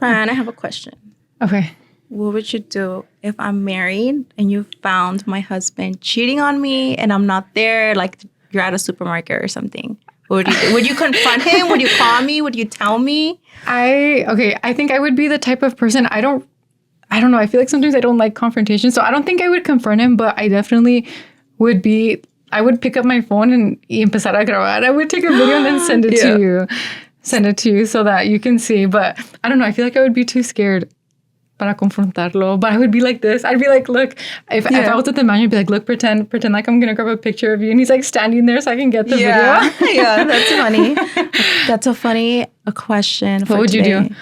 Fran, I have a question. Okay. What would you do if I'm married and you found my husband cheating on me and I'm not there, like you're at a supermarket or something? What would you do? Would you confront him? Would you call me? Would you tell me? I think I would be the type of person, I don't know. I feel like sometimes I don't like confrontation. So I don't think I would confront him, but I definitely I would pick up my phone and empezar a grabar. I would take a video and then send it to you. Send it to you so that you can see. But I don't know. I feel like I would be too scared para confrontarlo. But I would be like this. I'd be like, look, if I was at the man, I'd be like, look, pretend like I'm going to grab a picture of you. And he's like standing there so I can get the video. Yeah, that's funny. That's a funny question for What would today. you do?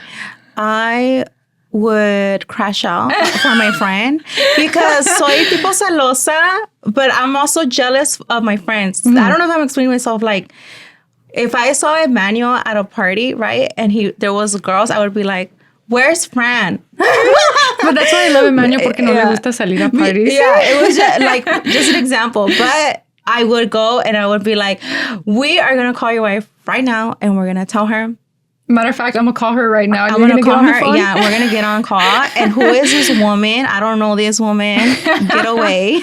I would crash out for my friend because soy tipo celosa, but I'm also jealous of my friends. I don't know if I'm explaining myself. Like, if I saw Emmanuel at a party, right, and there was girls, I would be like, where's Fran? But that's why I love Emmanuel, porque no le gusta salir a parties. Yeah, it was just an example. But I would go and I would be like, we are going to call your wife right now and we're going to tell her. Matter of fact, I'm going to call her right now. I'm going to call her. Yeah, we're going to get on call. And who is this woman? I don't know this woman. Get away.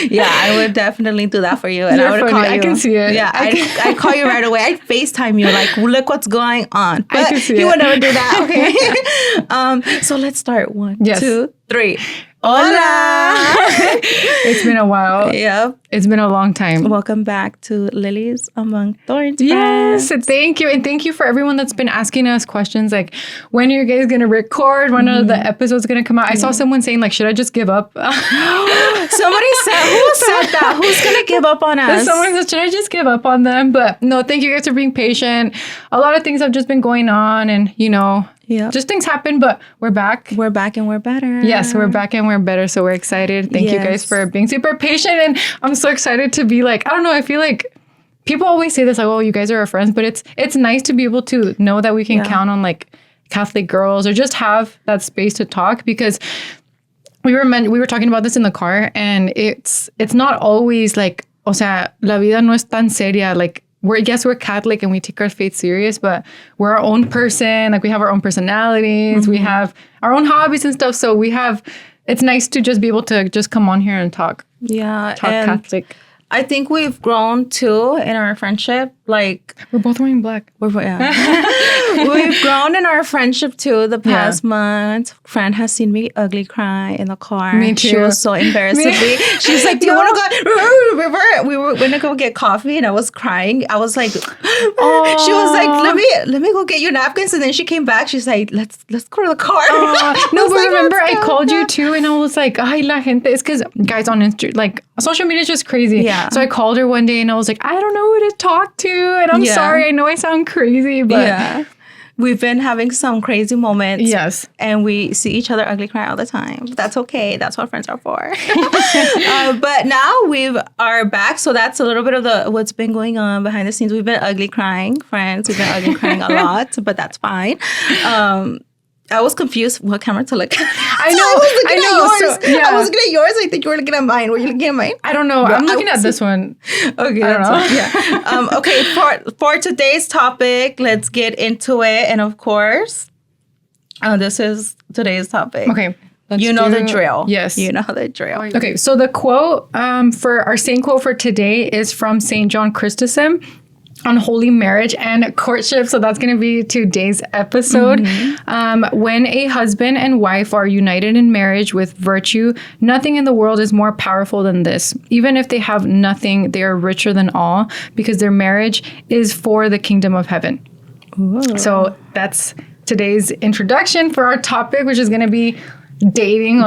Yeah, I would definitely do that for you. And You're I would funny. call you. I can see it. Yeah, I'd call you right away. I'd FaceTime you like, look what's going on. But I can see he it. would never do that. Okay. So let's start. 1, Yes. 2, 3. Hola! It's been a while. Yep. It's been a long time. Welcome back to Lilies Among Thorns. Yes, friends. thank you. And thank you for everyone that's been asking us questions like, when are you guys going to record? When are the episodes going to come out? I saw someone saying like, should I just give up? Somebody said, who said that? Who's going to give up on us? Someone said, should I just give up on them? But no, thank you guys for being patient. A lot of things have just been going on and, just things happen, but we're back. We're back and we're better. Yes, we're back and we're better. So we're excited. Thank you guys for being super patient. And I'm so excited to be like, I don't know, I feel like people always say this, like, oh, you guys are our friends. But it's nice to be able to know that we can count on like Catholic girls or just have that space to talk, because we were talking about this in the car, and it's not always like, o sea, la vida no es tan seria. Like, we're Catholic and we take our faith serious, but we're our own person. Like, we have our own personalities. We have our own hobbies and stuff. So it's nice to just be able to just come on here and talk. Yeah. Talk Catholic. I think we've grown too in our friendship. Like, we're both wearing black. We've grown in our friendship too the past month. Fran has seen me ugly cry in the car. Me too. She was so embarrassed of me. She's like, do you want to go? Remember, we were going to go get coffee and I was crying. I was like, she was like, let me go get you napkins. And then she came back. She's like, let's go to the car. No, but remember I called you too, and I was like, ay, la gente. It's because guys on Instagram, like, social media is just crazy. Yeah. So I called her one day and I was like, I don't know who to talk to. And I'm sorry. I know I sound crazy, but we've been having some crazy moments. Yes. And we see each other ugly cry all the time. That's okay. That's what friends are for. But now we are back. So that's a little bit of what's been going on behind the scenes. We've been ugly crying, friends. We've been ugly crying a lot, but that's fine. I was confused what camera to look at. I know. I was looking at yours. So, yeah. I was looking at yours. I think you were looking at mine. Were you looking at mine? I don't know. I'm looking at this one. Okay. I don't know. Okay. For today's topic, let's get into it. And of course, this is today's topic. Okay. You know the drill. Yes. You know the drill. Okay. So the quote for our saint quote for today is from St. John Chrysostom on holy marriage and courtship. So that's going to be today's episode. When a husband and wife are united in marriage with virtue, nothing in the world is more powerful than this. Even if they have nothing, they are richer than all, because their marriage is for the kingdom of heaven. Ooh. So that's today's introduction for our topic, which is going to be dating,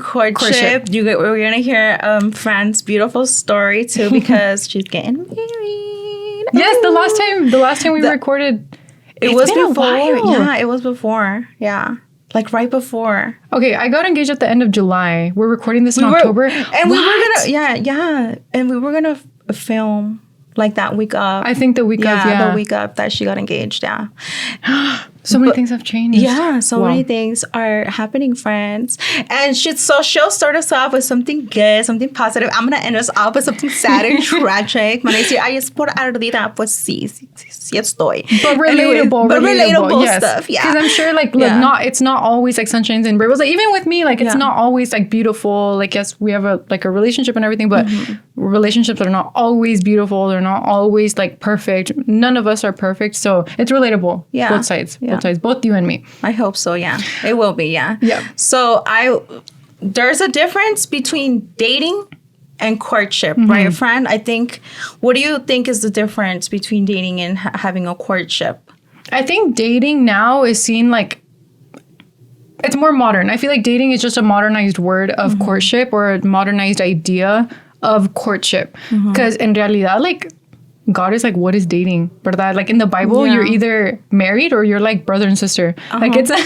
courtship. We're going to hear Fran's beautiful story too, because she's getting married. Yes, the last time we recorded, it was before. Yeah, it was before. Yeah, like right before. Okay, I got engaged at the end of July. We're recording this in October, and we were gonna film like that week up. I think the week up. Yeah, the week up that she got engaged. Yeah. So many things have changed. Yeah, so many things are happening, friends. And she'll start us off with something good, something positive. I'm going to end us off with something sad and tragic. Van a decir, ay, es por ardida. Pues sí estoy. But relatable. But relatable yes. stuff, yeah. Because I'm sure, like, look, it's not always, like, sunshines and rainbows. Like, even with me, like, it's not always, like, beautiful. Like, yes, we have a relationship and everything, but relationships are not always beautiful. They're not always, like, perfect. None of us are perfect. So it's relatable. Yeah. Both sides. Yeah. Both sides. Both you and me. I hope so, yeah. It will be, yeah. Yeah. So there's a difference between dating and courtship, right, friend? I think, what do you think is the difference between dating and having a courtship? I think dating now is seen like, it's more modern. I feel like dating is just a modernized word of courtship, or a modernized idea of courtship. Because in realidad, like, God is like, what is dating? ¿Verdad? Like, in the Bible, you're either married or you're like brother and sister. Like, it's like,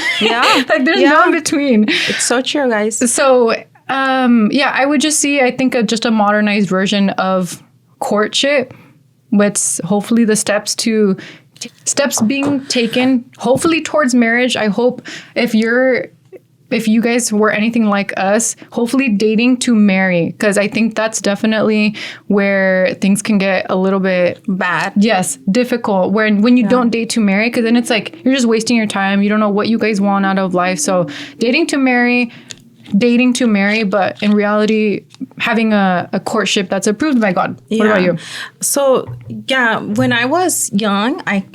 there's no in between. It's so true, guys. So, I would just see, I think, just a modernized version of courtship, with hopefully the steps being taken, hopefully towards marriage. I hope if you guys were anything like us, hopefully dating to marry, because I think that's definitely where things can get a little bit bad. Yes, difficult. When you don't date to marry, because then it's like you're just wasting your time. You don't know what you guys want out of life. So dating to marry, but in reality, having a courtship that's approved by God. What about you? So, when I was young, I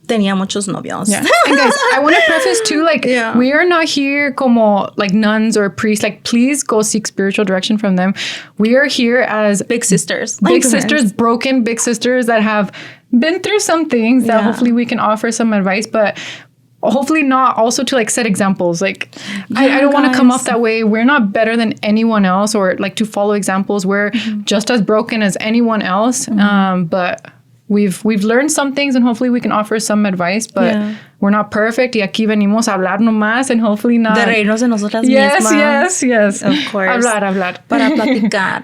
tenía muchos novios. Yeah. And guys, I want to preface too, like, we are not here como like nuns or priests. Like, please go seek spiritual direction from them. We are here as big sisters. Broken big sisters that have been through some things that hopefully we can offer some advice, but hopefully not also to like set examples. Like, I don't want to come off that way. We're not better than anyone else, or like to follow examples. We're just as broken as anyone else. But we've learned some things, and hopefully we can offer some advice, but we're not perfect. Y aquí venimos a hablar nomás, and hopefully not. De reírnos de nosotras mismas. Yes. Of course. Hablar. Para platicar.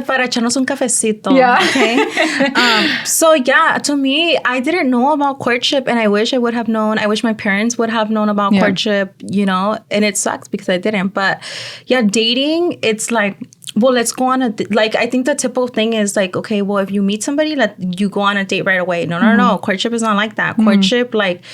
Para echarnos un cafecito. Yeah. Okay. So to me, I didn't know about courtship, and I wish I would have known. I wish my parents would have known about courtship, and it sucks because I didn't. But dating, it's like, well, let's go on I think the typical thing is like, okay, well, if you meet somebody, you go on a date right away. No. Courtship is not like that. Courtship, like,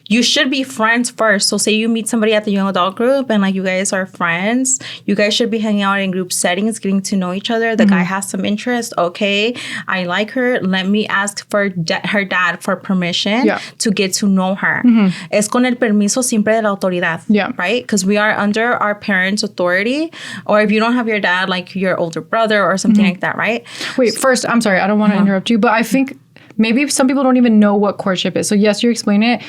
you should be friends first. So say you meet somebody at the young adult group and like you guys are friends. You guys should be hanging out in group settings, getting to know each other. The guy has some interest. Okay, I like her. Let me ask for her dad for permission to get to know her. Es con el permiso siempre de la autoridad. Right? Because we are under our parents' authority. Or if you don't have your dad, like your older brother or something like that, right? Wait, first, I'm sorry. I don't want to interrupt you, but I think maybe some people don't even know what courtship is. So yes, you explain it.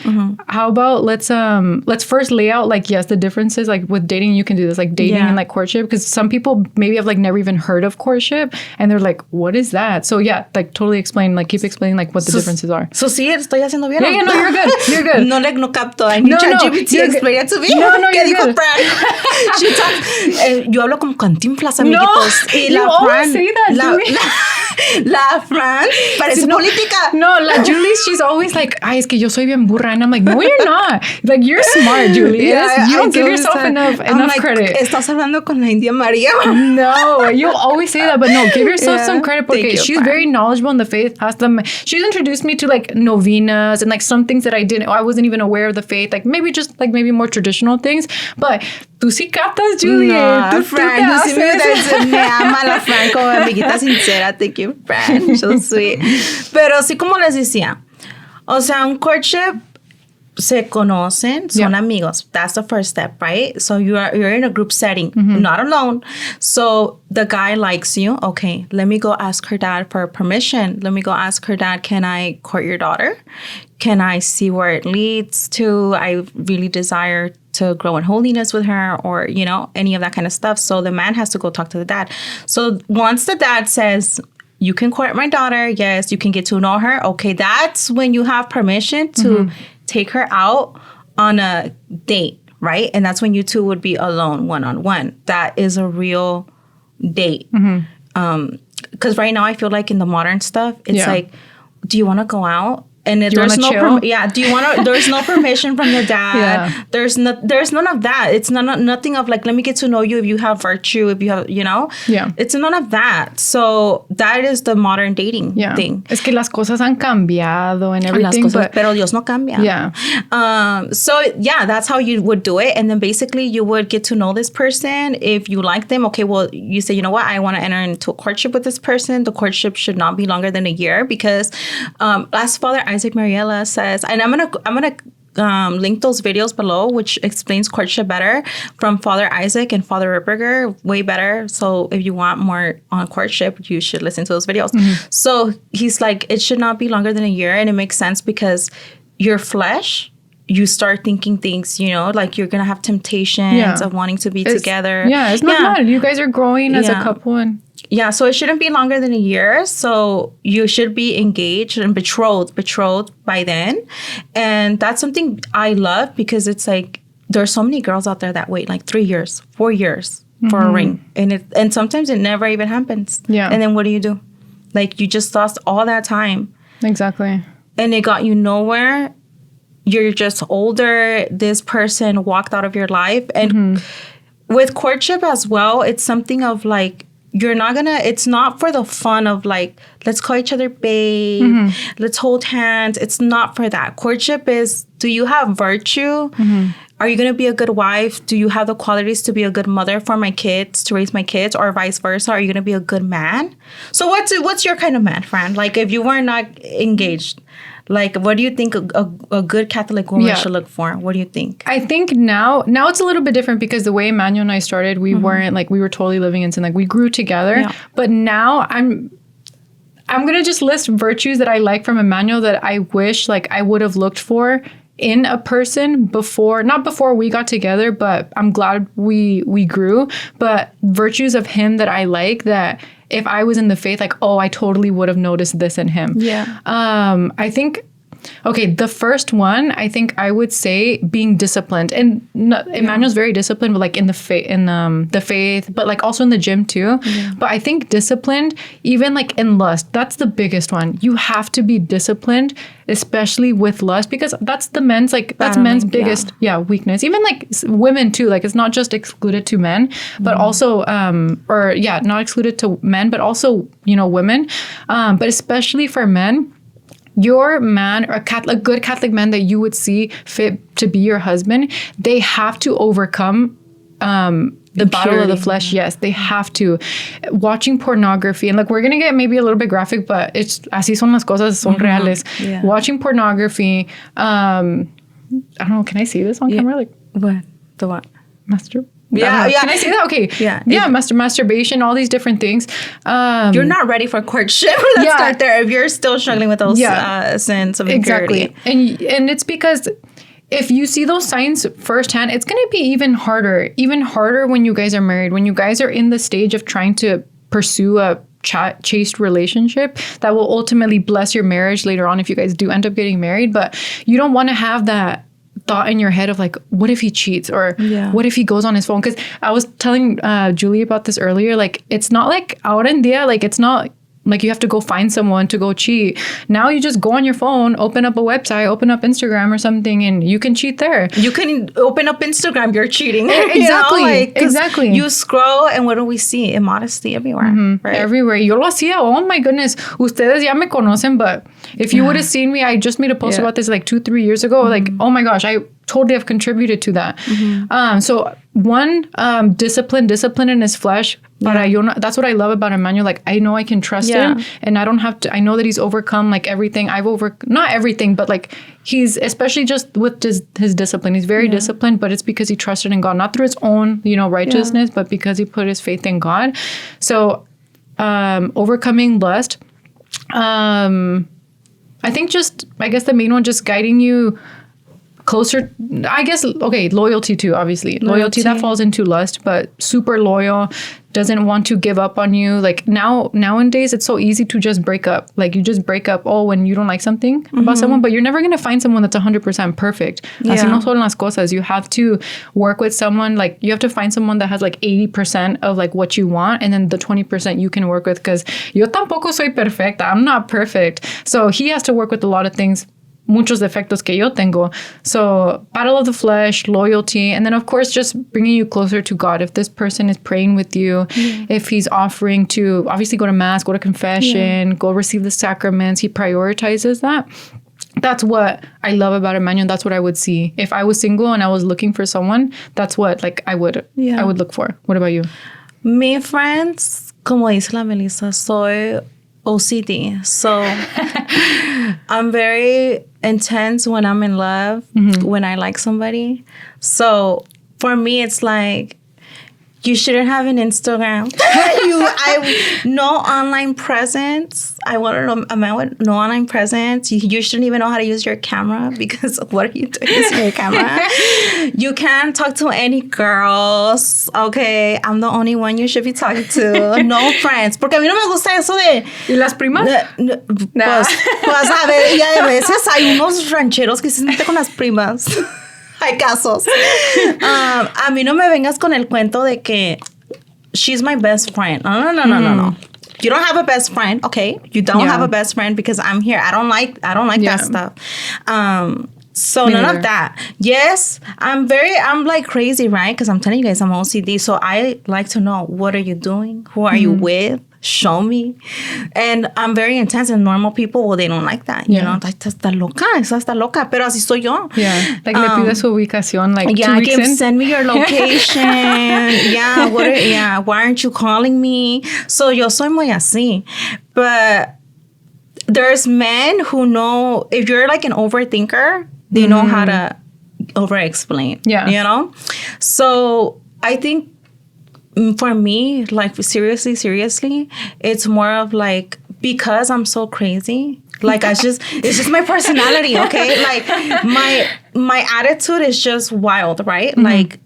How about let's first lay out like, yes, the differences. Like with dating, you can do this, like dating and like courtship, because some people maybe have like never even heard of courtship, and they're like, what is that? So like totally explain, like keep explaining like what the differences are. So sí, estoy haciendo bien. Yeah, no, you're good. You're good. No capto. I need ChatGPT explain it to me. No, you're good. She talks. Yo hablo como Cantinflas, amiguitos. No, you always say that. La Fran parece política. No, la Julie, she's always like, ay, es que yo soy bien burra. And I'm like, no, you're not. Like, you're smart, Julie. You don't give yourself enough credit. Estás hablando con la India María. No, you always say that, but no, give yourself some credit, because she's very knowledgeable in the faith. She's introduced me to like novenas and like some things that I wasn't even aware of the faith. Like maybe more traditional things. But tú sí captas, Julie. No, Fran, me ama la Fran como amiguita sincera. Thank you, Fran. So sweet. Pero sí, como les decía, o sea, un courtship, se conocen, son amigos. That's the first step, right? So you're in a group setting, not alone. So the guy likes you. Okay, let me go ask her dad for permission. Let me go ask her dad, can I court your daughter? Can I see where it leads to? I really desire to grow in holiness with her, or, any of that kind of stuff. So the man has to go talk to the dad. So once the dad says, you can court my daughter, yes, you can get to know her. Okay, that's when you have permission to take her out on a date, right? And that's when you two would be alone, one-on-one. That is a real date. Because right now I feel like in the modern stuff, it's like, do you want to go out And do there's no do you want to, there's no permission from the dad. There's none of that. It's nothing of like, let me get to know you if you have virtue, if you have, it's none of that. So that is the modern dating thing. Es que las cosas han cambiado and everything, pero Dios no cambia. So that's how you would do it. And then basically you would get to know this person. If you like them, okay, well, you say, you know what, I want to enter into a courtship with this person. The courtship should not be longer than a year because as Father Isaac Mariella says, and I'm gonna link those videos below, which explains courtship better from Father Isaac and Father Ripperger, way better. So if you want more on courtship, you should listen to those videos. So he's like, it should not be longer than a year. And it makes sense because your flesh, you start thinking things, like you're going to have temptations of wanting to be together. Yeah, it's normal. You guys are growing as a couple. And so it shouldn't be longer than a year. So you should be engaged and betrothed by then. And that's something I love because it's like, there's so many girls out there that wait like 3 years, 4 years for a ring. And sometimes it never even happens. Yeah. And then what do? Like you just lost all that time. Exactly. And it got you nowhere. You're just older. This person walked out of your life. And with courtship as well, it's something of like, it's not for the fun of like, let's call each other babe, let's hold hands. It's not for that. Courtship is, do you have virtue? Are you going to be a good wife? Do you have the qualities to be a good mother for my kids, to raise my kids, or vice versa? Are you going to be a good man? So what's your kind of man, Fran? Like if you were not engaged, like, what do you think a good Catholic woman should look for? What do you think? I think now it's a little bit different because the way Emmanuel and I started, we weren't like, we were totally living in sin. Like we grew together. Yeah. But now I'm going to just list virtues that I like from Emmanuel that I wish like I would have looked for in a person before, not before we got together, but I'm glad we grew. But virtues of him that I like that if I was in the faith, like, oh, I totally would have noticed this in him. Yeah. I think, okay, the first one, I think I would say being disciplined. And Emmanuel's very disciplined, but like in the faith, but like also in the gym too. Yeah. But I think disciplined, even like in lust, that's the biggest one. You have to be disciplined, especially with lust, because that's men's biggest weakness. Even like women too, like it's not just excluded to men, but also not excluded to men, but also women, but especially for men. Your man, or a good Catholic man that you would see fit to be your husband, they have to overcome the battle of the flesh. Yes, they have to. Watching pornography, and like we're gonna get maybe a little bit graphic, but it's así son las cosas, son reales. Yeah. Watching pornography. I don't know. Can I see this on camera? Like what? The what? Yeah. Can I say that? Okay. Yeah. Masturbation, all these different things. You're not ready for courtship. Let's start there. If you're still struggling with those sins of impurity. Exactly. And it's because if you see those signs firsthand, it's going to be even harder when you guys are married, when you guys are in the stage of trying to pursue a chaste relationship that will ultimately bless your marriage later on if you guys do end up getting married. But you don't want to have that thought in your head of like, what if he cheats, or what if he goes on his phone? Because I was telling Julie about this earlier, like it's not like ahora en día, like it's not like you have to go find someone to go cheat. Now you just go on your phone, open up a website, open up Instagram or something, and you can cheat there. You can open up Instagram, you're cheating. Exactly. Exactly. You scroll, and what do we see? Immodesty everywhere. Right? Everywhere. Yo lo hacía. Oh my goodness. Ustedes ya me conocen, but if you would have seen me, I just made a post about this like 2-3 years ago. Like, oh my gosh, I totally have contributed to that. So one, discipline in his flesh. That's what I love about Emmanuel. Like, I know I can trust him, and I don't have to. I know that he's overcome like everything. Not everything, but like he's, especially just with his discipline. He's very disciplined, but it's because he trusted in God, not through his own righteousness, but because he put his faith in God. So overcoming lust. I think I guess the main one, just guiding you closer, I guess, okay, loyalty too, obviously. Loyalty that falls into lust, but super loyal, doesn't want to give up on you. Like nowadays, it's so easy to just break up. Like you just break up, when you don't like something about someone, but you're never going to find someone that's 100% perfect. Así no son las cosas. You have to work with someone, like you have to find someone that has like 80% of like what you want, and then the 20% you can work with, because yo tampoco soy perfecta. I'm not perfect. So he has to work with a lot of things muchos defectos que yo tengo. So, battle of the flesh, loyalty, and then, of course, just bringing you closer to God. If this person is praying with you, if he's offering to obviously go to mass, go to confession, go receive the sacraments, he prioritizes that. That's what I love about Emmanuel. That's what I would see. If I was single and I was looking for someone, that's what I would look for. What about you? Me, friends, como dice la Melissa, soy OCD. So I'm very intense when I'm in love, when I like somebody. So for me, it's like, you shouldn't have an Instagram. No online presence. I want to know a man with no online presence. You shouldn't even know how to use your camera, because what are you doing using your camera? You can't talk to any girls. Okay, I'm the only one you should be talking to. No friends. Porque a mí no me gusta eso de... ¿Y las primas? Pues a ver, y a veces hay unos rancheros que se meten con las primas. Hay casos. A mí no me vengas con el cuento de que she's my best friend. No. You don't have a best friend, okay? You don't have a best friend because I'm here. I don't like that stuff. So none of that. Yes, I'm like crazy, right? Because I'm telling you guys I'm OCD. So I like to know, what are you doing? Who are you with? Show me. And I'm very intense, and normal people, well, they don't like that. You know, esa está loca, pero así soy yo. Yeah, like le pido su ubicación, like 2 weeks in. Send me your location. Why aren't you calling me? So yo soy muy así. But there's men who know, if you're like an overthinker, they know how to over-explain. Yeah. You know? So I think, for me, like seriously, it's more of like, because I'm so crazy, like it's just my personality, okay? Like my attitude is just wild, right? Like,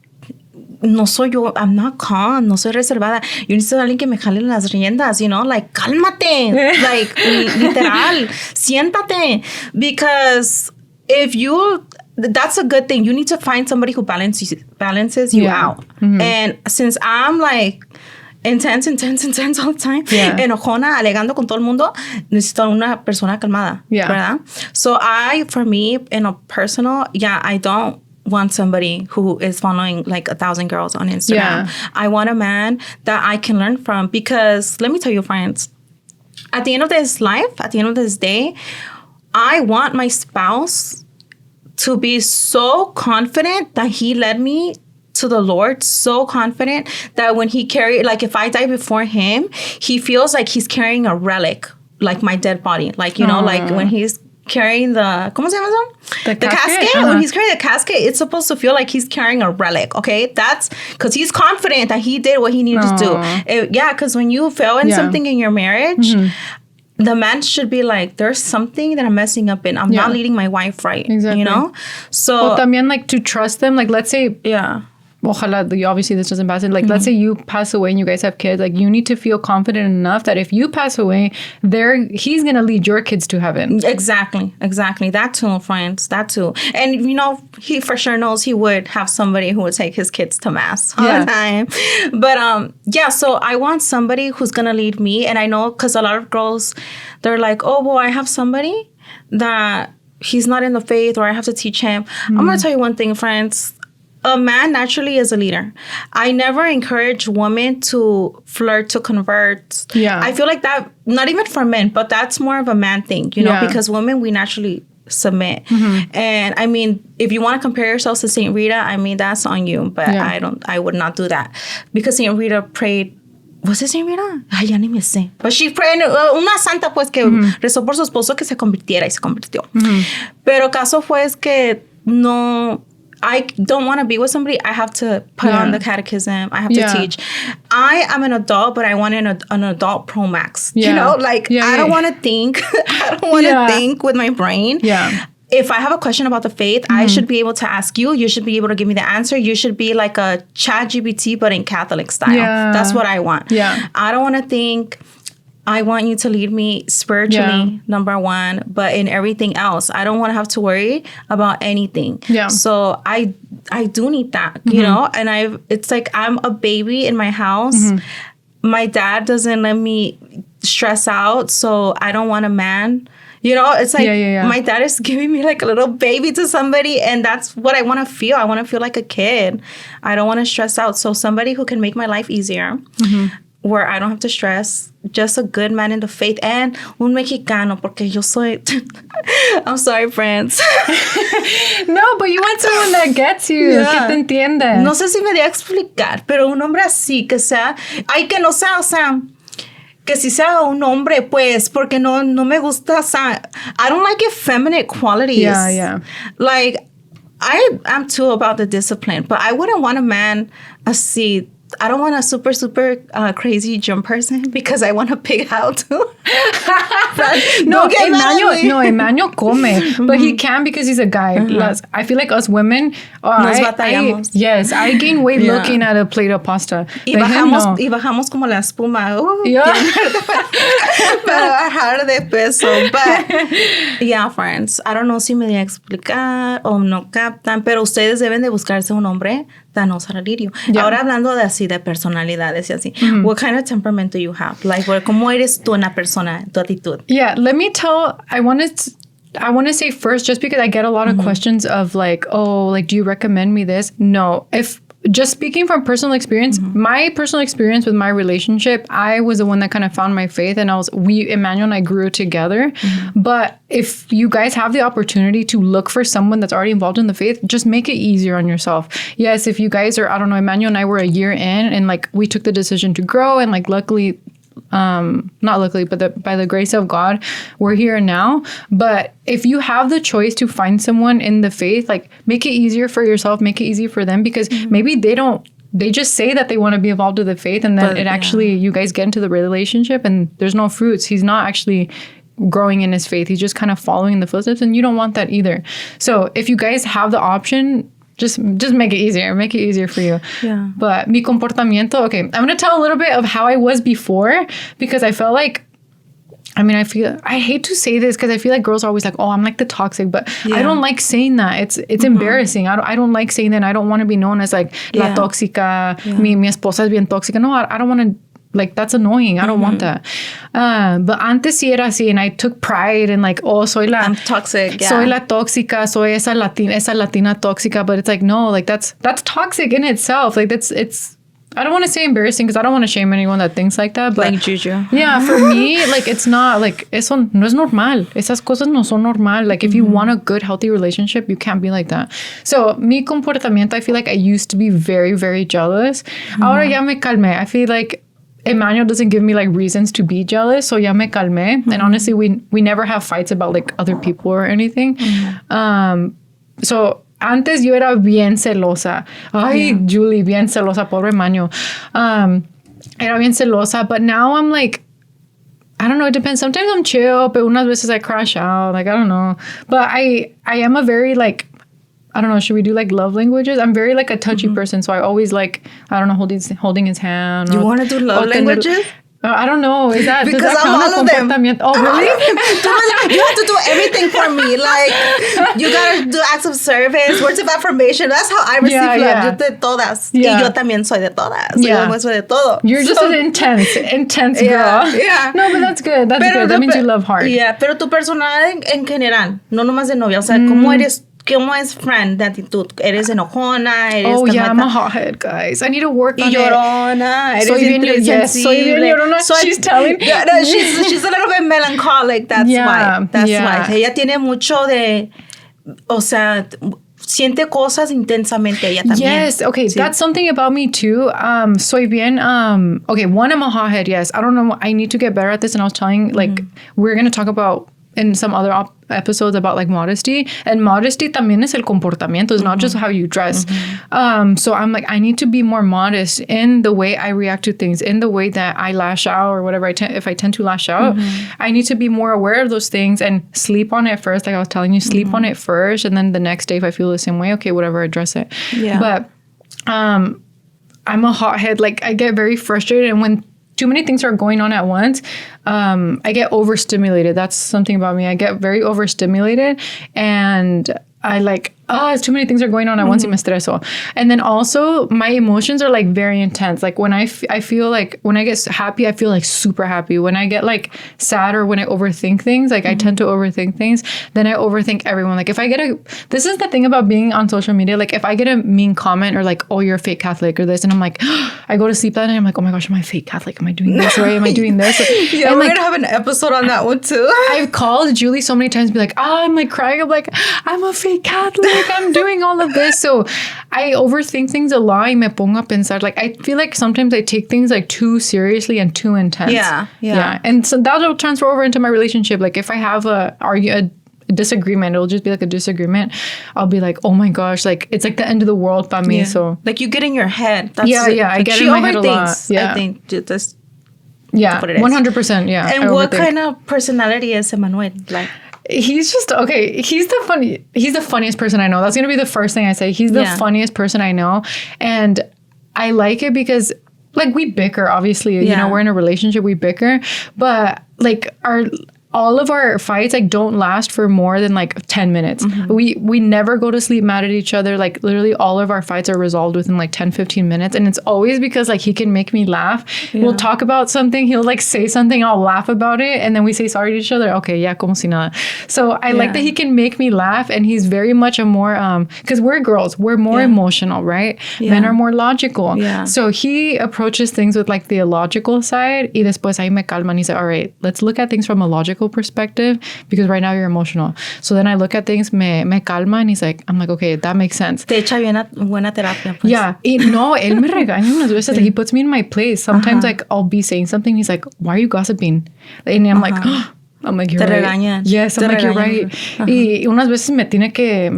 no soy yo, I'm not calm, no soy reservada. Yo necesito a alguien que me jale las riendas, you know? Like, cálmate. Like, literal, siéntate. Because if you... That's a good thing. You need to find somebody who balances you out. And since I'm like intense all the time, enojona, alegando con todo el mundo, necesito una persona calmada, ¿verdad? So for me, in a personal, I don't want somebody who is following like 1,000 girls on Instagram. I want a man that I can learn from, because let me tell you, friends, at the end of this life, at the end of this day, I want my spouse to be so confident that he led me to the Lord, so confident that when he like if I die before him, he feels like he's carrying a relic, like my dead body. Like, you know, like when he's carrying the, ¿cómo se llama eso? The casket. When he's carrying the casket, it's supposed to feel like he's carrying a relic, okay? That's because he's confident that he did what he needed to do. Because when you fail in something in your marriage, the man should be like, there's something that I'm messing up in. I'm not leading my wife right. Exactly. You know? So... Well, también, like, to trust them. Like, let's say... Ojalá, obviously this doesn't pass. Like, let's say you pass away and you guys have kids. Like, you need to feel confident enough that if you pass away, he's going to lead your kids to heaven. Exactly. That too, friends. That too. And, you know, he for sure knows he would have somebody who would take his kids to mass all the time. But, so I want somebody who's going to lead me. And I know, because a lot of girls, they're like, oh, well, I have somebody that he's not in the faith, or I have to teach him. I'm going to tell you one thing, friends. A man naturally is a leader. I never encourage women to flirt, to convert. I feel like that, not even for men, but that's more of a man thing, you know, because women, we naturally submit. And I mean, if you want to compare yourselves to St. Rita, I mean, that's on you. But I would not do that. Because St. Rita prayed. Was it St. Rita? Ay, ya ni me sé. But she prayed, una santa pues que rezó por su esposo que se convirtiera, y se convirtió. Pero caso fue es que no... I don't want to be with somebody. I have to put on the catechism. I have to teach. I am an adult, but I want an adult Pro Max. You know, like I don't want to think. I don't want to think with my brain. If I have a question about the faith, I should be able to ask you. You should be able to give me the answer. You should be like a ChatGPT, but in Catholic style. That's what I want. I don't want to think. I want you to lead me spiritually, number one, but in everything else, I don't want to have to worry about anything. So I do need that, you know, and it's like I'm a baby in my house. My dad doesn't let me stress out, so I don't want a man. You know, it's like my dad is giving me like a little baby to somebody, and that's what I want to feel. I want to feel like a kid. I don't want to stress out. So somebody who can make my life easier, where I don't have to stress. Just a good man in the faith, and un mexicano, porque yo soy. I'm sorry, friends. No, but you want someone that gets you, que te entiende. No sé si me voy a explicar, pero un hombre así, que sea, que no sea, o sea, que si sea un hombre, pues, porque no me gusta, o sea, I don't like effeminate qualities. Yeah. Like, I'm too about the discipline, but I wouldn't want a man así. I don't want a super, super crazy gym person because I want to pig out too. Emmanuel come, but he can because he's a guy. I feel like us women, Nos I gain weight looking at a plate of pasta. Y bajamos como la espuma. Para bajar de peso. But, yeah, friends, I don't know si me voy a explicar o no captan, pero ustedes deben de buscarse un hombre danos a lirio. Ahora hablando de así, de personalidades y así. What kind of temperament do you have? Like, ¿cómo eres tú una persona, tu actitud? Yeah, let me tell, I want to say first, just because I get a lot of questions of like, oh, like, do you recommend me this? No. If just speaking from personal experience, my personal experience with my relationship, I was the one that kind of found my faith, and Emmanuel and I grew together. But if you guys have the opportunity to look for someone that's already involved in the faith, just make it easier on yourself. Yes, if you guys are, I don't know, Emmanuel and I were a year in, and like we took the decision to grow, and like luckily, not luckily, but by the grace of God, we're here now. But if you have the choice to find someone in the faith, like make it easier for yourself, make it easier for them, because maybe they just say that they want to be involved with the faith, and then actually you guys get into the relationship and there's no fruits. He's not actually growing in his faith. He's just kind of following in the footsteps, and you don't want that either. So if you guys have the option, just make it easier. Make it easier for you. Yeah. But mi comportamiento, okay, I'm going to tell a little bit of how I was before, because I felt like, I hate to say this because I feel like girls are always like, oh, I'm like the toxic, but I don't like saying that. It's embarrassing. I don't like saying that. I don't want to be known as like la tóxica, mi esposa es bien tóxica. No, I don't want to. Like, that's annoying. I don't want that. But antes sí era así, and I took pride in like, oh, I'm toxic. Yeah. Soy la tóxica, soy esa latina tóxica. But it's like, no, like that's toxic in itself. Like it's. I don't want to say embarrassing because I don't want to shame anyone that thinks like that. But like Juju. Yeah, for me, like it's not like eso no es normal. Esas cosas no son normal. Like if you want a good, healthy relationship, you can't be like that. So mi comportamiento, I feel like I used to be very, very jealous. Ahora ya me calmé. I feel like Emmanuel doesn't give me like reasons to be jealous, so ya me calmé. And honestly, we never have fights about like other people or anything. So antes yo era bien celosa. Ay, Julie, bien celosa, pobre Emmanuel. Era bien celosa, but now I'm like, I don't know, it depends. Sometimes I'm chill, but unas veces I crash out. Like, I don't know. But I am a very like, I don't know, should we do like love languages? I'm very like a touchy person, so I always like, I don't know, holding his hand. You want to do love languages? I don't know. Is that because I'm all of them? Oh, really? You have to do everything for me. Like, you gotta do acts of service, words of affirmation. That's how I receive love. Yo de todas. Y yo también soy de todas. Yo soy de todo. You're just an intense girl. Yeah. No, but that's good. That's good. That means you love hard. Yeah, pero tu personalidad en general, no nomás de novia. O sea, ¿cómo eres? ¿Cómo es friend de actitud? ¿Eres enojona? I'm a hothead, guys. I need to work on llorona. it. Soy bien llorona. She's telling. No, she's a little bit melancholic. That's why. That's why. Ella tiene mucho de, o sea, siente cosas intensamente ella también. Yes, okay, that's something about me too. Soy bien, okay, one, I'm a hothead, yes. I don't know, I need to get better at this, and I was telling, like, we're going to talk about in some other episodes about like modesty, and modesty también es el comportamiento. It's not just how you dress. So I'm like, I need to be more modest in the way I react to things, in the way that I lash out or whatever. If I tend to lash out, I need to be more aware of those things and sleep on it first. Like I was telling you, sleep on it first, and then the next day if I feel the same way, okay, whatever, address it. Yeah. But I'm a hothead. Like I get very frustrated, and when too many things are going on at once, I get overstimulated. That's something about me. I get very overstimulated, and I like, it's too many things are going on at once y me estreso. And then also my emotions are like very intense. Like when I feel like when I get happy, I feel like super happy. When I get like sad or when I overthink things, like I tend to overthink things, then I overthink everyone. Like if I get this is the thing about being on social media. Like if I get a mean comment or like, oh, you're a fake Catholic or this, and I'm like, I go to sleep that night, I'm like, oh my gosh, am I a fake Catholic? Am I doing this right? Am I doing this? Yeah, and we're like, gonna have an episode on that one too. I've called Julie so many times, be like, I'm like crying. I'm like, I'm a fake Catholic. I'm doing all of this. So I overthink things a lot. Y me pongo a pensar. Like I feel like sometimes I take things like too seriously and too intense. Yeah. And so that'll transfer over into my relationship. Like if I have a disagreement, it'll just be like a disagreement. I'll be like, oh my gosh, like it's like the end of the world for me. So like you get in your head. That's I get in my head a lot. Yeah. I think that's 100%. Yeah. And what kind of personality is Emmanuel? Like he's just okay. He's the funniest person I know. That's gonna be the first thing I say. He's the funniest person I know, and I like it because like we bicker. Obviously, you know, we're in a relationship. We bicker, but like all of our fights like don't last for more than like 10 minutes. We never go to sleep mad at each other. Like literally all of our fights are resolved within like 10-15 minutes. And it's always because like he can make me laugh. We'll talk about something. He'll like say something. I'll laugh about it. And then we say sorry to each other. Okay, yeah, como si nada. So I like that he can make me laugh. And he's very much a more, because we're girls, we're more emotional, right? Men are more logical. So he approaches things with like the illogical side. Y después ahí me calma. And he's like, all right, let's look at things from a logical perspective because right now you're emotional. So then I look at things, me calma, and I'm like, okay, that makes sense. Te echa bien buena terapia, pues. Yeah. No, él me regaña unas veces. He puts me in my place. Sometimes like I'll be saying something. He's like, why are you gossiping? And I'm like, you're right. Regañan. Yes, I'm like, you're right. Y unas veces me tiene que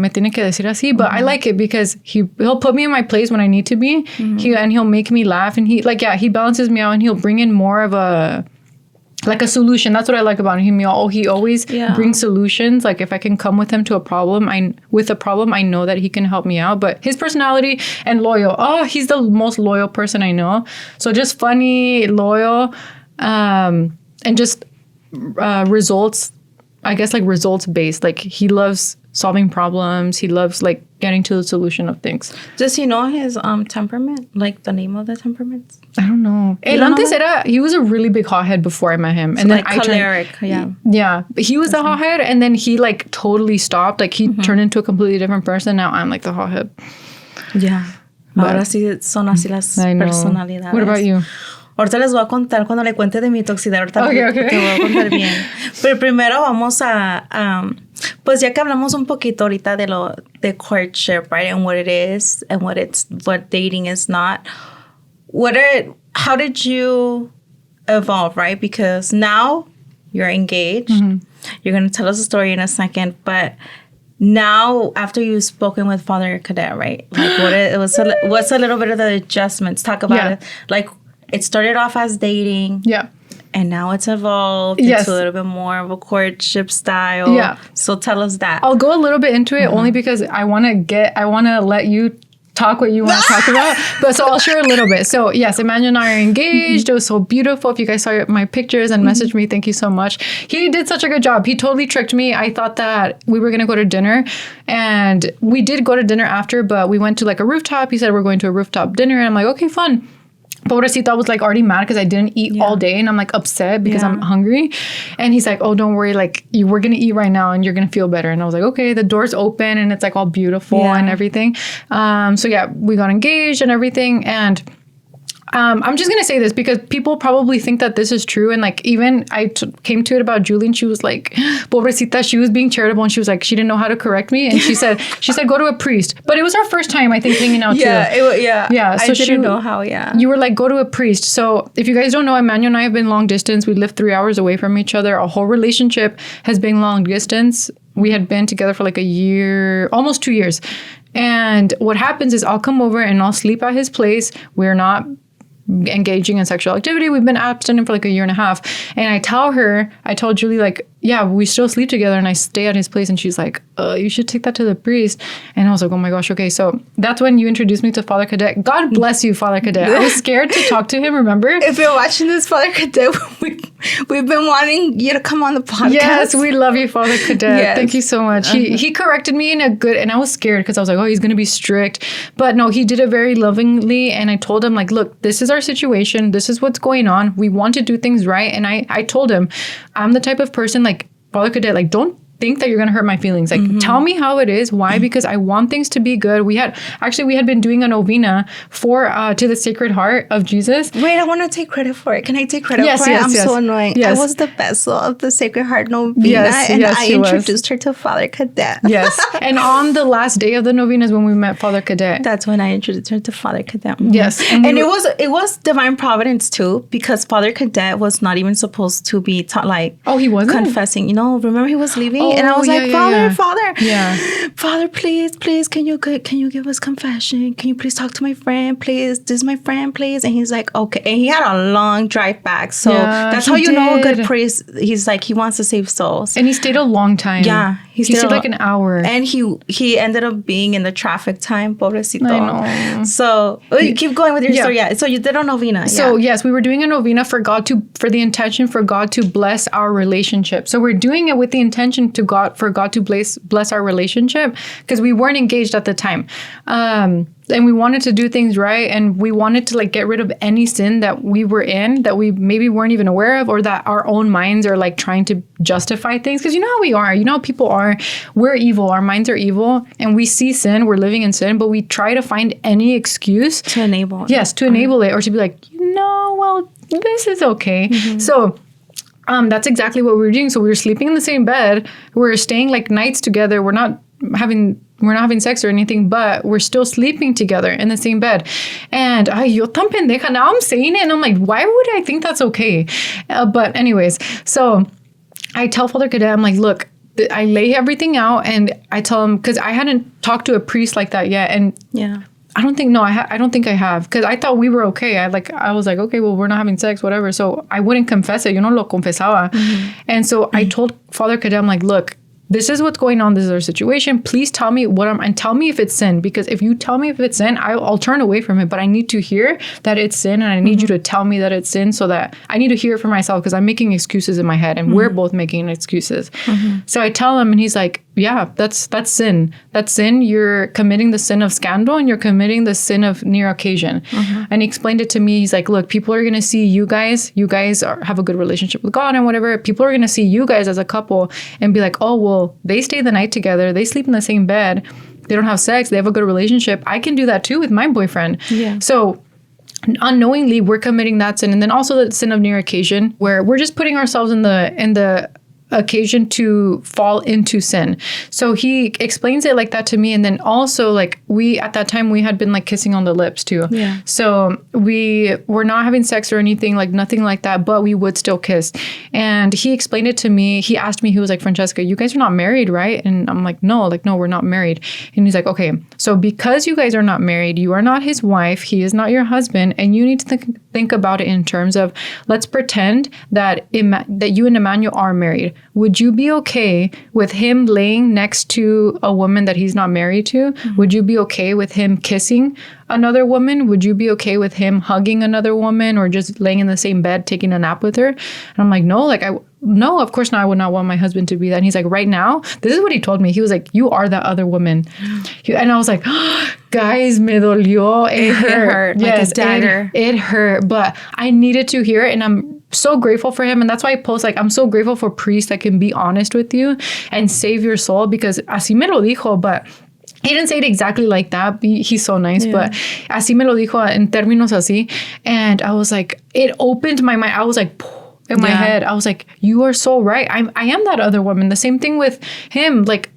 decir así, but I like it because he'll put me in my place when I need to be. He'll make me laugh, and he balances me out, and he'll bring in more of a solution. That's what I like about him. He always brings solutions. Like if I can come with him to a problem, I know that he can help me out. But his personality and loyal. Oh, he's the most loyal person I know. So just funny, loyal, and just results. I guess like results based. Like he loves solving problems. He loves like getting to the solution of things. Does he know his temperament? Like the name of the temperaments? I don't know. He was a really big hothead before I met him. So and then like choleric, Yeah. But he was the hothead, and then he like totally stopped. Like he turned into a completely different person. Now I'm like the hothead. Yeah. Ahora sí son así las personalidades. What about you? Ahorita les voy a contar cuando le cuente de mi toxicidad. Ahorita te voy a contar bien. Pero primero vamos a... pues ya que hablamos un poquito ahorita de courtship, right? And what it is and what dating is not. How did you evolve, right? Because now you're engaged. You're going to tell us a story in a second, but now after you've spoken with Father Cadet, right? Like what's a little bit of the adjustments? Talk about it. Like it started off as dating. Yeah. And now it's evolved into a little bit more of a courtship style. Yeah. So tell us that. I'll go a little bit into it only because I want to let you talk what you want to talk about. But so I'll share a little bit. So yes, Emmanuel and I are engaged. It was so beautiful. If you guys saw my pictures and messaged me, thank you so much. He did such a good job. He totally tricked me. I thought that we were going to go to dinner, and we did go to dinner after, but we went to like a rooftop. He said we're going to a rooftop dinner, and I'm like, okay, fun. Pobrecita was like already mad because I didn't eat all day, and I'm like upset because I'm hungry. And he's like, oh, don't worry, like we're gonna eat right now and you're gonna feel better. And I was like, okay. The door's open and it's like all beautiful and everything. So yeah, we got engaged and everything. And I'm just going to say this because people probably think that this is true. And like, even I came to it about Julie, and she was like, pobrecita, she was being charitable, and she was like, she didn't know how to correct me. And she said, go to a priest. But it was our first time, I think, hanging out too. Yeah. So I didn't know how, You were like, go to a priest. So if you guys don't know, Emmanuel and I have been long distance. We live 3 hours away from each other. Our whole relationship has been long distance. We had been together for like a year, almost 2 years. And what happens is I'll come over and I'll sleep at his place. We're not engaging in sexual activity. We've been abstinent for like a year and a half. And I told Julie, like, yeah, we still sleep together and I stay at his place. And she's like, you should take that to the priest. And I was like, oh my gosh, okay. So that's when you introduced me to Father Cadet. God bless you, Father Cadet. I was scared to talk to him, remember? If you're watching this, Father Cadet, We've been wanting you to come on the podcast. Yes, we love you, Father Cadet. Yes. Thank you so much. He corrected me in a good, and I was scared because I was like, oh, he's going to be strict. But no, he did it very lovingly. And I told him, like, look, this is our situation. This is what's going on. We want to do things right. And I told him, I'm the type of person, like, Father Cadet, like, don't think that you're going to hurt my feelings. Like, tell me how it is. Why? Because I want things to be good. We had been doing a novena to the Sacred Heart of Jesus. Wait, I want to take credit for it. Can I take credit for it? I'm so annoying. Yes. I was the vessel of the Sacred Heart novena, and I introduced her to Father Cadet. Yes. And on the last day of the novena is when we met Father Cadet. That's when I introduced her to Father Cadet. Yes. And it was divine providence too, because Father Cadet was not even supposed to be taught, like, oh, he wasn't confessing. You know, remember he was leaving, and I was like, Father, please, can you give us confession? Can you please talk to my friend, please? This is my friend, please. And he's like, okay. And he had a long drive back, so that's how you know a good priest. He's like, he wants to save souls, and he stayed a long time. Yeah, he stayed like an hour, and he ended up being in the traffic time. Pobrecito. I know. So keep going with your story. Yeah. So you did a novena. So yes, we were doing a novena for the intention for God to bless our relationship. So we're doing it with the intention for God to bless our relationship, because we weren't engaged at the time. And we wanted to do things right, and we wanted to, like, get rid of any sin that we were in that we maybe weren't even aware of, or that our own minds are, like, trying to justify things. Because you know how we are. You know how people are. We're evil. Our minds are evil, and we see sin. We're living in sin, but we try to find any excuse to enable. Yes, to enable it, or to be like, well, this is okay. So that's exactly what we were doing. So we were sleeping in the same bed. We were staying, like, nights together. We're not having sex or anything, but we're still sleeping together in the same bed. And yo tan pendeja. Now I'm saying it, and I'm like, why would I think that's okay? But anyways, so I tell Father Cadet, I'm like, look, I lay everything out, and I tell him, because I hadn't talked to a priest like that yet, and I don't think I have, because I thought we were okay. I was like, okay, well, we're not having sex, whatever. So I wouldn't confess it. Yo no lo confesaba. And so I told Father Cadet, I'm like, look, this is what's going on. This is our situation. Please tell me and tell me if it's sin. Because if you tell me if it's sin, I'll turn away from it. But I need to hear that it's sin, and I need you to tell me that it's sin, so that I need to hear it for myself, because I'm making excuses in my head, and we're both making excuses. So I tell him, and he's like, yeah, that's sin. That's sin. You're committing the sin of scandal, and you're committing the sin of near occasion. And he explained it to me. He's like, look, people are going to see you guys have a good relationship with God and whatever. People are going to see you guys as a couple and be like, oh, well, they stay the night together. They sleep in the same bed. They don't have sex. They have a good relationship. I can do that too with my boyfriend. Yeah. So unknowingly, we're committing that sin. And then also the sin of near occasion, where we're just putting ourselves in the occasion to fall into sin. So he explains it like that to me. And then also, like, at that time we had been, like, kissing on the lips too. Yeah. So we were not having sex or anything, like nothing like that, but we would still kiss. And he explained it to me. He asked me, he was like, Francesca, you guys are not married, right? And I'm like, no, we're not married. And he's like, okay, so because you guys are not married, you are not his wife, he is not your husband, and you need to think about it in terms of, let's pretend that you and Emmanuel are married. Would you be okay with him laying next to a woman that he's not married to? Would you be okay with him kissing another woman? Would you be okay with him hugging another woman, or just laying in the same bed, taking a nap with her? And I'm like, no, of course not. I would not want my husband to be that. And he's like, right now, this is what he told me. He was like, you are that other woman. And I was like, guys, me dolió. It hurt. Yes, like a dagger. It hurt. But I needed to hear it. And I'm so grateful for him. And that's why I post, like, I'm so grateful for priests that can be honest with you and save your soul, because así me lo dijo, but he didn't say it exactly like that. He's so nice, but así me lo dijo en términos así. And I was like, it opened my mind. I was like, in my head, I was like, you are so right. I am that other woman. The same thing with him. Like,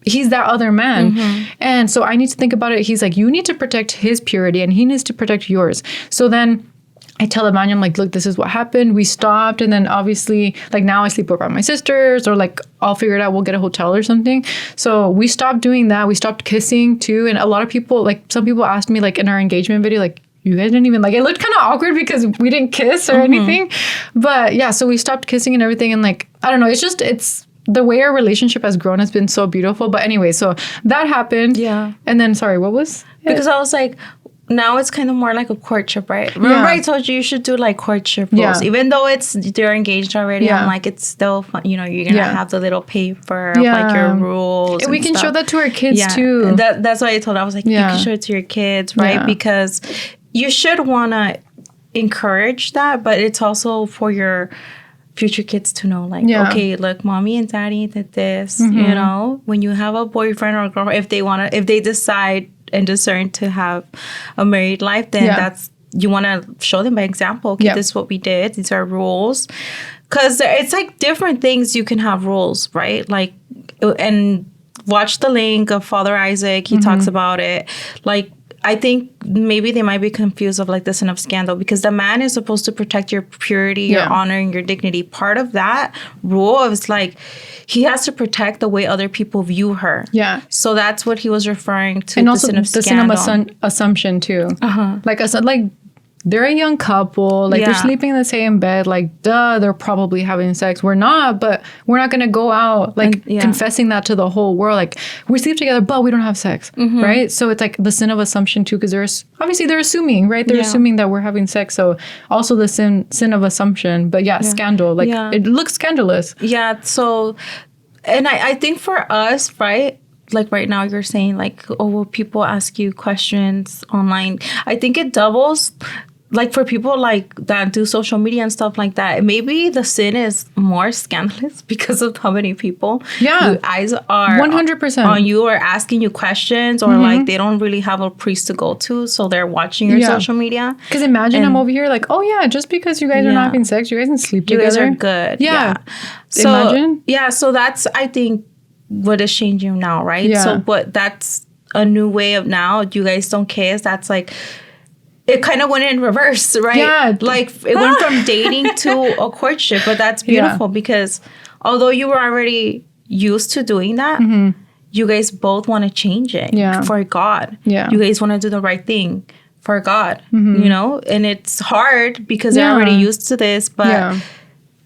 he's that other man. And so I need to think about it. He's like, you need to protect his purity, and he needs to protect yours. So then I tell Emmanuel, I'm like, look, this is what happened. We stopped. And then obviously, like, now I sleep over at my sister's, or like, I'll figure it out. We'll get a hotel or something. So we stopped doing that. We stopped kissing too. And a lot of people, like, some people asked me, like, in our engagement video, like, you guys didn't even, like, it looked kind of awkward because we didn't kiss or anything. But yeah, so we stopped kissing and everything. And, like, I don't know, it's the way our relationship has grown has been so beautiful. But anyway, so that happened. Yeah. And then, sorry, what was it? Because I was like, now it's kind of more like a courtship, right? Remember I told you should do like courtship rules. Even though they're engaged already, I'm like, it's still fun. You know, you're going to have the little paper of like your rules. And we can show that to our kids too. That's why I told her. I was like, you can show it to your kids, right? Because you should want to encourage that, but it's also for your future kids to know, like, okay, look, mommy and daddy did this. You know, when you have a boyfriend or a girlfriend, if they decide and discern to have a married life, then that's, you want to show them by example. Okay, this is what we did. These are rules. Because it's like different things you can have rules, right? Like, and watch the link of Father Isaac. He talks about it. Like, I think maybe they might be confused of like the sin of scandal, because the man is supposed to protect your purity, your honor, and your dignity. Part of that rule is like he has to protect the way other people view her. Yeah. So that's what he was referring to. And also the sin of assumption too. Like they're a young couple, like they're sleeping in the same bed, like they're probably having sex. We're not, but we're not gonna go out like confessing that to the whole world, like we sleep together but we don't have sex, right? So it's like the sin of assumption too, because they're assuming, right? They're assuming that we're having sex. So also the sin of assumption, but scandal, like it looks scandalous. So, and I think for us, right, like right now you're saying like, oh, well, people ask you questions online. I think it doubles. Like for people like that do social media and stuff like that, maybe the sin is more scandalous because of how many people whose eyes are 100% on you or asking you questions, or like they don't really have a priest to go to, so they're watching your social media. Because imagine I'm over here like, oh yeah, just because you guys are not having sex, you guys can sleep together. You guys are good. So imagine. So that's, I think, what is changing now, right? So that's a new way of now. You guys don't kiss. That's like, it kind of went in reverse, right? Yeah. Like it went from dating to a courtship, but that's beautiful because although you were already used to doing that, you guys both want to change it for God. Yeah. You guys want to do the right thing for God, you know? And it's hard because they're already used to this, but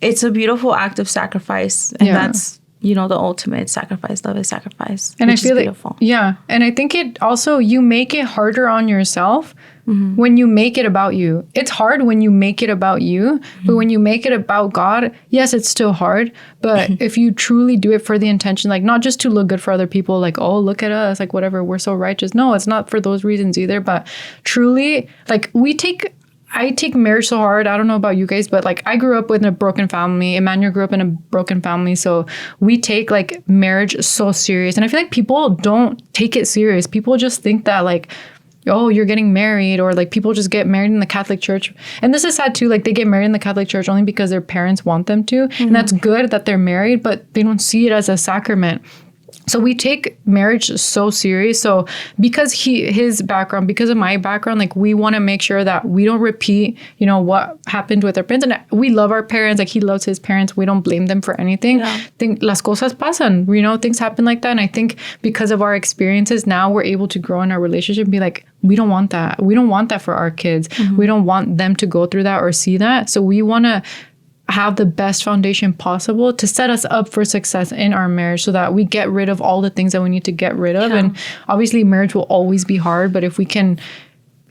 it's a beautiful act of sacrifice. And that's, you know, the ultimate sacrifice. Love is sacrifice. And I feel beautiful. And I think it also, you make it harder on yourself when you make it about you. It's hard when you make it about you, but when you make it about God, yes, it's still hard. But if you truly do it for the intention, like not just to look good for other people, like, oh, look at us, like whatever, we're so righteous. No, it's not for those reasons either. But truly, like I take marriage so hard. I don't know about you guys, but like I grew up with a broken family. Emmanuel grew up in a broken family. So we take like marriage so serious. And I feel like people don't take it serious. People just think that like, oh, you're getting married, or like people just get married in the Catholic Church. And this is sad too. Like they get married in the Catholic Church only because their parents want them to. And that's good that they're married, but they don't see it as a sacrament. So we take marriage so serious. So because his background, because of my background, like we want to make sure that we don't repeat, you know, what happened with our parents. And we love our parents. Like he loves his parents. We don't blame them for anything. I think las cosas pasan, you know, things happen like that. And I think because of our experiences now, we're able to grow in our relationship and be like, we don't want that. We don't want that for our kids. We don't want them to go through that or see that. So we want to have the best foundation possible to set us up for success in our marriage, so that we get rid of all the things that we need to get rid of. And obviously marriage will always be hard, but if we can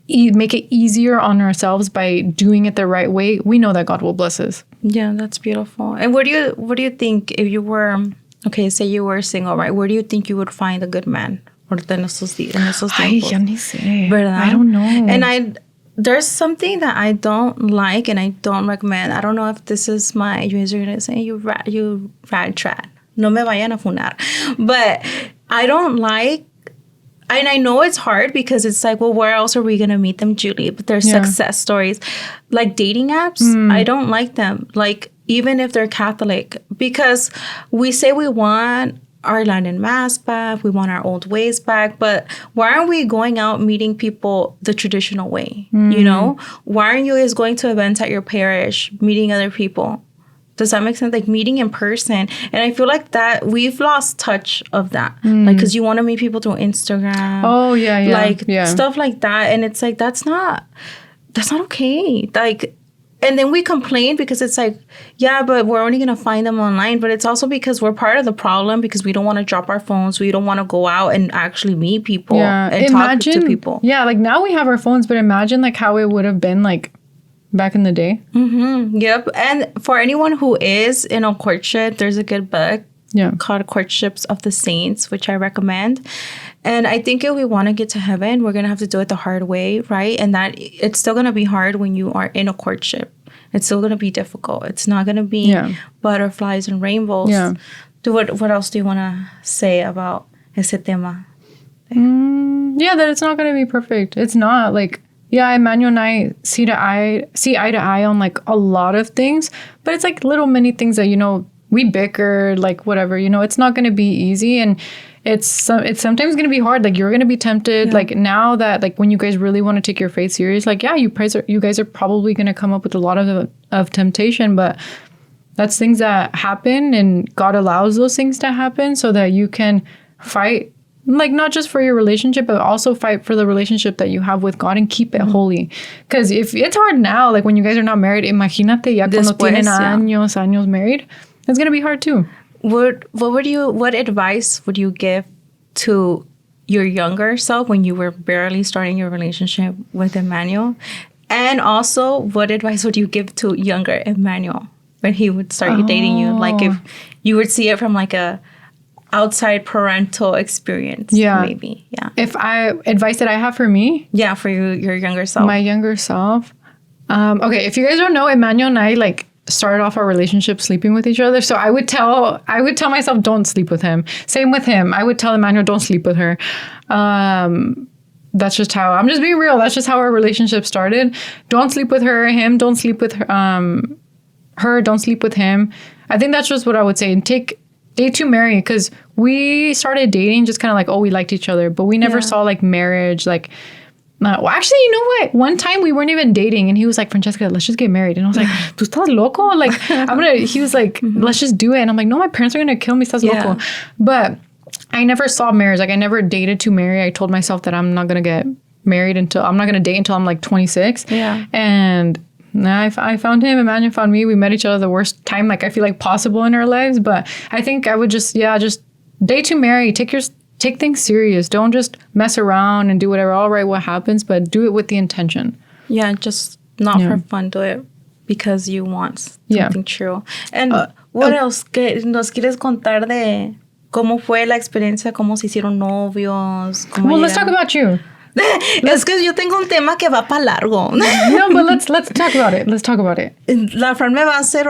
make it easier on ourselves by doing it the right way, we know that God will bless us. Yeah, that's beautiful. And what do you think if you were, okay, say you were single, right? Where do you think you would find a good man? En esos tiempos. Ay, ya ni sé. ¿Verdad? I don't know. And there's something that I don't like and I don't recommend. I don't know if this is you guys are going to say, you rad trad. No me vayan a funar. But I don't like, and I know it's hard because it's like, well, where else are we going to meet them, Julie? But there's success stories. Like dating apps, I don't like them. Like, even if they're Catholic. Because we say we want our Latin Mass back, we want our old ways back, but why aren't we going out meeting people the traditional way? You know, why aren't you guys going to events at your parish, meeting other people? Does that make sense? Like meeting in person. And I feel like that we've lost touch of that. Like, because you want to meet people through Instagram. Oh, like stuff like that. And it's like, that's not okay. Like, And then we complain because it's like, yeah, but we're only going to find them online. But it's also because we're part of the problem because we don't want to drop our phones. We don't want to go out and actually meet people and talk to people. Yeah, like now we have our phones, but imagine like how it would have been like back in the day. Mm-hmm. Yep. And for anyone who is in a courtship, there's a good book called Courtships of the Saints, which I recommend. And I think if we want to get to heaven, we're going to have to do it the hard way, right? And that it's still going to be hard when you are in a courtship. It's still going to be difficult. It's not going to be butterflies and rainbows. Yeah. What else do you want to say about ese tema? Yeah, that it's not going to be perfect. It's not like, yeah, Emmanuel and I see eye to eye on like a lot of things, but it's like little many things that, you know, we bicker, like whatever, you know, it's not going to be easy. And it's sometimes going to be hard. Like you're going to be tempted. Like now that like when you guys really want to take your faith serious, like, yeah, you guys are probably going to come up with a lot of temptation, but that's things that happen and God allows those things to happen so that you can fight, like not just for your relationship, but also fight for the relationship that you have with God and keep it holy. Because if it's hard now, like when you guys are not married, imagínate ya cuando tienen años married, it's going to be hard too. What advice would you give to your younger self when you were barely starting your relationship with Emmanuel? And also, what advice would you give to younger Emmanuel when he would start dating you? Like if you would see it from like a outside parental experience, maybe. Yeah. Advice that I have for me? Yeah, for your younger self. My younger self. Okay, if you guys don't know, Emmanuel and I like started off our relationship sleeping with each other. So I would tell myself, don't sleep with him. Same with him. I would tell Emmanuel, don't sleep with her. That's just how, I'm just being real. That's just how our relationship started. Don't sleep with her. Him, don't sleep with her, don't sleep with him. I think that's just what I would say. And date to marry, because we started dating just kind of like, oh, we liked each other, but we never saw like marriage, like, well, actually, you know what? One time we weren't even dating and he was like, Francesca, let's just get married. And I was like, ¿Tú estás loco? Like, he was like, let's just do it. And I'm like, no, my parents are going to kill me. ¿Estás loco? But I never saw marriage. Like I never dated to marry. I told myself that I'm not going to get married I'm not going to date until I'm like 26. Yeah. And I found him, Emmanuel found me. We met each other the worst time, like I feel like possible in our lives. But I think I would just date to marry. Take things serious. Don't just mess around and do whatever. All right, what happens, but do it with the intention. Yeah, just not for fun. Do it because you want something true. And what else? ¿Qué nos quieres contar de cómo fue la experiencia? ¿Cómo se hicieron novios? Well, let's talk about you. Es que yo tengo un tema que va para largo. No, but let's talk about it. Let's talk about it. La Fran me va a hacer,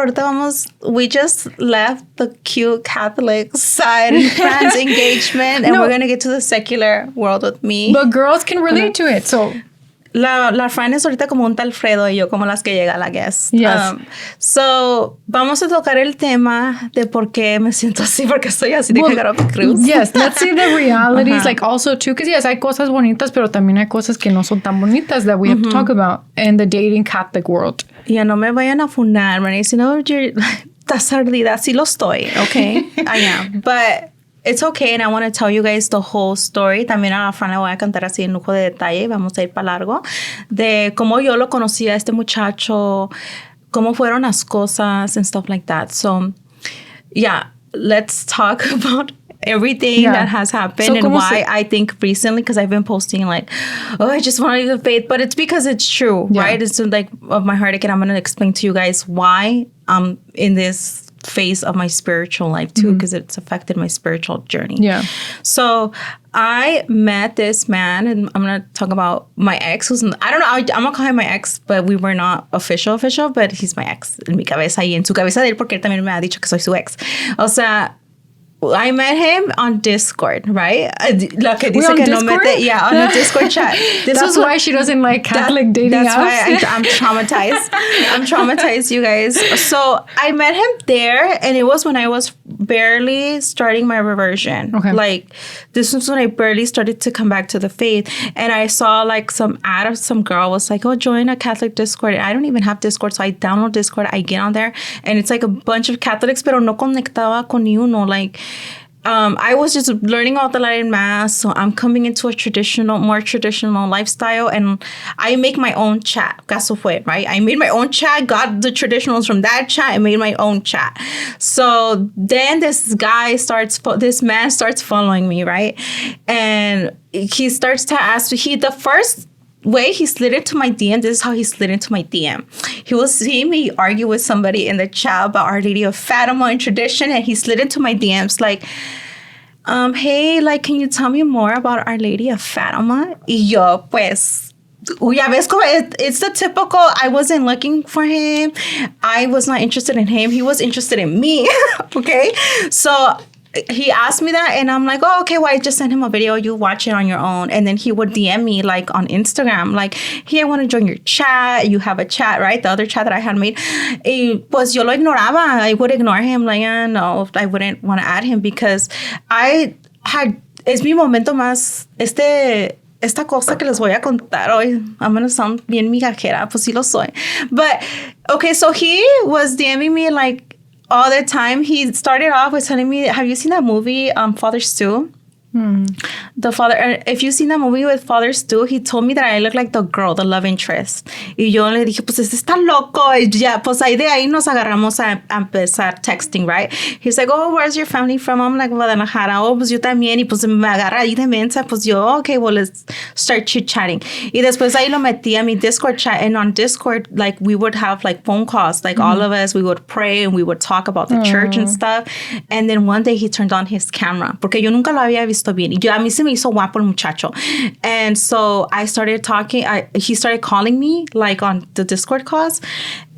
we just left the cute Catholic side of Fran's engagement and we're going to get to the secular world with me. But girls can relate to it, so... La Fran es ahorita como un tal Fredo y yo como las que llega, la guest. Yes. So, vamos a tocar el tema de por qué me siento así, porque estoy así de cagar up the cruz. Yes, let's see the realities, like also too, because yes, hay cosas bonitas, pero también hay cosas que no son tan bonitas that we have to talk about in the dating Catholic world. Ya no me vayan a funar, man. Si no, estás ardida. Sí lo estoy, okay? I am. But... it's okay, and I want to tell you guys the whole story. También a la Fran le voy a contar así en lujo de detalle. Vamos a ir para largo. De cómo yo lo conocí a este muchacho, cómo fueron las cosas and stuff like that. So, yeah, let's talk about everything that has happened and why I think recently, because I've been posting like, oh, I just want to leave the faith. But it's because it's true, right? It's like of my heartache, and I'm going to explain to you guys why I'm in this phase of my spiritual life too, because it's affected my spiritual journey. Yeah. So I met this man, and I'm gonna talk about my ex. I'm gonna call him my ex, but we were not official, but he's my ex en mi cabeza y en su cabeza de él, porque él también me ha dicho que soy su ex. O sea, I met him on Discord, right? La que dice que Discord? No mete, on a Discord chat. That's why she doesn't like Catholic dating apps. That's why I'm traumatized. I'm traumatized, you guys. So I met him there, and it was when I was barely starting my reversion. Okay. Like, this was when I barely started to come back to the faith. And I saw like some ad of some girl was like, oh, join a Catholic Discord. And I don't even have Discord, so I download Discord. I get on there, and it's like a bunch of Catholics, pero no conectaba con ni uno. Like, I was just learning about the Latin Mass, so I'm coming into a more traditional lifestyle, and I make my own chat. Caso fue, right? I made my own chat, got the traditionals from that chat, and made my own chat. So then this man starts following me, right? And he starts to ask me, the first way he slid into my DM, this is how he slid into my DM. He was seeing me argue with somebody in the chat about Our Lady of Fatima and tradition, and he slid into my DMs like, hey, like, can you tell me more about Our Lady of Fatima? Y yo, pues, ya ves como it's the typical, I wasn't looking for him. I was not interested in him. He was interested in me, okay? So he asked me that, and I'm like, oh, okay, well, I just sent him a video. You watch it on your own. And then he would DM me, like, on Instagram, like, hey, I want to join your chat. You have a chat, right? The other chat that I had made. Pues yo lo ignoraba. I would ignore him. Like, no, I wouldn't want to add him because es mi momento más, esta cosa que les voy a contar hoy. I'm going to sound bien migajera. Pues sí lo soy. But, okay, so he was DMing me, like, all the time. He started off with telling me, have you seen that movie, Father Stu? If you've seen that movie with Father Stu, he told me that I look like the girl, the love interest. Y yo le dije, pues este está loco. Y ya, pues ahí de ahí nos agarramos a empezar texting, right? He's like, oh, where's your family from? I'm like, Guadalajara. Oh, pues yo también. Y pues me agarra ahí de mensa. Pues yo, okay, well, let's start chit-chatting. Y después ahí lo metí a mi Discord chat. And on Discord, like, we would have, like, phone calls. Like, all of us, we would pray and we would talk about the church and stuff. And then one day he turned on his camera. Porque yo nunca lo había visto bien. A mí se me hizo guapo el muchacho. And so I started talking. He started calling me, like, on the Discord calls.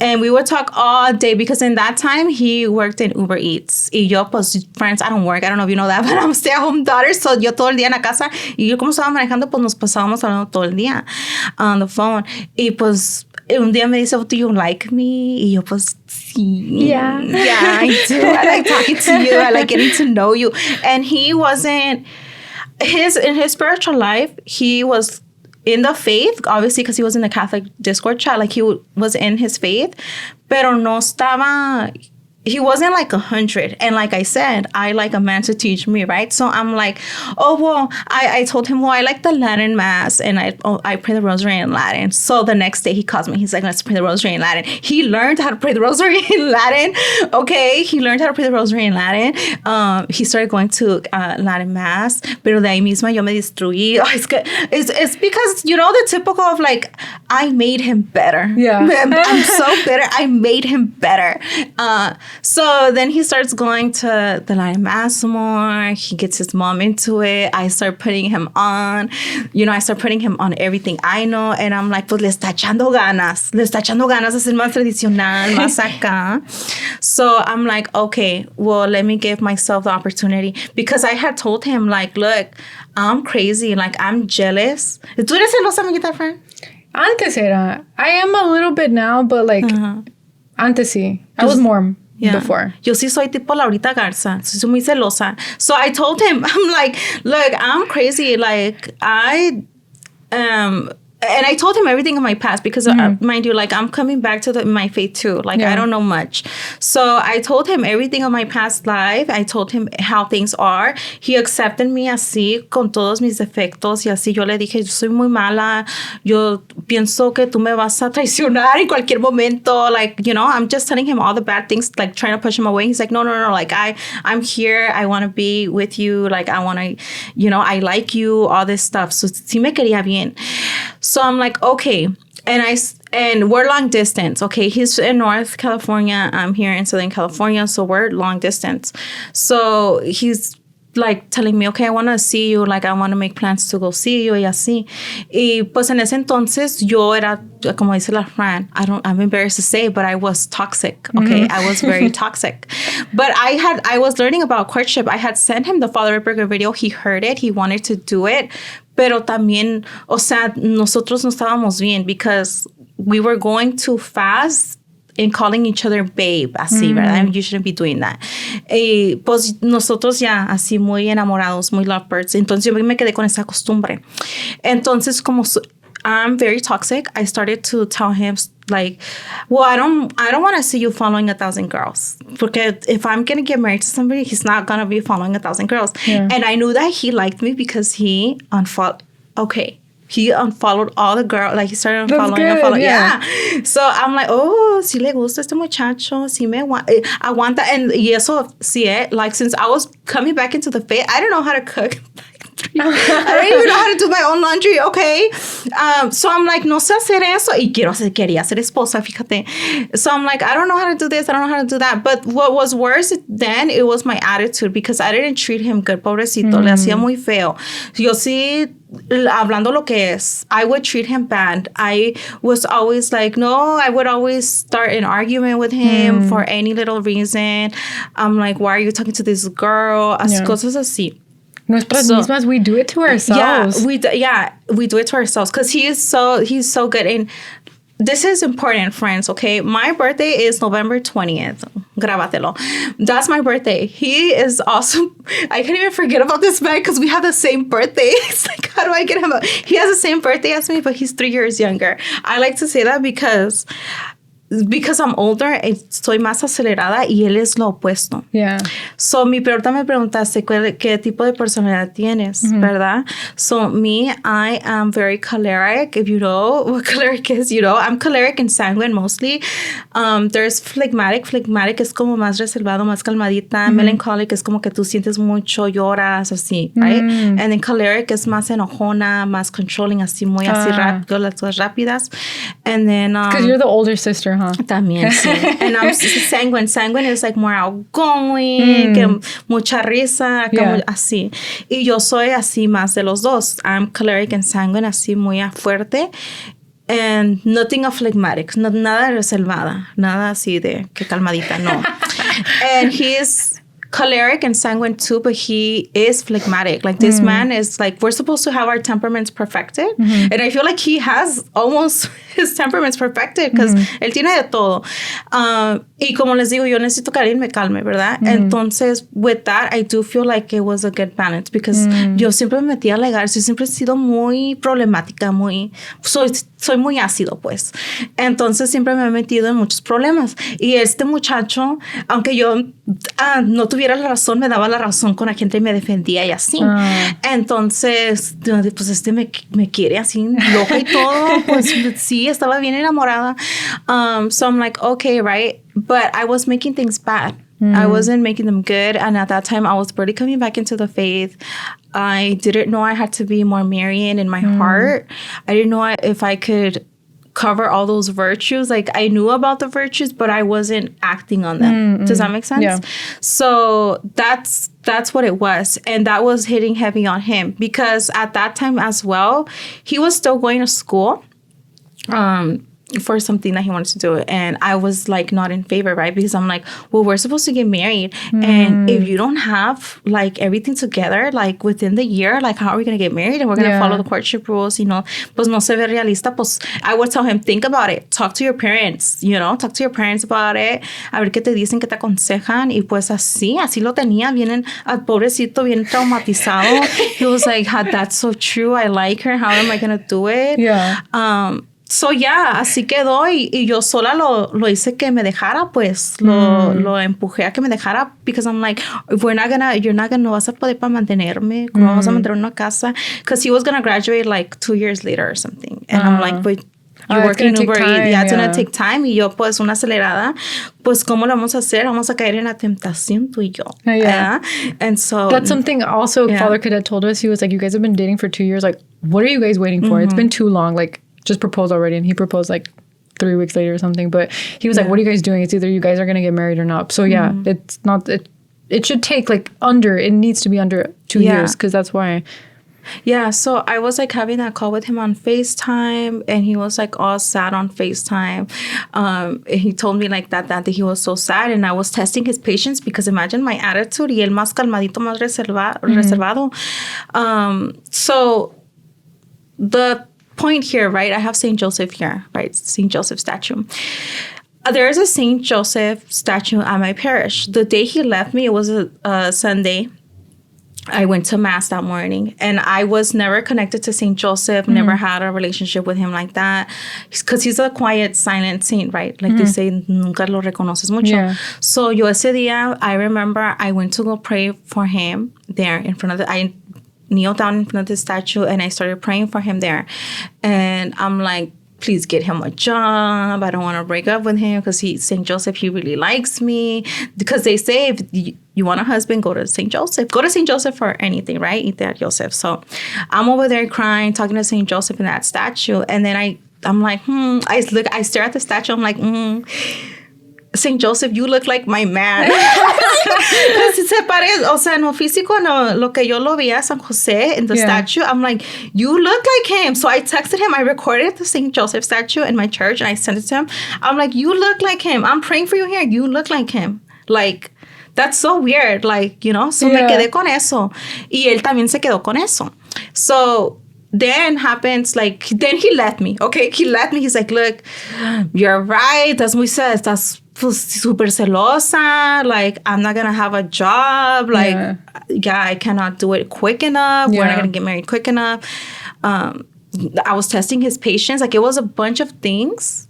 And we would talk all day because in that time, he worked in Uber Eats. Y yo, pues, friends, I don't work. I don't know if you know that, but I'm a stay-at-home daughter. So yo todo el día en la casa. Y yo como estaba manejando, pues nos pasábamos hablando todo el día on the phone. Y pues un día me dice, do you like me? Y yo, pues, sí. Yeah, I do. I like talking to you. I like getting to know you. And he wasn't... in his spiritual life, he was in the faith, obviously, because he was in the Catholic Discord chat. Like, he was in his faith, pero no estaba... He wasn't like 100. And like I said, I like a man to teach me, right? So I'm like, oh, well, I told him, well, I like the Latin Mass and I pray the rosary in Latin. So the next day he calls me. He's like, let's pray the rosary in Latin. He learned how to pray the rosary in Latin. Okay. He learned how to pray the rosary in Latin. He started going to Latin Mass. Pero de ahí misma yo me destruí. Oh, it's because, you know, the typical of like, I made him better. Yeah. I'm so bitter. I made him better. So then he starts going to the Latin Mass more. He gets his mom into it. I start putting him on. You know, I start putting him on everything I know. And I'm like, pues le está echando ganas. Le está echando ganas a ser más tradicional, más acá. So I'm like, okay, well, let me give myself the opportunity. Because I had told him, like, look, I'm crazy. Like, I'm jealous. ¿Tú eres celosa, amiguita, friend? Antes era. I am a little bit now, but like, antes sí. I was more. Yeah. Before. Yo sí soy tipo Laurita Garza. Soy muy celosa. So I told him, I'm like, look, I'm crazy. Like, and I told him everything in my past because, mind you, like, I'm coming back to my faith too. Like, I don't know much. So I told him everything of my past life. I told him how things are. He accepted me así, con todos mis defectos. Y así yo le dije, yo soy muy mala. Yo pienso que tú me vas a traicionar en cualquier momento. Like, you know, I'm just telling him all the bad things, like, trying to push him away. He's like, no. Like, I'm here. I want to be with you. Like, I want to, you know, I like you, all this stuff. So, sí me quería bien. So I'm like, okay. And we're long distance. Okay. He's in North California. I'm here in Southern California. So we're long distance. So he's like telling me, okay, I want to see you. Like, I want to make plans to go see you y así. Y pues en ese entonces yo era, como dice la Fran, I'm embarrassed to say, but I was toxic. Okay. I was very toxic. But I was learning about courtship. I had sent him the Father Ripperger video. He heard it. He wanted to do it. Pero también, o sea, nosotros no estábamos bien because we were going too fast and calling each other babe, así, ¿verdad? You shouldn't be doing that. Pues nosotros ya así muy enamorados, muy lovebirds. Entonces yo me quedé con esa costumbre. Entonces como I'm very toxic, I started to tell him like, well, I don't want to see you following 1,000 girls. Because if I'm gonna get married to somebody, he's not gonna be following 1,000 girls. Yeah. And I knew that he liked me because he unfollowed. Okay. He unfollowed all the girls. Like, he started unfollowing. Yeah. So I'm like, oh, si le gusta este muchacho. Si me aguanta. And y eso, sí, like, since I was coming back into the faith, I didn't know how to cook. I don't even know how to do my own laundry, okay? So I'm like, no sé hacer eso. Y quería ser esposa, fíjate. So I'm like, I don't know how to do this. I don't know how to do that. But what was worse then, it was my attitude because I didn't treat him good, pobrecito. Le hacía muy feo. Yo sí, hablando lo que es, I would treat him bad. I was always like, no, I would always start an argument with him for any little reason. I'm like, why are you talking to this girl? Cosas así. Nuestras mismas, we do it to ourselves. Yeah, we do it to ourselves because he's so good. And this is important, friends, okay? My birthday is November 20th. Grábatelo. That's my birthday. He is awesome. I can't even forget about this man because we have the same birthday. It's like, how do I get him up? He has the same birthday as me, but he's 3 years younger. I like to say that because I'm older, estoy más acelerada y él es lo opuesto. Yeah. So, mi pregunta me preguntaste qué tipo de personalidad tienes, ¿verdad? So, me, I am very choleric. If you know what choleric is, you know. I'm choleric and sanguine mostly. There's phlegmatic. Phlegmatic es como más reservado, más calmadita. Melancholic es como que tú sientes mucho, lloras, así, right? And then choleric es más enojona, más controlling, así, muy así rápido, las cosas rápidas. And then... Because you're the older sister, huh? También, sí. And I'm sanguine. Sanguine is like more outgoing, que mucha risa, como así. Y yo soy así más de los dos. I'm choleric and sanguine, así muy fuerte. And nothing of phlegmatic. Nada reservada. Nada así de que calmadita, no. And he is choleric and sanguine too, but he is phlegmatic. Like, this man is like, we're supposed to have our temperaments perfected. And I feel like he has almost his temperaments perfected because él tiene de todo. Y como les digo, yo necesito que alguien me calme, ¿verdad? Entonces, with that, I do feel like it was a good balance because yo siempre me metí a alegar. Yo siempre he sido muy problemática, soy muy ácido, pues. Entonces, siempre me he metido en muchos problemas. Y este muchacho, aunque yo no tuviera la razón, me daba la razón con la gente y me defendía y así. Entonces, pues me quiere así, loca y todo. Pues sí, estaba bien enamorada. So I'm like, okay, right? But I was making things bad. I wasn't making them good. And at that time, I was barely coming back into the faith. I didn't know I had to be more Marian in my heart. I didn't know if I could cover all those virtues. Like, I knew about the virtues, but I wasn't acting on them. Does that make sense? Yeah. So that's what it was. And that was hitting heavy on him because at that time as well, he was still going to school. For something that he wanted to do. And I was like not in favor, right? Because I'm like, well, we're supposed to get married. And if you don't have like everything together, like within the year, like how are we going to get married? And we're going to follow the courtship rules, you know, pues no se ve realista. Pues I would tell him, think about it. Talk to your parents, you know, talk to your parents about it. A ver qué te dicen, qué te aconsejan. Y pues así lo tenía. Vienen al pobrecito, bien traumatizado. He was like, that's so true. I like her. How am I going to do it? Yeah. So, yeah, así quedó y yo sola lo hice que me dejara, pues, lo empujé a que me dejara because I'm like, you're not gonna, no vas a poder para mantenerme, no vas a mantener una casa, because he was gonna graduate like 2 years later or something, and I'm like, but you're working Uber Eats, it's gonna take time, y yo pues una acelerada, pues ¿cómo lo vamos a hacer? Vamos a caer en la tentación tú y yo. And so that's something also Father Cadet told us. He was like, you guys have been dating for 2 years, like, what are you guys waiting for? It's been too long, like, just proposed already. And he proposed like 3 weeks later or something. But he was like, what are you guys doing? It's either you guys are going to get married or not. So yeah, it's not, it should take like it needs to be under 2 years because that's why. Yeah, so I was like having that call with him on FaceTime and he was like all sad on FaceTime. He told me like that he was so sad and I was testing his patience because imagine my attitude y él más calmadito, más reservado. So the point here, right? I have St. Joseph here, right? St. Joseph statue. There is a St. Joseph statue at my parish. The day he left me, it was a Sunday. I went to mass that morning, and I was never connected to St. Joseph, never had a relationship with him like that, because he's a quiet, silent saint, right? Like they say, nunca lo reconoces mucho. Yeah. So yo ese día, I remember I went to go pray for him there in front of I kneeled down in front of the statue, and I started praying for him there. And I'm like, please get him a job. I don't want to break up with him because St. Joseph, he really likes me. Because they say if you want a husband, go to St. Joseph. Go to St. Joseph for anything, right? Iter Joseph. So I'm over there crying, talking to St. Joseph in that statue. And then I'm like, I stare at the statue. I'm like, St. Joseph, you look like my man. Se parece, o sea, no físico, no, lo que yo lo veía San Jose in the statue, I'm like, you look like him. So I texted him, I recorded the St. Joseph statue in my church, and I sent it to him. I'm like, you look like him. I'm praying for you here. You look like him. Like, that's so weird. Like, you know, so me quedé con eso. Y él también se quedó con eso. So then happens, like, then he left me. Okay, he left me. He's like, look, you're right. That's what he says. That's super celosa. Like, I'm not gonna have a job. Like, I cannot do it quick enough. We're not gonna get married quick enough. I was testing his patience. Like, it was a bunch of things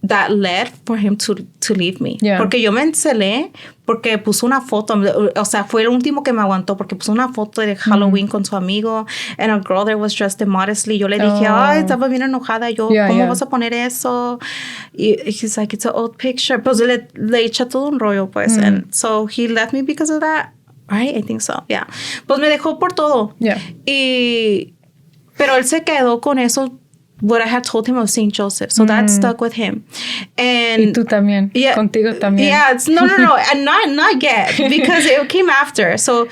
that led for him to leave me. Porque yo me encelé porque puso una foto. O sea, fue el último que me aguantó porque puso una foto de Halloween con su amigo, and a girl there was dressed immodestly. Yo le dije, ay, estaba bien enojada. Yo, ¿cómo vas a poner eso? Y he's like, it's an old picture. Pues le echa todo un rollo, pues. And so he left me because of that. Right? I think so. Yeah. Pues me dejó por todo. Pero él se quedó con eso, what I had told him of St. Joseph. So that stuck with him. And y tú también. Yeah, contigo también. Yeah, no. And not yet, because it came after. So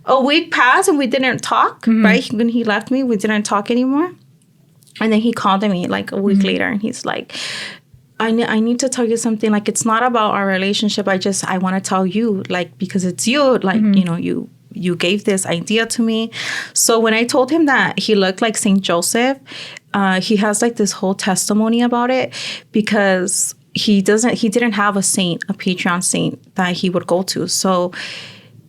a week passed and we didn't talk, right? When he left me, we didn't talk anymore. And then he called me like a week later, and he's like, I need to tell you something. Like, it's not about our relationship. I want to tell you, like, because it's you. Like, you know, you gave this idea to me. So when I told him that he looked like St. Joseph, he has like this whole testimony about it, because he didn't have a patron saint that he would go to. So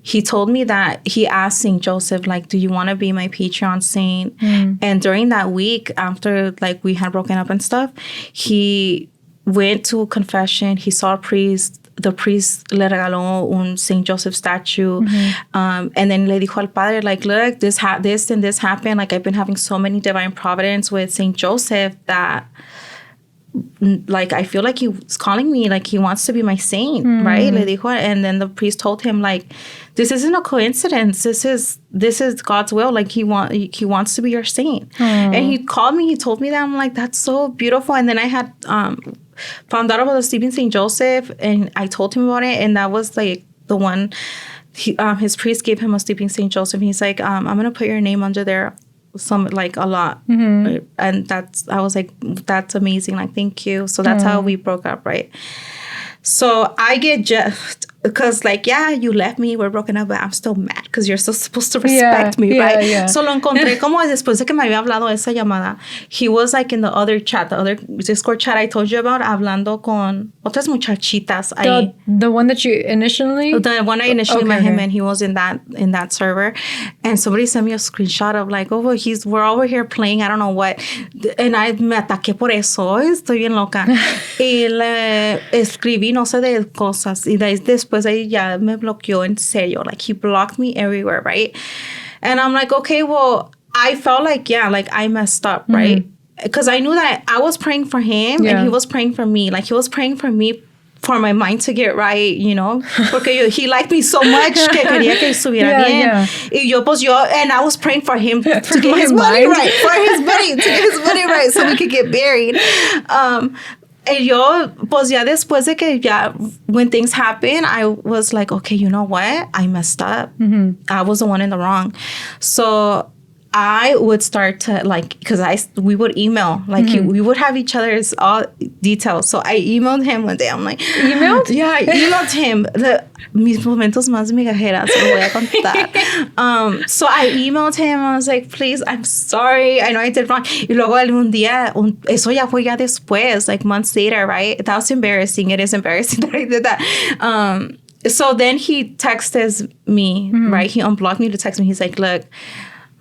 he told me that he asked St. Joseph, like, do you want to be my patron saint? And during that week, after like we had broken up and stuff, he went to a confession. He saw a priest. The priest le regaló un St. Joseph statue. And then le dijo al padre, like, look, this and this happened. Like, I've been having so many divine providence with St. Joseph that, like, I feel like he's calling me, like, he wants to be my saint, right? Le dijo, and then the priest told him, like, this isn't a coincidence. This is God's will. Like, he wants to be your saint. And he called me. He told me that. I'm like, that's so beautiful. And then I had found out about the Sleeping St. Joseph, and I told him about it, and that was like the one. His priest gave him a Sleeping St. Joseph. He's like, I'm gonna put your name under there, some like a lot, and I was like, that's amazing. Like, thank you. So that's how we broke up, right? So I get just because, like, yeah, you left me, we're broken up, but I'm still mad because you're still supposed to respect me, right? So lo encontré como después de que me había hablado esa llamada. He was like in the other chat, the other Discord chat I told you about, hablando con otras muchachitas. The one that you initially? The one I initially met him, and he was in that server. And somebody sent me a screenshot of like, oh, we're over here playing, I don't know what. And I me ataqué por eso. Estoy bien loca. Y le escribí no sé de cosas. Y después ahí ya me bloqueó en serio. Like, he blocked me everywhere, right? And I'm like, okay, well, I felt like, yeah, like I messed up, right? Because I knew that I was praying for him and he was praying for me. Like, he was praying for me for my mind to get right, you know? Porque he liked me so much que quería que estuviera bien. Y and I was praying for him to get his money right. For his money, to get his money right so we could get married. Y yo, pues ya después de que when things happen, I was like, okay, you know what? I messed up. I was the one in the wrong. So I would start to, like, because we would email, like, we would have each other's all details. So I emailed him one day. I'm like, emailed? Yeah, I emailed him. Mis momentos más migajeras, se lo voy a contar. So I emailed him. I was like, please, I'm sorry. I know I did wrong. Y luego un día, eso ya fue después, like months later, right? That was embarrassing. It is embarrassing that I did that. So then he texts me, right? He unblocked me to text me. He's like, look,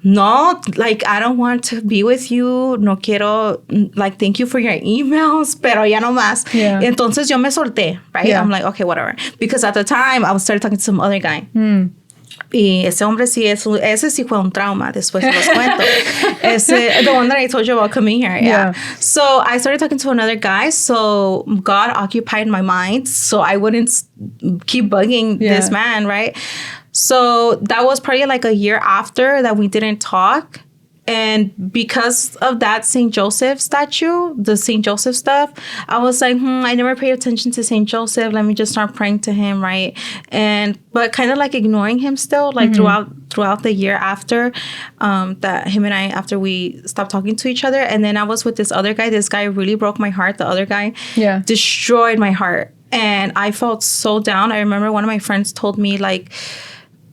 no, like, I don't want to be with you. No quiero, like, thank you for your emails, pero ya no más. Yeah. Entonces yo me solté, right? Yeah. I'm like, okay, whatever. Because at the time, I was started talking to some other guy. Y ese hombre sí, ese sí fue un trauma. Después se los cuento. The one that I told you about coming here. Yeah. So I started talking to another guy. So God occupied my mind. So I wouldn't keep bugging this man, right? So that was probably like a year after that we didn't talk. And because of that St. Joseph statue, the St. Joseph stuff, I was like, I never paid attention to St. Joseph. Let me just start praying to him, right? But kind of like ignoring him still, like throughout the year after that him and I, after we stopped talking to each other. And then I was with this other guy. This guy really broke my heart. The other guy destroyed my heart. And I felt so down. I remember one of my friends told me, like,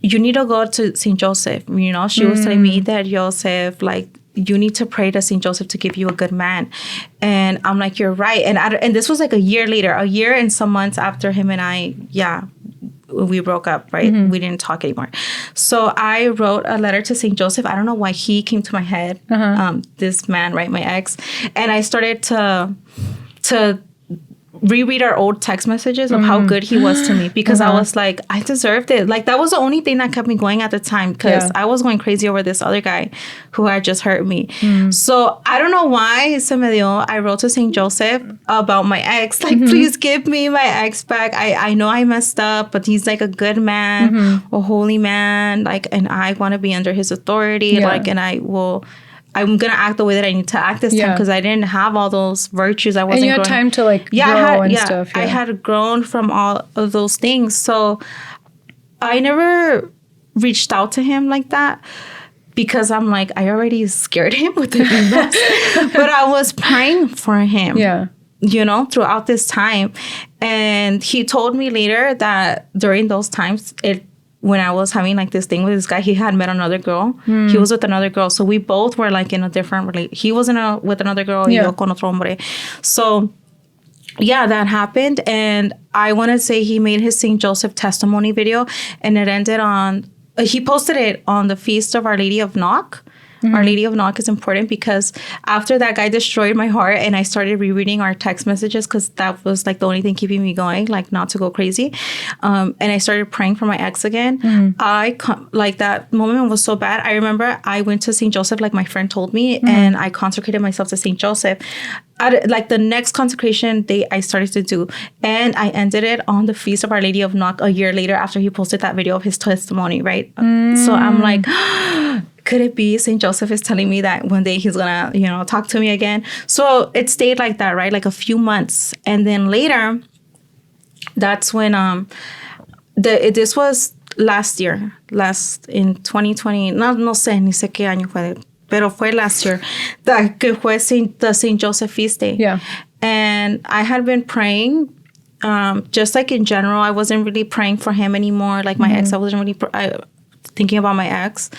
you need to go to St. Joseph. You know, she was telling me that Joseph, like, you need to pray to St. Joseph to give you a good man. And I'm like, you're right. And this was like a year later, a year and some months after him and I, we broke up, right? We didn't talk anymore. So I wrote a letter to St. Joseph. I don't know why he came to my head, this man, right? My ex. And I started to reread our old text messages of how good he was to me, because I was like, I deserved it. Like, that was the only thing that kept me going at the time, because I was going crazy over this other guy who had just hurt me. So I don't know why se me dio. I wrote to St. Joseph about my ex, like, please give me my ex back. I know I messed up, but he's like a good man, a holy man, like, and I want to be under his authority, like, and I'm going to act the way that I need to act this time, because I didn't have all those virtues. I wasn't and you had time to, like, grow and stuff. I had grown from all of those things. So I never reached out to him like that, because I'm like, I already scared him with the emails. But I was praying for him, you know, throughout this time. And he told me later that during those times, when I was having like this thing with this guy, he had met another girl. He was with another girl. So we both were like in a different relationship. He was with another girl. Y yo con otro hombre. So yeah, that happened. And I want to say he made his St. Joseph testimony video, and it ended on, he posted it on the feast of Our Lady of Knock. Our Lady of Knock is important, because after that guy destroyed my heart and I started rereading our text messages, because that was like the only thing keeping me going, like not to go crazy. And I started praying for my ex again. Like, that moment was so bad. I remember I went to St. Joseph, like my friend told me, and I consecrated myself to St. Joseph. Like the next consecration day I started to do, and I ended it on the feast of Our Lady of Knock a year later after he posted that video of his testimony, right? So I'm like, could it be St. Joseph is telling me that one day he's gonna, you know, talk to me again? So it stayed like that, right? Like a few months. And then later, that's when this was last year, in 2020, no sé, ni sé qué año fue, pero fue last year, que fue the St. Joseph feast day. Yeah. And I had been praying, just like in general, I wasn't really praying for him anymore. Like my ex, I wasn't really thinking about my ex.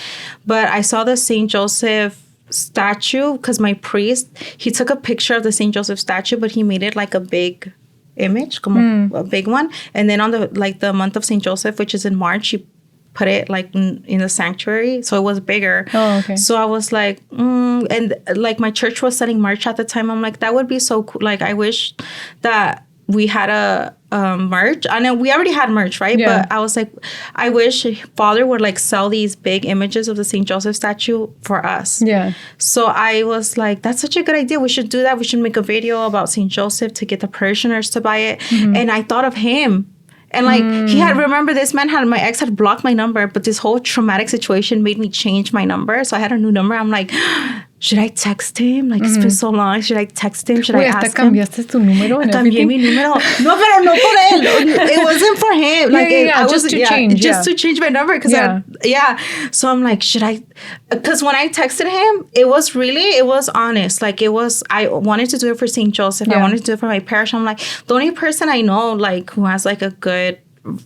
But I saw the St. Joseph statue, because my priest, he took a picture of the St. Joseph statue, but he made it like a big image, como a big one. And then on the month of St. Joseph, which is in March, he put it like in the sanctuary, so it was bigger. Oh, okay. So I was like, and like my church was selling merch at the time. I'm like, that would be so cool. Like, I wish that we had a merch. I know we already had merch, right? Yeah. But I was like, I wish Father would like sell these big images of the St. Joseph statue for us. Yeah. So I was like, that's such a good idea. We should do that. We should make a video about St. Joseph to get the parishioners to buy it. And I thought of him. And like my ex had blocked my number, but this whole traumatic situation made me change my number. So I had a new number. I'm like, should I text him? Like, it's been so long. Should I text him? Should I ask him? ¿Cambiaste tu número? Cambié mi número. No, pero no por él. It wasn't for him. Like, just to change my number. Because So I'm like, should I? Because when I texted him, it was honest. Like, I wanted to do it for St. Joseph. I wanted to do it for my parish. I'm like, the only person I know, like, who has like a good,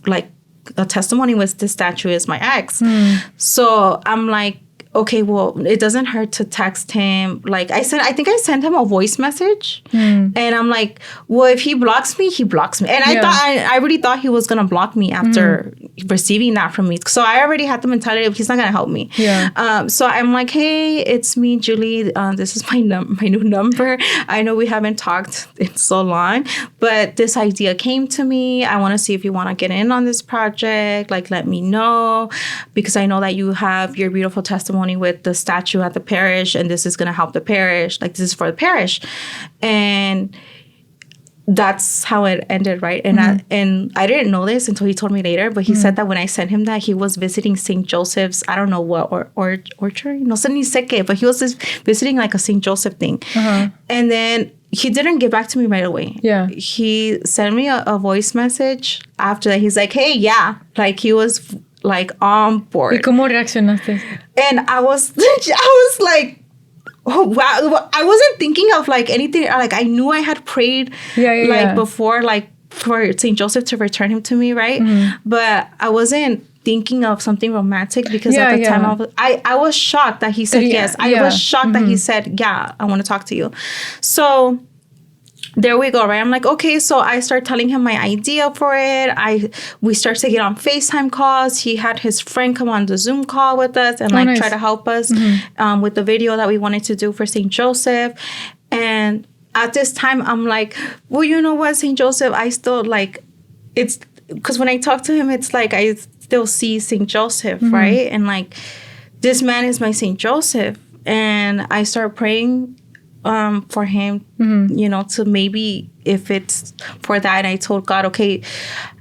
like, a testimony with this statue is my ex. So I'm like, okay, well, it doesn't hurt to text him. Like I think I sent him a voice message, and I'm like, well, if he blocks me, he blocks me. And I really thought he was gonna block me after receiving that from me. So I already had the mentality of he's not gonna help me. Yeah. So I'm like, hey, it's me, Julie. This is my new number. I know we haven't talked in so long, but this idea came to me. I want to see if you want to get in on this project. Like, let me know, because I know that you have your beautiful testimony with the statue at the parish, and this is going to help the parish. Like, this is for the parish. And that's how it ended, right? And I didn't know this until he told me later, but he said that when I sent him that, he was visiting St. Joseph's, I don't know what, orchard? No sé ni sé qué, but he was just visiting like a St. Joseph thing. And then he didn't get back to me right away. Yeah. He sent me a voice message after that. He's like, hey, yeah. Like, he was like on board. ¿Y cómo reaccionaste? And I was like, oh wow. I wasn't thinking of like anything. Like, I knew I had prayed before, like for St. Joseph to return him to me, right? But I wasn't thinking of something romantic, because at the time I was shocked that he said yes. I was shocked that he said, yeah, I want to talk to you. So there we go, right? I'm like, okay. So I start telling him my idea for it. We start to get on FaceTime calls. He had his friend come on the Zoom call with us and try to help us with the video that we wanted to do for St. Joseph. And at this time, I'm like, well, you know what, St. Joseph, I still like, it's because when I talk to him, it's like I still see St. Joseph, right? And like, this man is my St. Joseph. And I start praying for him, you know, to maybe if it's for that. And I told God, okay,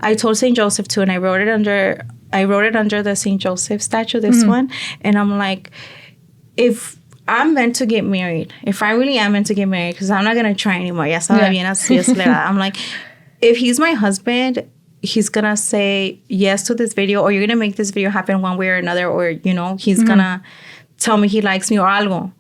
I told St. Joseph too, and I wrote it under the St. Joseph statue, this one. And I'm like, if I'm meant to get married, if I really am meant to get married, because I'm not going to try anymore. I'm like, if he's my husband, he's going to say yes to this video, or you're going to make this video happen one way or another, or, you know, he's going to tell me he likes me or algo.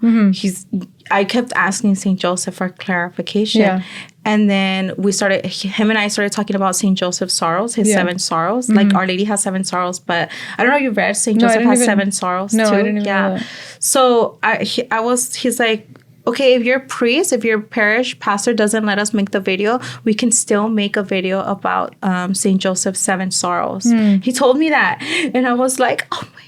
I kept asking St. Joseph for clarification. Yeah. And then him and I started talking about St. Joseph's sorrows, his 7 sorrows. Like, Our Lady has 7 sorrows, but I don't know if you read St. Joseph has 7 sorrows too. I didn't even know that. So he's like, okay, if your priest, if your parish pastor doesn't let us make the video, we can still make a video about St. Joseph's 7 sorrows. He told me that. And I was like, oh my,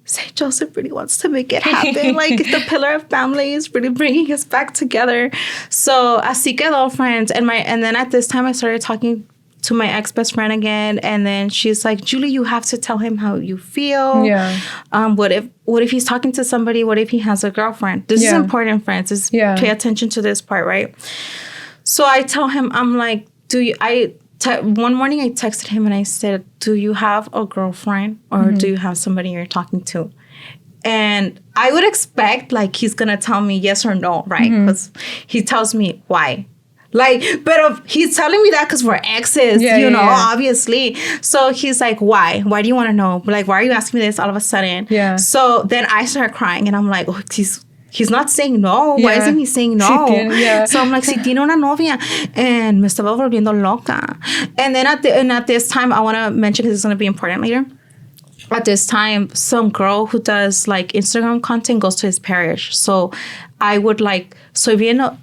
St. Joseph really wants to make it happen. Like, the pillar of family is really bringing us back together. So, así quedó, friends. And then at this time, I started talking to my ex-best friend again. And then she's like, Julie, you have to tell him how you feel. Yeah. What if he's talking to somebody? What if he has a girlfriend? This is important, friends. Pay attention to this part, right? So I tell him, I'm like, one morning I texted him and I said, do you have a girlfriend, or do you have somebody you're talking to? And I would expect like he's going to tell me yes or no, right? Because he tells me why. Like, but he's telling me that because we're exes, you know, obviously. So he's like, why? Why do you want to know? Like, why are you asking me this all of a sudden? Yeah. So then I start crying and I'm like, oh, he's not saying no. Why isn't he saying no? So I'm like, si tiene una novia. And me estaba volviendo loca. And then at this time, I want to mention, because it's going to be important later. At this time, some girl who does like Instagram content goes to his parish. So I would like, so if you know,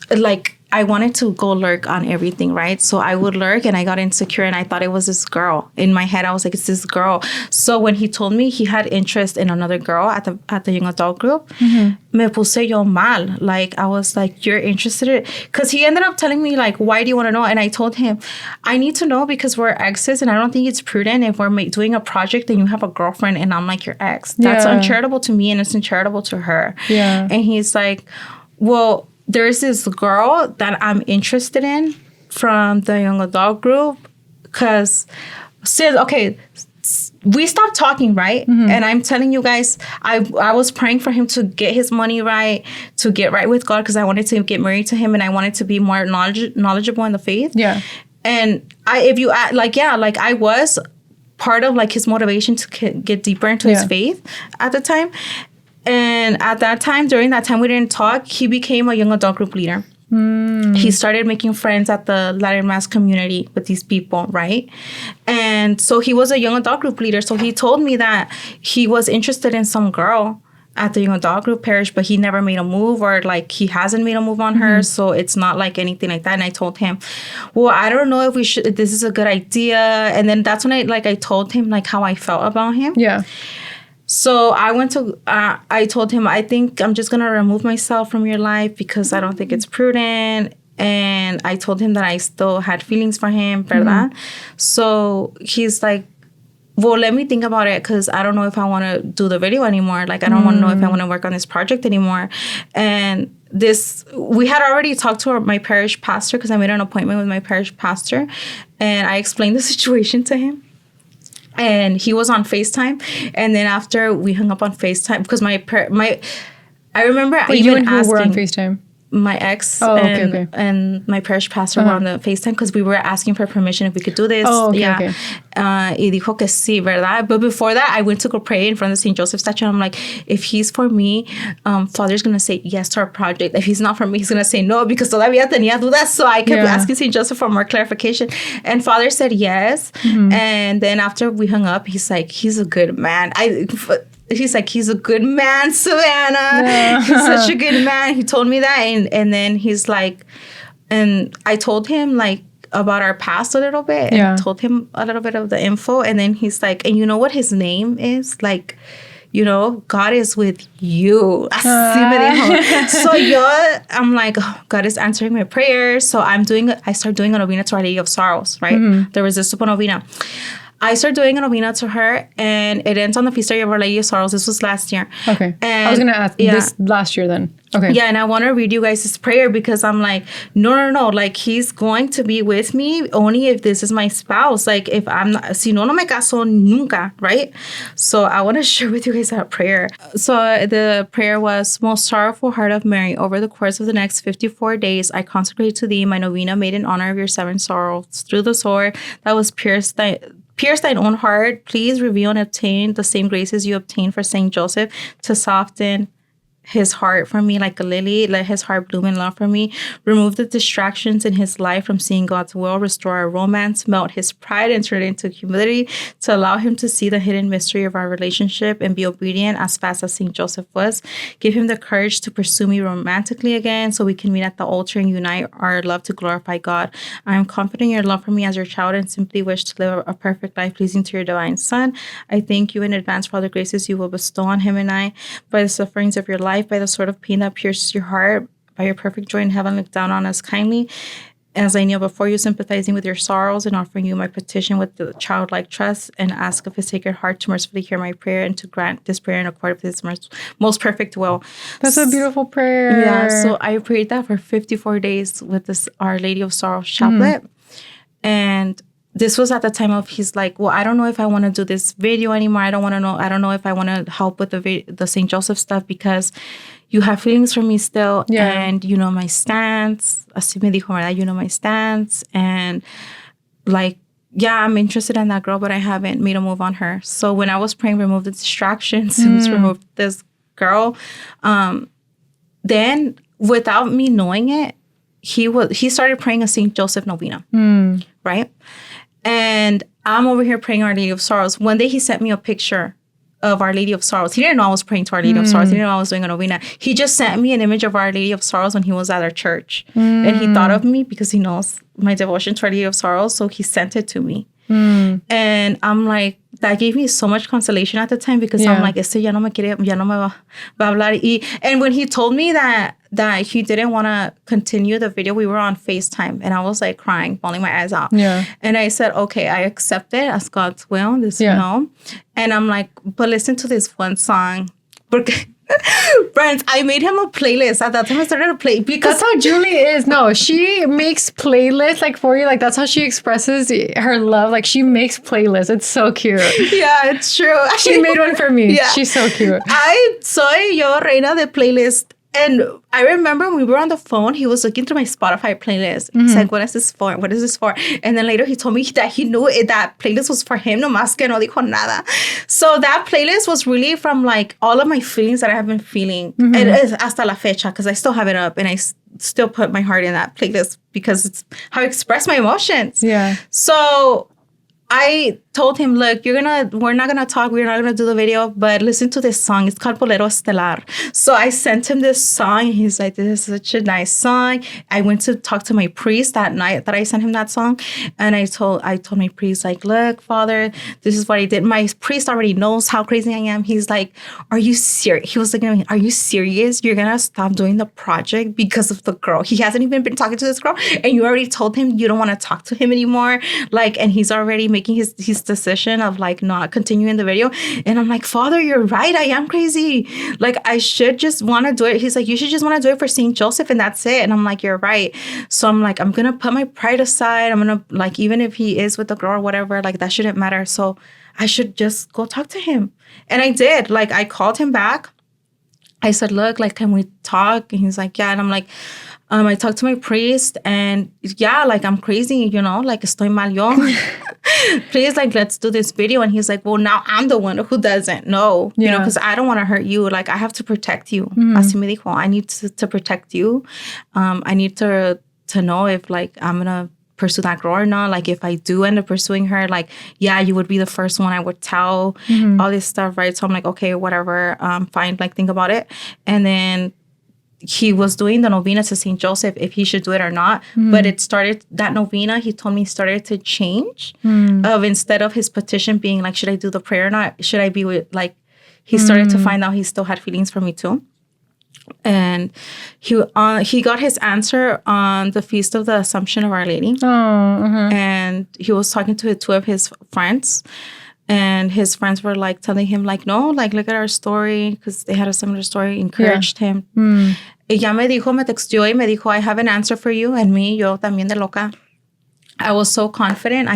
like, I wanted to go lurk on everything, right? So I would lurk, and I got insecure, and I thought it was this girl. In my head, I was like, it's this girl. So when he told me he had interest in another girl at the young adult group, me puse yo mal. Like, I was like, you're interested in it? Because he ended up telling me, like, why do you want to know? And I told him, I need to know because we're exes, and I don't think it's prudent if we're doing a project and you have a girlfriend and I'm like your ex. That's uncharitable to me, and it's uncharitable to her. Yeah. And he's like, well, there's this girl that I'm interested in from the young adult group, because we stopped talking, right? And I'm telling you guys, I was praying for him to get his money right, to get right with God, because I wanted to get married to him, and I wanted to be more knowledgeable in the faith. Yeah. And I was part of like his motivation to get deeper into his faith at the time. And at that time, during that time we didn't talk, he became a young adult group leader. He started making friends at the Latin Mass community with these people, right? And so he was a young adult group leader. So he told me that he was interested in some girl at the young adult group parish, but he never made a move, or like he hasn't made a move on her. So it's not like anything like that. And I told him, well, I don't know if this is a good idea. And then that's when I told him like how I felt about him. Yeah. So I told him, I think I'm just going to remove myself from your life because I don't think it's prudent. And I told him that I still had feelings for him, ¿verdad? So he's like, well, let me think about it because I don't know if I want to do the video anymore. Like, I don't want to know if I want to work on this project anymore. And we had already talked to my parish pastor because I made an appointment with my parish pastor. And I explained the situation to him. And he was on FaceTime. And then after we hung up on FaceTime, because I remember Wait, you and who were on FaceTime? My ex okay. and my parish pastor were on the FaceTime because we were asking for permission if we could do this. Okay. Y dijo que sí, ¿verdad? But before that, I went to go pray in front of the St. Joseph statue. And I'm like, if he's for me, Father's going to say yes to our project. If he's not for me, he's going to say no, because todavía tenía dudas. So I kept asking St. Joseph for more clarification. And Father said yes. And then after we hung up, he's like, he's a good man. He's like, he's a good man, Savannah. Yeah. He's such a good man. He told me that. And then he's like, and I told him like about our past a little bit. And I told him a little bit of the info. And then he's like, and you know what his name is? Like, you know, God is with you. Así me dijo. So I'm like, oh, God is answering my prayers. So I start doing a novena to Our Lady of Sorrows, right? The Resistible Novena. I started doing a novena to her, and it ends on the feast day of Our Lady of Sorrows. This was last year. Okay. And I was going to ask this last year then. Okay. Yeah, and I want to read you guys this prayer because I'm like, no. Like, he's going to be with me only if this is my spouse. Like, if I'm not, si no me caso nunca, right? So I want to share with you guys that prayer. So the prayer was, Most Sorrowful Heart of Mary, over the course of the next 54 days, I consecrate to thee my novena made in honor of your 7 sorrows. Through the sword that was pierce thine own heart, please reveal and obtain the same graces you obtained for St. Joseph to soften his heart for me like a lily. Let his heart bloom in love for me. Remove the distractions in his life from seeing God's will. Restore our romance. Melt his pride and turn it into humility to allow him to see the hidden mystery of our relationship and be obedient as fast as St. Joseph was. Give him the courage to pursue me romantically again so we can meet at the altar and unite our love to glorify God. I am confident in your love for me as your child and simply wish to live a perfect life pleasing to your divine Son. I thank you in advance for all the graces you will bestow on him and I by the sufferings of your life, by the sort of pain that pierces your heart, by your perfect joy in heaven, look down on us kindly. As I kneel before you, sympathizing with your sorrows and offering you my petition with the childlike trust, and ask of his sacred heart to mercifully hear my prayer and to grant this prayer in accordance with his most perfect will. That's a beautiful prayer. Yeah, so I prayed that for 54 days with this Our Lady of Sorrows chaplet. And this was at the time of he's like, well, I don't know if I want to do this video anymore. I don't know if I want to help with the St. Joseph stuff because you have feelings for me still. Yeah. And you know my stance. Así me dijo, ¿verdad? You know my stance. And like, yeah, I'm interested in that girl, but I haven't made a move on her. So when I was praying, remove the distractions, remove this girl. Then without me knowing it, he started praying a St. Joseph novena. Right? And I'm over here praying Our Lady of Sorrows. One day he sent me a picture of Our Lady of Sorrows. He didn't know I was praying to Our Lady of Sorrows. He didn't know I was doing a novena. He just sent me an image of Our Lady of Sorrows when he was at our church. And he thought of me because he knows my devotion to Our Lady of Sorrows. So he sent it to me. And I'm like, that gave me so much consolation at the time because I'm like, este ya no me quiere, ya no me va a hablar. And when he told me that he didn't want to continue the video, we were on FaceTime and I was like crying, bawling my eyes out. Yeah. And I said, okay, I accept it as God's will, you know. And I'm like, but listen to this one song. Porque friends, I made him a playlist. At that time I started to play because that's how Julie is. No, she makes playlists like for you. Like that's how she expresses her love. Like she makes playlists. It's so cute. Yeah, it's true. She made one for me. Yeah. She's so cute. I soy yo reina de playlist. And I remember when we were on the phone, he was looking through my Spotify playlist. He's like, what is this for? What is this for? And then later he told me that he knew that playlist was for him, nomás que no dijo nada. So that playlist was really from like all of my feelings that I have been feeling. And it's hasta la fecha, because I still have it up and I still put my heart in that playlist because it's how I express my emotions. Yeah. So I told him, look, we're not gonna talk, we're not gonna do the video, but listen to this song. It's called Bolero Estelar. So I sent him this song. He's like, this is such a nice song. I went to talk to my priest that night that I sent him that song. And I told my priest, like, look, Father, this is what I did. My priest already knows how crazy I am. He's like, are you serious? He was like, are you serious? You're gonna stop doing the project because of the girl? He hasn't even been talking to this girl. And you already told him you don't want to talk to him anymore. Like, and he's already making his decision of like not continuing the video. And I'm like, Father, you're right. I am crazy. Like, I should just want to do it. He's like, you should just want to do it for St. Joseph and that's it. And I'm like, you're right. So I'm like, I'm going to put my pride aside. I'm going to, like, even if he is with the girl or whatever, like that shouldn't matter. So I should just go talk to him. And I did. Like, I called him back. I said, look, like, can we talk? And he's like, yeah. And I'm like, I talked to my priest and yeah, like I'm crazy, you know, like estoy mal yo. Please, like, let's do this video. And he's like, well, now I'm the one who doesn't know, you know, because I don't want to hurt you. Like, I have to protect you. Así me dijo, I need to protect you. I need to know if like I'm going to pursue that girl or not. Like, if I do end up pursuing her, like, yeah, you would be the first one I would tell all this stuff, right? So I'm like, okay, whatever, fine, like, think about it. And then he was doing the novena to St. Joseph, if he should do it or not. But it started, that novena, he told me, started to change. Of instead of his petition being like, should I do the prayer or not? Should I be with, like, he started to find out he still had feelings for me too. And he got his answer on the Feast of the Assumption of Our Lady. And he was talking to two of his friends. And his friends were like telling him like, no, like, look at our story, because they had a similar story, encouraged him. Ella me texteó y me dijo, I have an answer for you. And me, yo también de loca. I was so confident.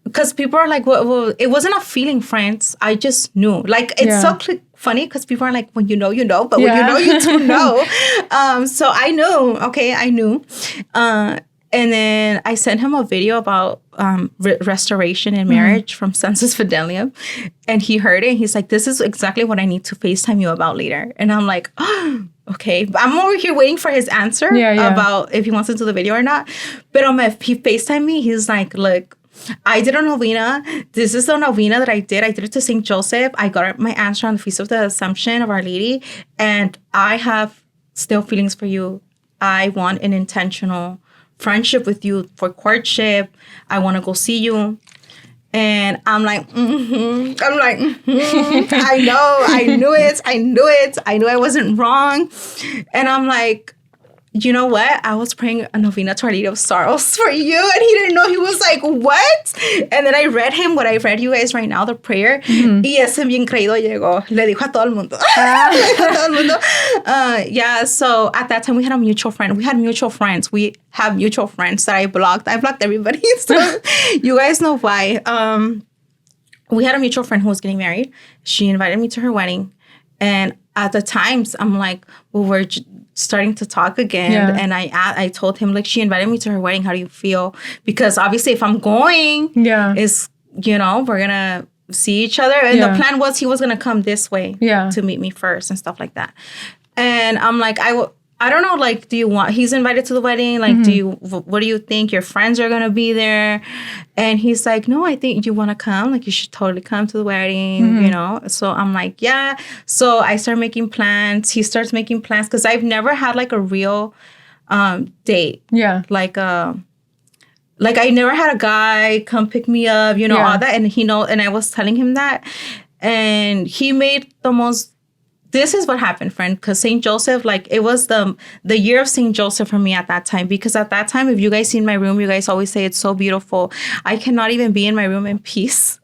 Because people are like, well, it wasn't a feeling, friends. I just knew. Like, it's so funny because people are like, when you know, you know. But when you know, you do know. So I knew. Okay, I knew. And then I sent him a video about restoration in marriage from Sensus Fidelium. And he heard it. And he's like, this is exactly what I need to FaceTime you about later. And I'm like, oh, okay. But I'm over here waiting for his answer about if he wants to do the video or not. But if he FaceTimed me, he's like, look, I did a novena. This is the novena that I did. I did it to St. Joseph. I got my answer on the Feast of the Assumption of Our Lady. And I have still feelings for you. I want an intentional friendship with you for courtship. I want to go see you. And I'm like, I'm like, I know, I knew it. I knew I wasn't wrong. And I'm like, you know what? I was praying a novena to Our Lady of Sorrows for you. And he didn't know. He was like, what? And then I read him what I read you guys right now, the prayer. Y ese bien creído llegó. Le dijo a todo el mundo. Yeah, so at that time we had a mutual friend. We had mutual friends. We have mutual friends that I blocked. I blocked everybody. So you guys know why. We had a mutual friend who was getting married. She invited me to her wedding. And at the times, I'm like, well, we're starting to talk again. And I told him, like, she invited me to her wedding. How do you feel? Because obviously if I'm going, is, you know, we're going to see each other. And the plan was he was going to come this way to meet me first and stuff like that. And I'm like, I don't know, like, do you want, he's invited to the wedding. Like, what do you think? Your friends are going to be there. And he's like, no, I think you want to come. Like, you should totally come to the wedding, you know? So I'm like, yeah. So I start making plans. He starts making plans because I've never had like a real date. Like I never had a guy come pick me up, you know, all that. And and I was telling him that. And he made the most, this is what happened, friend, because St. Joseph, like, it was the year of St. Joseph for me at that time. Because at that time, if you guys see my room, you guys always say it's so beautiful. I cannot even be in my room in peace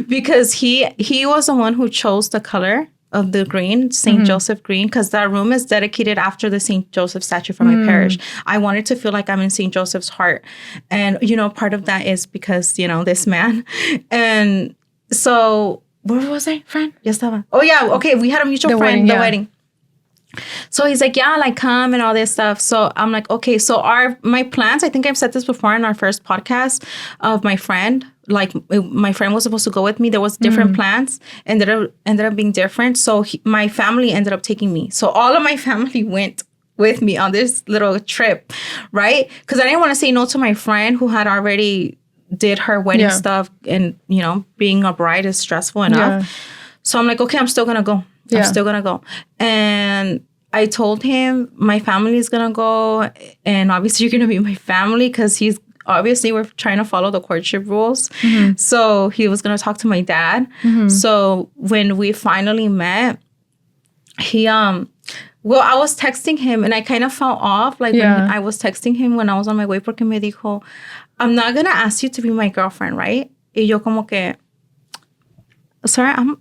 because he was the one who chose the color of the green, St. Joseph green, because that room is dedicated after the St. Joseph statue from my parish. I wanted to feel like I'm in St. Joseph's heart. And, you know, part of that is because, you know, this man. And so... where was I, friend? Ya estaba. Oh, yeah. Okay. We had a mutual friend. The wedding. So he's like, yeah, like come and all this stuff. So I'm like, okay. So my plans, I think I've said this before in our first podcast of my friend. Like my friend was supposed to go with me. There was different plans. Ended up being different. So my family ended up taking me. So all of my family went with me on this little trip, right? Because I didn't want to say no to my friend who had already did her wedding stuff, and being a bride is stressful enough. So I'm like, okay, I'm still gonna go. I'm still gonna go. And I told him my family is gonna go, and obviously you're gonna be my family because we're trying to follow the courtship rules. So he was gonna talk to my dad. So when we finally met, he I was texting him and I kind of fell off. Like when I was texting him when I was on my way, porque me dijo, I'm not gonna ask you to be my girlfriend, right? Y yo como que, sorry, I'm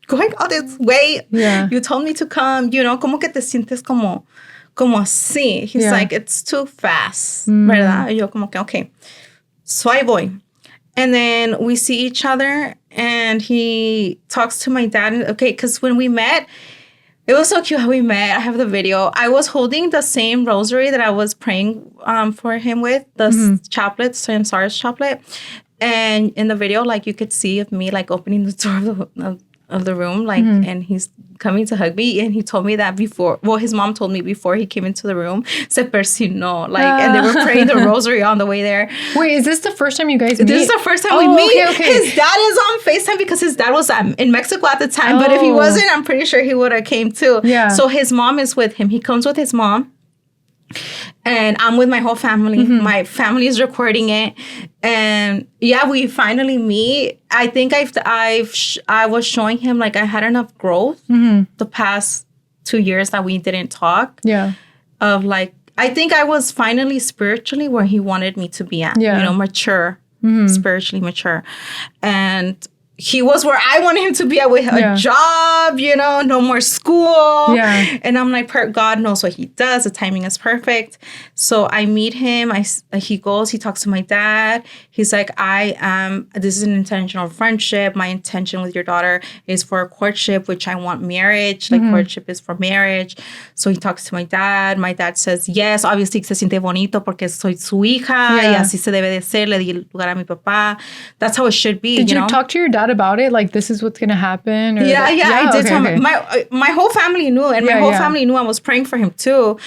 going all this way. You told me to come, como que te sientes como así. He's like, it's too fast, ¿verdad? Y yo como que, okay. So I voy. And then we see each other and he talks to my dad. Okay, because when we met, it was so cute how we met. I have the video. I was holding the same rosary that I was praying for him with, the chaplet, St. Sarah's chaplet. And in the video, like you could see of me like opening the door of the room, like, and he's coming to hug me. And he told me that before, his mom told me before he came into the room, se persinó, like, and they were praying the rosary on the way there. Wait, is this the first time you guys meet? This is the first time we meet. Okay. His dad is on FaceTime because his dad was in Mexico at the time. But if he wasn't, I'm pretty sure he would have came too. Yeah. So his mom is with him. He comes with his mom. And I'm with my whole family. My family is recording it. And we finally meet. I think I was showing him like I had enough growth the past 2 years that we didn't talk. Yeah. Of like, I think I was finally spiritually where he wanted me to be at. Yeah. Mature, spiritually mature. And he was where I wanted him to be at with a job, no more school. Yeah. And I'm like, God knows what he does. The timing is perfect. So I meet him. He goes, he talks to my dad. He's like, this is an intentional friendship. My intention with your daughter is for a courtship, which I want marriage. Like courtship is for marriage. So he talks to my dad. My dad says, yes, obviously se siente bonito porque soy su hija. Y así se debe de ser. Le di lugar a mi papá. That's how it should be. Did you talk to your dad about it? Like, this is what's going to happen? Or I did tell him. My whole family knew. And my whole family knew I was praying for him too.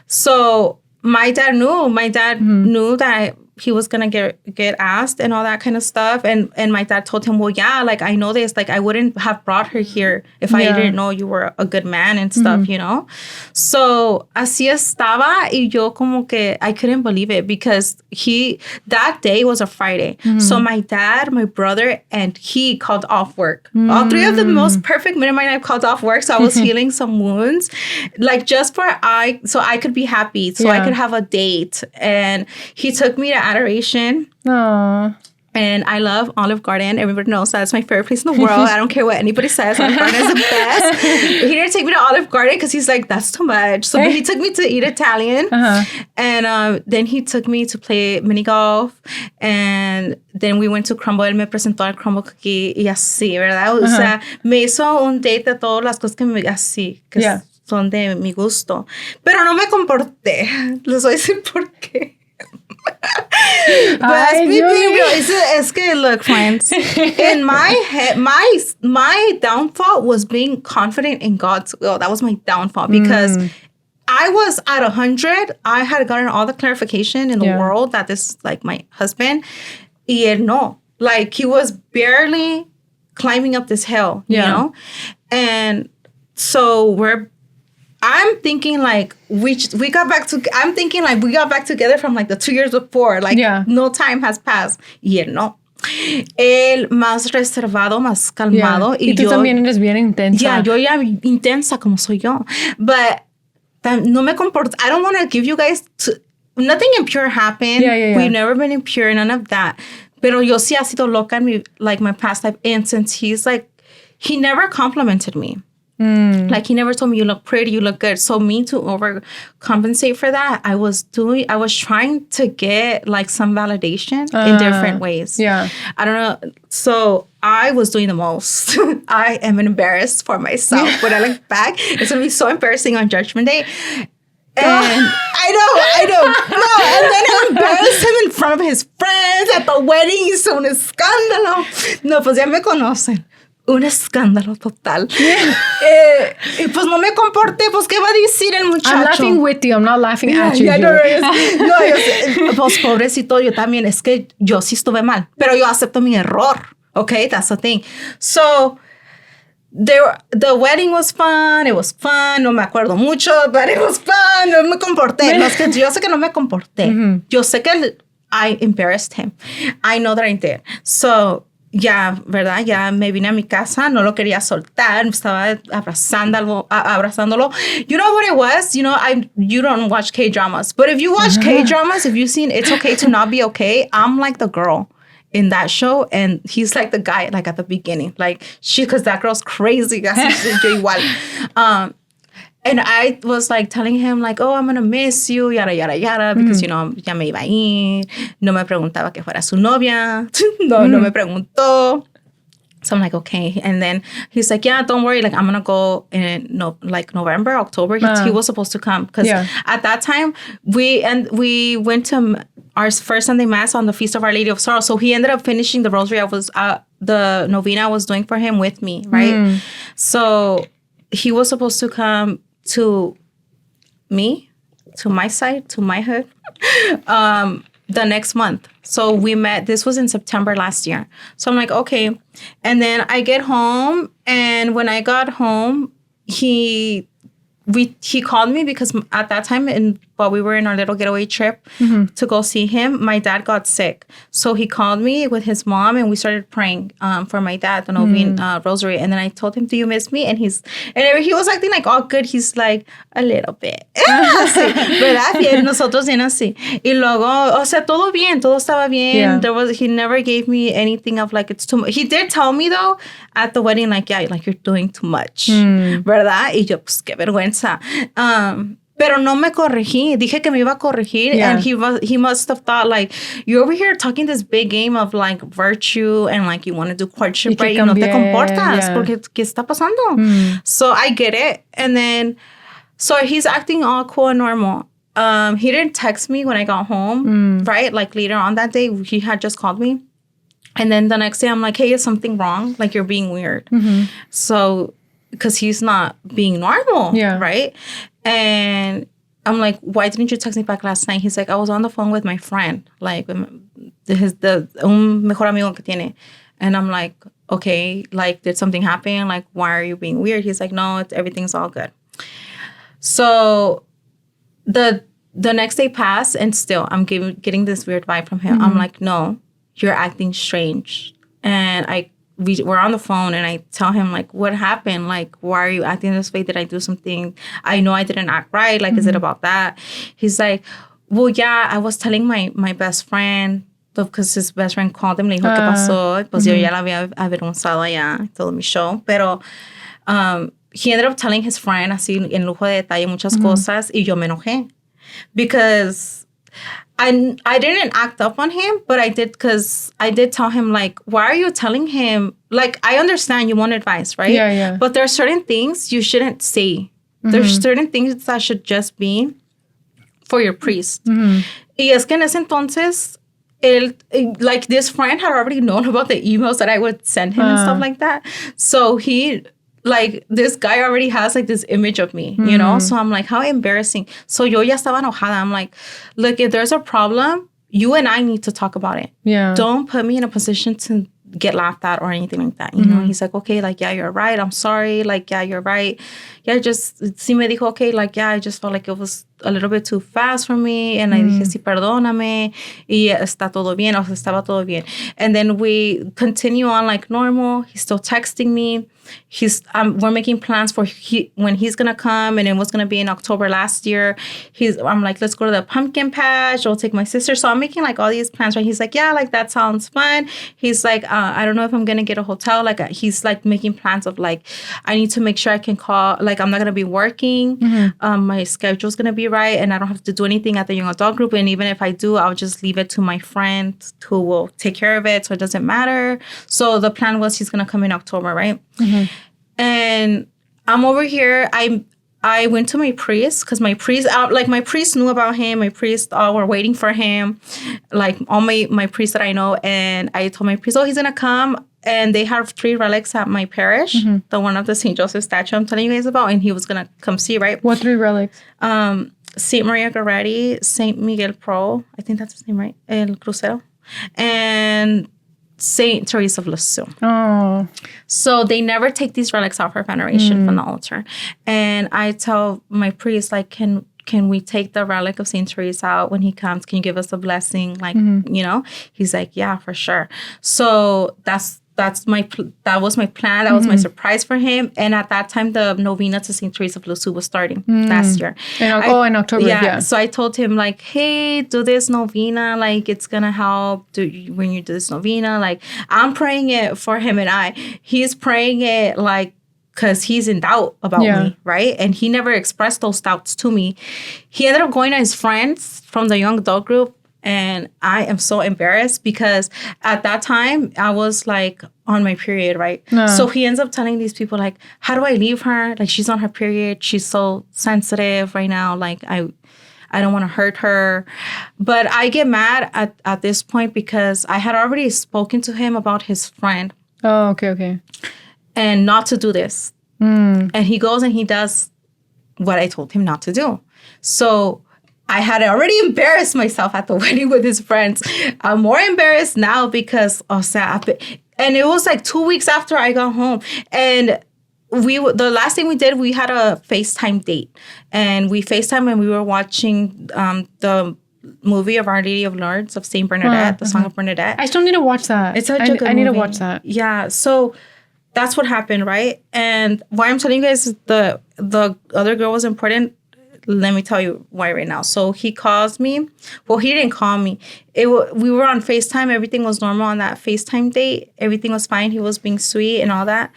So my dad knew. My dad knew that he was going to get asked and all that kind of stuff. And my dad told him, well, like, I know this. Like, I wouldn't have brought her here if I didn't know you were a good man and stuff, So, así estaba. Y yo como que, I couldn't believe it because that day was a Friday. So, my dad, my brother, and he called off work. All three of the most perfect men in my life called off work. So, I was healing some wounds. Like, just so I could be happy. So, I could have a date. And he took me to Adoration. Aww. And I love Olive Garden. Everybody knows that's my favorite place in the world. I don't care what anybody says. Olive Garden is the best. He didn't take me to Olive Garden because he's like, that's too much. So he took me to eat Italian. And then he took me to play mini golf. And then we went to Crumble. Él me presentó al Crumble Cookie y así, ¿verdad? O sea, me hizo un date de todas las cosas que así, que son de mi gusto. Pero no me comporté. Les voy a decir por qué. But being real, it's good. Look, friends, in my head, my downfall was being confident in God's will. That was my downfall because I was at 100. I had gotten all the clarification in the world that this is like my husband. Y él no. Like, he was barely climbing up this hill, you know? And so I'm thinking like we got back together from like the 2 years before. Like, no time has passed. Y él no. Él más reservado, más calmado. Y tú también eres bien intensa. Yo intensa como soy yo. But no me comporto. I don't want to give you guys... nothing impure happened. We've never been impure, none of that. Pero yo sí ha sido loca in my past life. And since he's like... He never complimented me. Like, he never told me, you look pretty, you look good. So me to overcompensate for that, I was trying to get like some validation in different ways. Yeah. I don't know. So I was doing the most. I am embarrassed for myself. When I look back, it's going to be so embarrassing on Judgment Day. And I know. No, and then I embarrassed him in front of his friends at the wedding. Hizo un escándalo. No, pues ya me conocen. Un escándalo total. Y pues no me comporté. Pues, ¿qué va a decir el muchacho? I'm laughing with you. I'm not laughing at you. No, pues pobrecito, yo también. Es que yo sí estuve mal. Pero yo acepto mi error. Okay, that's the thing. So, the wedding was fun. It was fun. No me acuerdo mucho, but it was fun. No me comporté. No, es que yo sé que no me comporté. Yo sé que I embarrassed him. I know that I did. So, ya, ¿verdad? Ya me vine a mi casa, no lo quería soltar, estaba abrazándolo. You know what it was? You know, you don't watch K-dramas, but if you watch K-dramas, if you've seen It's Okay to Not Be Okay, I'm like the girl in that show, and he's like the guy, like at the beginning, like because that girl's crazy. Yo igual. And I was like telling him like, oh, I'm going to miss you, yada, yada, yada, because, you know, ya me iba a ir. No me preguntaba que fuera su novia. No me preguntó. So I'm like, okay. And then he's like, yeah, don't worry. Like, I'm going to go in November, October. He was supposed to come. Because at that time, we went to our first Sunday Mass on the Feast of Our Lady of Sorrow. So he ended up finishing the rosary. The novena I was doing for him with me, right? So he was supposed to come to me, to my side, to my hood, the next month. So we met, this was in September last year. So I'm like, okay. And then I get home, and when I got home, he called me because at that time, while we were in our little getaway trip to go see him, my dad got sick. So he called me with his mom, and we started praying for my dad, the novena rosary. And then I told him, do you miss me? And he was acting like all good. He's like, a little bit. Así, ¿verdad? Y nosotros bien así. Y luego, o sea, todo bien, todo estaba bien. Yeah. He never gave me anything of like, it's too much. He did tell me though, at the wedding, like, yeah, like you're doing too much. ¿Verdad? Y yo, pues, qué vergüenza. Pero no me corregí. Dije que me iba a corregir. Yeah. And he must have thought, like, you're over here talking this big game of, like, virtue and, like, you want to do courtship, right? Y no te comportas. Porque, ¿qué está pasando? So I get it. And then, so he's acting all cool and normal. He didn't text me when I got home, right? Like, later on that day, he had just called me. And then the next day, I'm like, hey, is something wrong? Like, you're being weird. So, because he's not being normal, right? And I'm like, why didn't you text me back last night? He's like, I was on the phone with my friend, like un mejor amigo que tiene. And I'm like, okay, like, did something happen? Like, why are you being weird? He's like, no, everything's all good. So the next day passed, and still I'm getting this weird vibe from him. I'm like, no, you're acting strange. And we're on the phone, and I tell him, like, what happened? Like, why are you acting this way? Did I do something? I know I didn't act right. Like, is it about that? He's like, well, yeah, I was telling my best friend, because his best friend called him, le dijo, ¿qué pasó? Pues yo ya la había avergonzado allá, todo mi show. Pero he ended up telling his friend, así, en lujo de detalle, muchas cosas, y yo me enojé. Because I didn't act up on him, but I did, because I did tell him, like, why are you telling him? Like, I understand you want advice, right? Yeah. But there are certain things you shouldn't say. There's certain things that should just be for your priest. Y es que en ese entonces, like, this friend had already known about the emails that I would send him and stuff like that. So like, this guy already has, like, this image of me, you know? So I'm like, how embarrassing. So yo ya estaba enojada. I'm like, look, if there's a problem, you and I need to talk about it. Yeah. Don't put me in a position to get laughed at or anything like that, you know? He's like, okay, like, yeah, you're right. I'm sorry. Like, yeah, you're right. Yeah, sí me dijo, okay, like, yeah, I just felt like it was a little bit too fast for me. And I dije, sí, perdóname. Y está todo bien. O sea, estaba todo bien. And then we continue on like normal. He's still texting me. we're making plans for when he's gonna come, and it was gonna be in October last year. I'm like, let's go to the pumpkin patch. I'll take my sister. So I'm making like all these plans, right? He's like, yeah, like that sounds fun. He's like, I don't know if I'm gonna get a hotel. Like he's like making plans of like, I need to make sure I can call. Like I'm not gonna be working. My schedule's gonna be right, and I don't have to do anything at the young adult group. And even if I do, I'll just leave it to my friend who will take care of it, so it doesn't matter. So the plan was he's gonna come in October, right? And I'm over here. I went to my priest because my priest knew about him. My priests all were waiting for him, like all my priests that I know. And I told my priest, he's gonna come. And they have 3 relics at my parish. The one of the St. Joseph statue I'm telling you guys about, and he was gonna come see, right? What 3 relics? Saint Maria Goretti, Saint Miguel Pro, I think that's his name, right? El Crucero, and Saint Teresa of Lisieux. Oh. So they never take these relics off her veneration from the altar. And I tell my priest, like, can we take the relic of Saint Teresa out when he comes? Can you give us a blessing? Like, you know? He's like, yeah, for sure. So that was my plan. That was my surprise for him. And at that time, the novena to St. Teresa of Lisieux was starting last year. In October. Yeah. So I told him, like, hey, do this novena. Like, it's going to help when you do this novena. Like, I'm praying it for him and he's praying it, like, because he's in doubt about me, right? And he never expressed those doubts to me. He ended up going to his friends from the young adult group. And I am so embarrassed because at that time, I was like on my period, right? No. So he ends up telling these people, like, how do I leave her? Like, she's on her period. She's so sensitive right now. Like, I don't want to hurt her. But I get mad at this point because I had already spoken to him about his friend. Oh, okay. And not to do this. And he goes and he does what I told him not to do. So I had already embarrassed myself at the wedding with his friends. I'm more embarrassed now because, and it was like 2 weeks after I got home. And the last thing we did, we had a FaceTime date. And we FaceTime and we were watching the movie of Our Lady of Lourdes of St. Bernadette, the Song of Bernadette. I still need to watch that. It's such a good movie. I need to watch that. Yeah, so that's what happened, right? And why I'm telling you guys the other girl was important, let me tell you why right now. So he calls me. Well, he didn't call me. We were on FaceTime. Everything was normal on that FaceTime date. Everything was fine. He was being sweet and all that.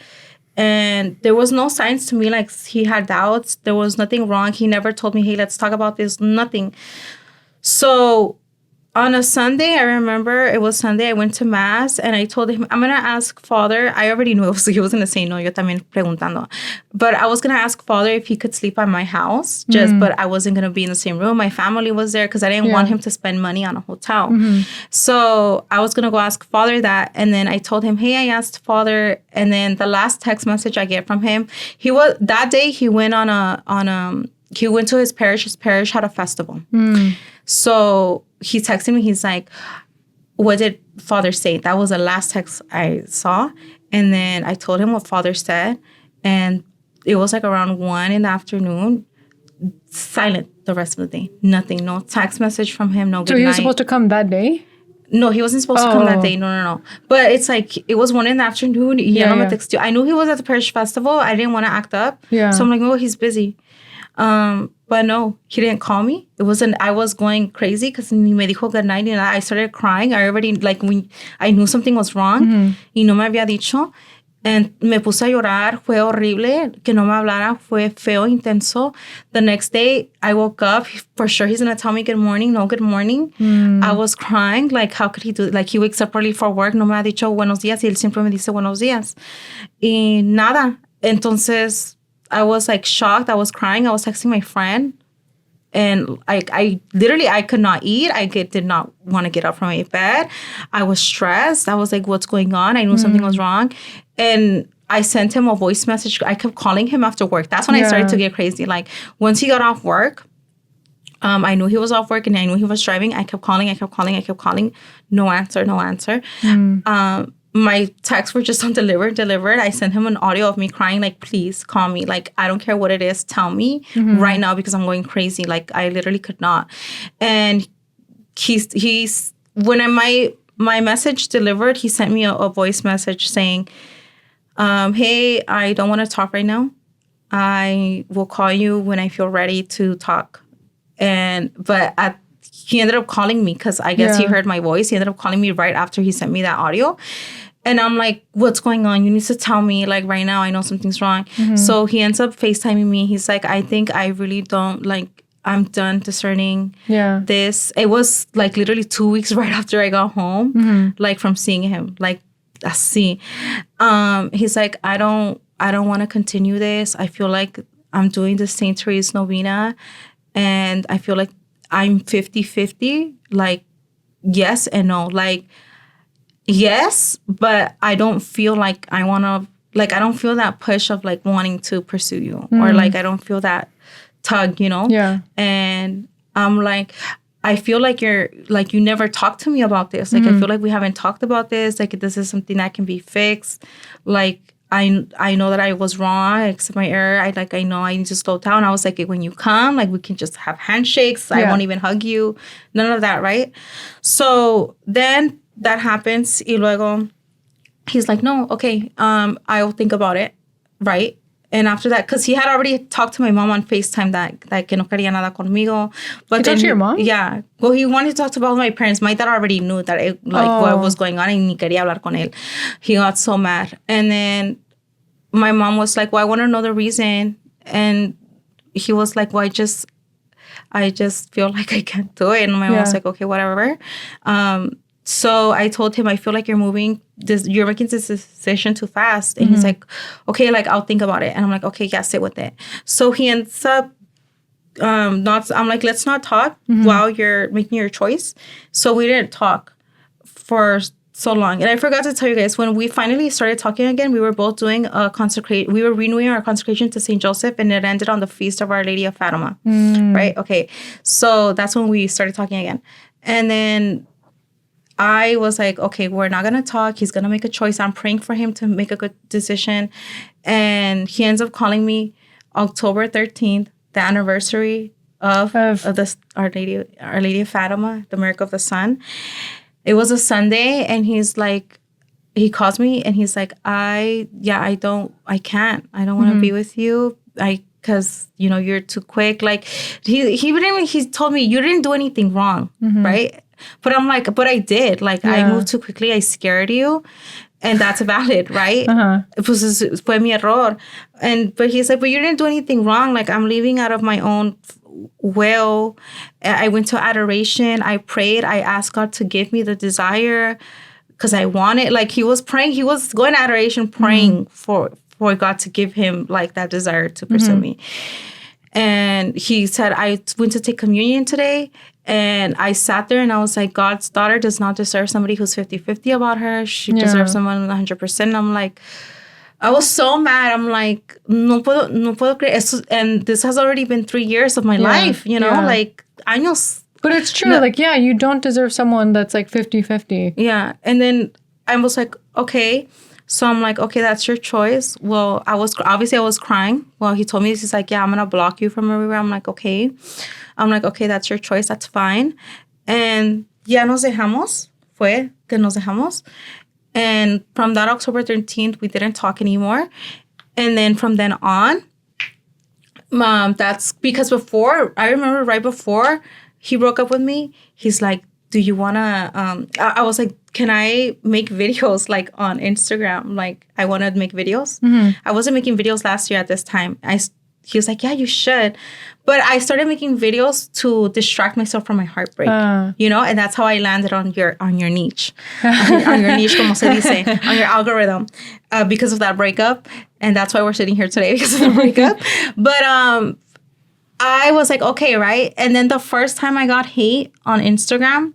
And there was no signs to me like he had doubts. There was nothing wrong. He never told me, hey, let's talk about this. Nothing. So on a Sunday, I remember it was Sunday, I went to Mass and I told him, I'm going to ask Father. I already knew he was going to say no, yo también preguntando. But I was going to ask Father if he could sleep at my house, but I wasn't going to be in the same room. My family was there because I didn't want him to spend money on a hotel. So I was going to go ask Father that. And then I told him, hey, I asked Father. And then the last text message I get from him, that day he went he went to his parish. His parish had a festival. So he texted me. He's like, what did Father say? That was the last text I saw. And then I told him what Father said. And it was like around 1 in the afternoon. Silent the rest of the day. Nothing. No text message from him. No good night. So he was supposed to come that day? No, he wasn't supposed to come that day. No. But it's like, it was 1 in the afternoon. I knew he was at the parish festival. I didn't want to act up. Yeah. So I'm like, oh, he's busy. But no, he didn't call me. I was going crazy because me dijo good night and I started crying. I already, I knew something was wrong. Y no me había dicho. And me puse a llorar. Fue horrible. Que no me hablara. Fue feo, intenso. The next day, I woke up. For sure, he's going to tell me good morning. No good morning. I was crying. Like, how could he do it? Like, he wakes up early for work. No me ha dicho buenos días. Y él siempre me dice buenos días. Y nada. Entonces, I was like shocked. I was crying. I was texting my friend. And I literally could not eat. I did not want to get up from my bed. I was stressed. I was like, what's going on? I knew something was wrong. And I sent him a voice message. I kept calling him after work. That's when I started to get crazy. Like, once he got off work, I knew he was off work and I knew he was driving. I kept calling. No answer. My texts were just on delivered. I sent him an audio of me crying, like, please call me. Like, I don't care what it is. Tell me right now because I'm going crazy. Like, I literally could not. And when my message delivered, he sent me a voice message saying, hey, I don't want to talk right now. I will call you when I feel ready to talk. But he ended up calling me because I guess he heard my voice. He ended up calling me right after he sent me that audio. And I'm like, what's going on? You need to tell me, like, right now. I know something's wrong. So he ends up FaceTiming me. He's like, I think I really don't, like, I'm done discerning this. It was, like, literally 2 weeks right after I got home, like, from seeing him. Like, así. He's like, I don't want to continue this. I feel like I'm doing the St. Therese novena. And I feel like I'm 50-50. Like, yes and no. Like, yes, but I don't feel like I want to, like, I don't feel that push of, like, wanting to pursue you. Or, like, I don't feel that tug, you know? Yeah. And I'm like, I feel like you never talked to me about this. Like, I feel like we haven't talked about this. Like, this is something that can be fixed. Like, I know that I was wrong. I accept my error. I know I need to slow down. I was like, when you come, like, we can just have handshakes. I won't even hug you. None of that, right? So then that happens. Y luego, he's like, no, okay, I'll think about it, right? And after that, because he had already talked to my mom on FaceTime that que no quería nada conmigo. But he talked to your mom? Yeah. Well, he wanted to talk to both my parents. My dad already knew that what was going on, and ni quería hablar con él. He got so mad. And then my mom was like, well, I want to know the reason. And he was like, well, I just feel like I can't do it. And my mom was like, okay, whatever. So I told him, I feel like you're making this decision too fast. And he's like, okay, like, I'll think about it. And I'm like, okay, yeah, sit with it. So he ends up I'm like, let's not talk while you're making your choice. So we didn't talk for so long. And I forgot to tell you guys, when we finally started talking again, we were both doing a consecration. We were renewing our consecration to St. Joseph, and it ended on the feast of Our Lady of Fatima. Right? Okay. So that's when we started talking again. And then I was like, okay, we're not going to talk. He's going to make a choice. I'm praying for him to make a good decision. And he ends up calling me October 13th, the anniversary of the Our Lady of Fatima, the Miracle of the Sun. It was a Sunday, and he's like, he calls me, and he's like, I can't. I don't want to be with you. Because, you know, you're too quick. Like, he told me, you didn't do anything wrong, right? But I'm like, but I did. Like, I moved too quickly. I scared you. And that's valid, right? Pues fue mi error. But he's like, but you didn't do anything wrong. Like, I'm leaving out of my own will. I went to adoration. I prayed. I asked God to give me the desire because I want it. Like, he was praying. He was going to adoration, praying for God to give him, like, that desire to pursue me. And he said, I went to take communion today. And I sat there and I was like, God's daughter does not deserve somebody who's 50-50 about her. She deserves someone 100%. And I'm like, I was so mad. I'm like, no puedo creer. And this has already been 3 years of my life, you know? Like, años. But it's true. No, like, you don't deserve someone that's like 50-50. Yeah. And then I was like, okay. So I'm like, okay, that's your choice. Well, I was crying. Well, he told me, he's like, yeah, I'm going to block you from everywhere. I'm like, okay. That's your choice. That's fine. And ya nos dejamos. Fue que nos dejamos. And from that October 13th, we didn't talk anymore. And then from then on, that's because I remember right before he broke up with me, he's like, do you want to, I was like, can I make videos, like, on Instagram? Like, I want to make videos. I wasn't making videos last year at this time. He was like, yeah, you should. But I started making videos to distract myself from my heartbreak, you know? And that's how I landed on your niche. on your niche, como se dice, on your algorithm, because of that breakup. And that's why we're sitting here today, because of the breakup. But I was like, okay, right? And then the first time I got hate on Instagram,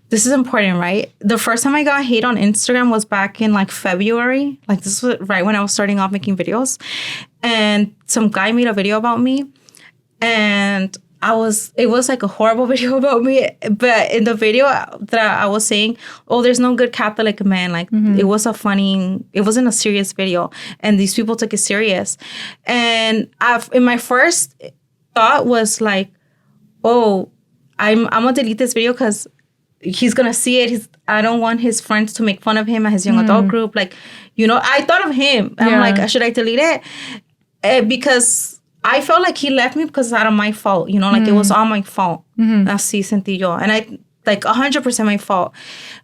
this is important, right? The first time I got hate on Instagram was back in, like, February. Like, this was right when I was starting off making videos. And some guy made a video about me. And it was like a horrible video about me. But in the video that I was saying, oh, there's no good Catholic man. Like, it wasn't a serious video. And these people took it serious. And in my first thought was like, oh, I'm going to delete this video because he's going to see it. I don't want his friends to make fun of him at his young adult group. Like, I thought of him. I'm like, should I delete it? Because I felt like he left me because it's out of my fault. Like it was all my fault. Así sentí yo. And I, like 100% my fault.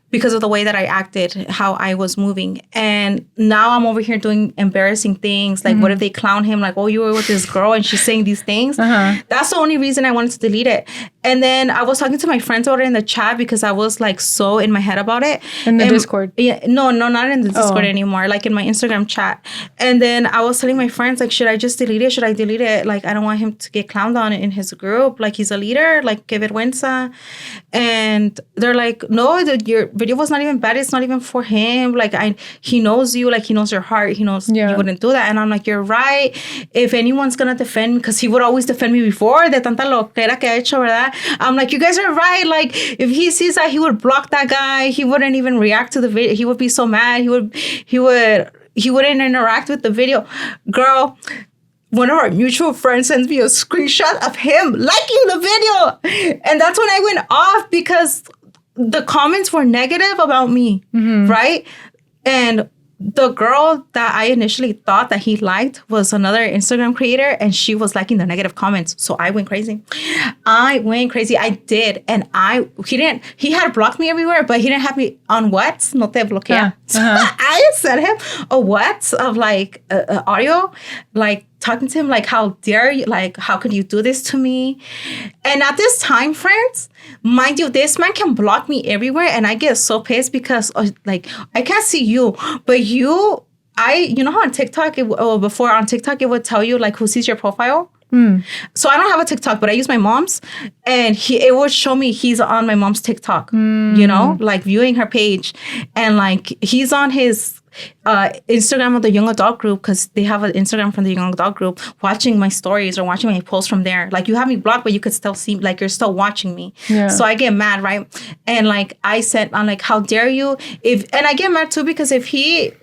Because of the way that I acted, how I was moving. And now I'm over here doing embarrassing things. Like, what if they clown him? Like, oh, you were with this girl and she's saying these things. That's the only reason I wanted to delete it. And then I was talking to my friends over in the chat because I was like so in my head about it. In the Discord? Yeah, no, not in the Discord anymore. Like in my Instagram chat. And then I was telling my friends, like, should I just delete it? Should I delete it? Like, I don't want him to get clowned on in his group. Like, he's a leader. Like, que vergüenza. And they're like, no, your video was not even bad. It's not even for him. Like, he knows you. Like, he knows your heart. He knows you wouldn't do that. And I'm like, you're right. If anyone's gonna defend me, because he would always defend me before, de tanta loquera que ha hecho, ¿verdad? I'm like, you guys are right. Like, if he sees that, he would block that guy. He wouldn't even react to the video. He would be so mad. He wouldn't interact with the video. Girl, one of our mutual friends sends me a screenshot of him liking the video. And that's when I went off because the comments were negative about me, right? And the girl that I initially thought that he liked was another Instagram creator, and she was liking the negative comments. So I went crazy. I did. And he had blocked me everywhere, but he didn't have me on what? No te bloquea. So I sent him a what of like audio, like talking to him like, how dare you? Like, how could you do this to me? And at this time, friends, mind you, this man can block me everywhere. And I get so pissed because like, I can't see you, but you know how on TikTok, before on TikTok, it would tell you like who sees your profile. So I don't have a TikTok, but I use my mom's, and it would show me he's on my mom's TikTok, like viewing her page, and like he's on his Instagram of the young adult group, because they have an Instagram from the young adult group, watching my stories or watching my posts from there. Like, you have me blocked, but you could still see, like, you're still watching me. So I get mad, right? And like I'm like, how dare you? And I get mad too, because if he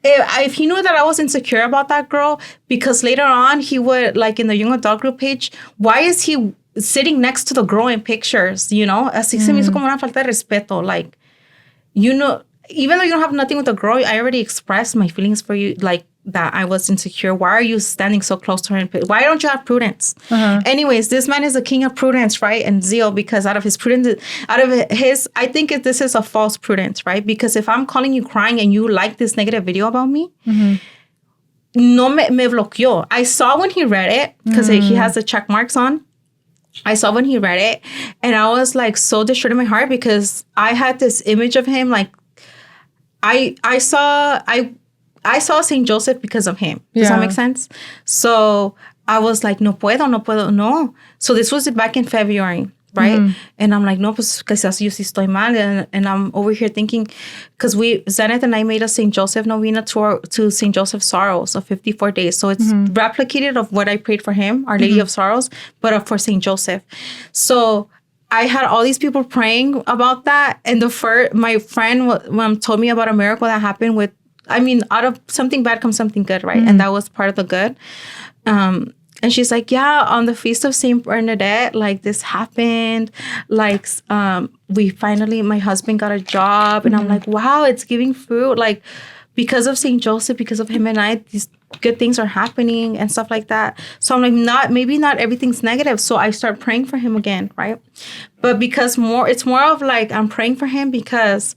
knew that I was insecure about that girl, because later on he would, like in the young adult group page, why is he sitting next to the girl in pictures, Así se me hizo como una falta de respeto. Like, even though you don't have nothing with the girl, I already expressed my feelings for you, like that I was insecure. Why are you standing so close to her? Why don't you have prudence? Anyways, this man is the king of prudence, right? And zeal, because out of his prudence, I think this is a false prudence, right? Because if I'm calling you crying and you like this negative video about me, no me bloqueó. I saw when he read it, because he has the check marks on. I saw when he read it, and I was like so destroyed in my heart, because I had this image of him, like, I saw St. Joseph because of him. Does that make sense? So I was like, no puedo, no. So this was back in February, right? And I'm like, no, pues quizás yo sí estoy mal. And I'm over here thinking, because Zenith and I made a St. Joseph novena to St. Joseph Sorrows of 54 days. So it's replicated of what I prayed for him, Our Lady of Sorrows, but for St. Joseph. So I had all these people praying about that. And my friend told me about a miracle that happened out of something bad comes something good, right? And that was part of the good. And she's like, yeah, on the feast of St. Bernadette, like this happened. Like, my husband got a job. And I'm like, wow, it's giving fruit. Like, because of St. Joseph, because of him and I, these good things are happening and stuff like that. So I'm like, maybe not everything's negative. So I start praying for him again, right? But because it's more of like, I'm praying for him because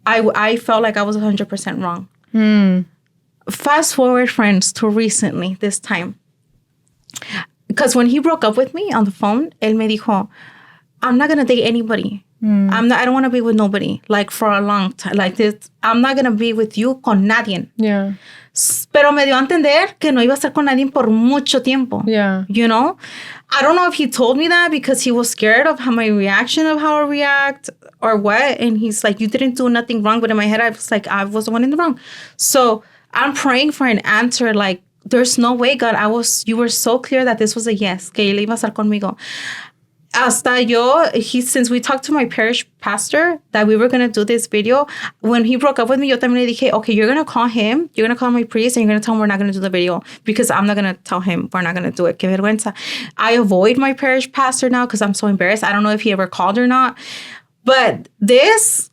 I felt like I was 100% wrong. Fast forward, friends, to recently, this time. Because when he broke up with me on the phone, él me dijo, I'm not going to date anybody. I don't want to be with nobody, like, for a long time. Like, this, I'm not going to be with you con nadie. Yeah. Pero me dio a entender que no iba a estar con nadie por mucho tiempo. Yeah. I don't know if he told me that because he was scared of how I react or what. And he's like, you didn't do nothing wrong. But in my head, I was like, I was the one in the wrong. So I'm praying for an answer. Like, there's no way, God. You were so clear that this was a yes, que él iba a estar conmigo. Since we talked to my parish pastor that we were going to do this video, when he broke up with me, yo también le dije, okay, you're going to call him, you're going to call my priest, and you're going to tell him we're not going to do the video, because I'm not going to tell him we're not going to do it. Que vergüenza. I avoid my parish pastor now because I'm so embarrassed. I don't know if he ever called or not. But this,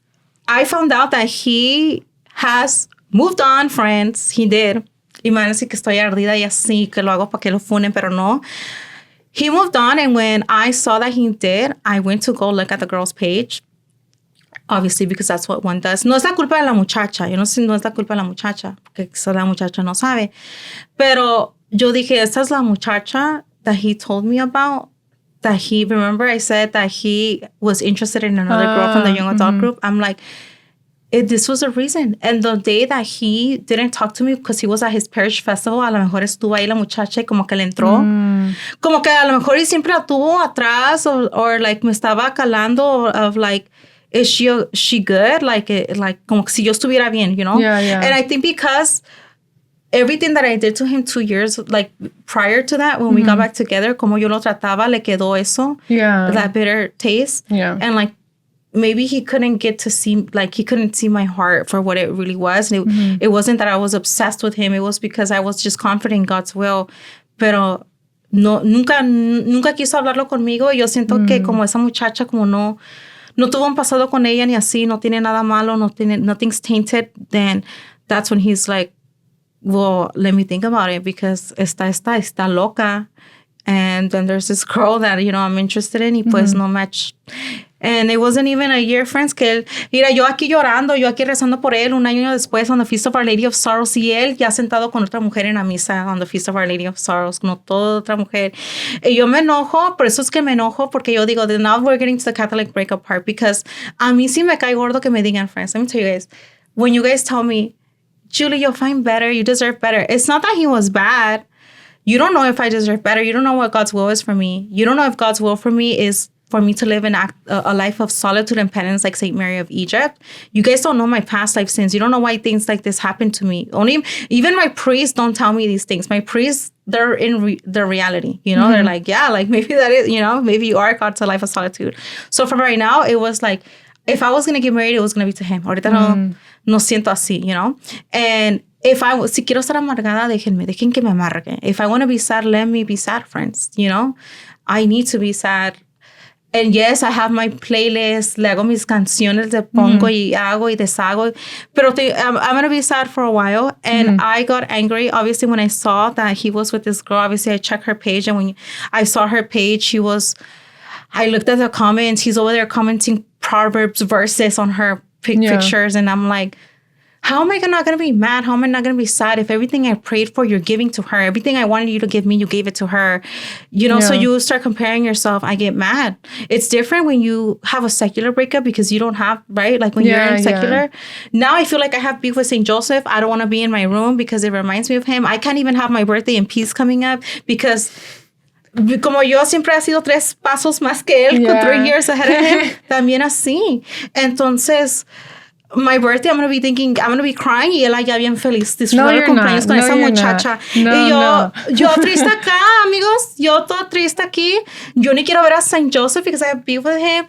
I found out that he has moved on, friends. He did. Y me van a decir que estoy ardida y así, que lo hago para que lo funen, pero no. He moved on, and when I saw that he did, I went to go look at the girl's page. Obviously, because that's what one does. No es la culpa de la muchacha. Yo no sé, no es la culpa de la muchacha, porque la muchacha no sabe. Pero yo dije, esta es la muchacha that he told me about. That he, remember I said that he was interested in another girl from the young adult group. I'm like, this was a reason. And the day that he didn't talk to me because he was at his parish festival, a lo mejor estuvo ahí la muchacha y como que le entró. Como que a lo mejor y siempre la tuvo atrás or like me estaba calando of like, is she good? Like como que si yo estuviera bien, you know? Yeah. And I think because everything that I did to him 2 years, like prior to that, when we got back together, como yo lo trataba, le quedó eso. Yeah. That bitter taste. Yeah. And like, maybe he couldn't get to see, like, he couldn't see my heart for what it really was. And it wasn't that I was obsessed with him. It was because I was just confident in God's will. Pero nunca quiso hablarlo conmigo. Yo siento que como esa muchacha, como no tuvo un pasado con ella ni así, no tiene nada malo, nothing's tainted, then that's when he's like, well, let me think about it because está loca. And then there's this girl that, you know, I'm interested in y pues no match. And it wasn't even a year, friends, que él, mira, yo aquí llorando, yo aquí rezando por él un año después on the Feast of Our Lady of Sorrows y él ya sentado con otra mujer en la misa on the Feast of Our Lady of Sorrows, con toda otra mujer. Y yo me enojo, por eso es que me enojo, porque yo digo, now we're getting to the Catholic breakup part, because a mí sí me cae gordo que me digan, friends. Let me tell you guys, when you guys tell me, Julie, you'll find better, you deserve better. It's not that he was bad. You don't know if I deserve better. You don't know what God's will is for me. You don't know if God's will for me is for me to live a life of solitude and penance like St. Mary of Egypt. You guys don't know my past life sins. You don't know why things like this happen to me. Even my priests don't tell me these things. My priests, they're in the reality. You know, they're like, yeah, like maybe that is, you know, maybe you are called to a life of solitude. So from right now, it was like, if I was going to get married, it was going to be to him. Ahorita no siento así, you know? And si quiero estar amargada, dejen que me amargue. If I want to be sad, let me be sad, friends, you know? I need to be sad. And yes, I have my playlist, le hago mis canciones, le pongo y hago y deshago. Pero I'm going to be sad for a while. And I got angry, obviously, when I saw that he was with this girl. Obviously, I checked her page. And when I saw her page, I looked at the comments. He's over there commenting Proverbs verses on her pictures. And I'm like, how am I not going to be mad? How am I not going to be sad if everything I prayed for, you're giving to her? Everything I wanted you to give me, you gave it to her. You know, so you start comparing yourself. I get mad. It's different when you have a secular breakup because you don't have, right? Like when you're in secular. Now I feel like I have beef with St. Joseph. I don't want to be in my room because it reminds me of him. I can't even have my birthday in peace coming up because como yo siempre he sido 3 pasos más que él, con 3 years ahead of him, también así. Entonces, my birthday, I'm going to be thinking, I'm going to be crying y él allá bien feliz disfrutando cumpleaños con esa muchacha. Y yo triste acá, amigos, yo todo triste aquí. Yo ni quiero ver a St. Joseph because I have beef with him.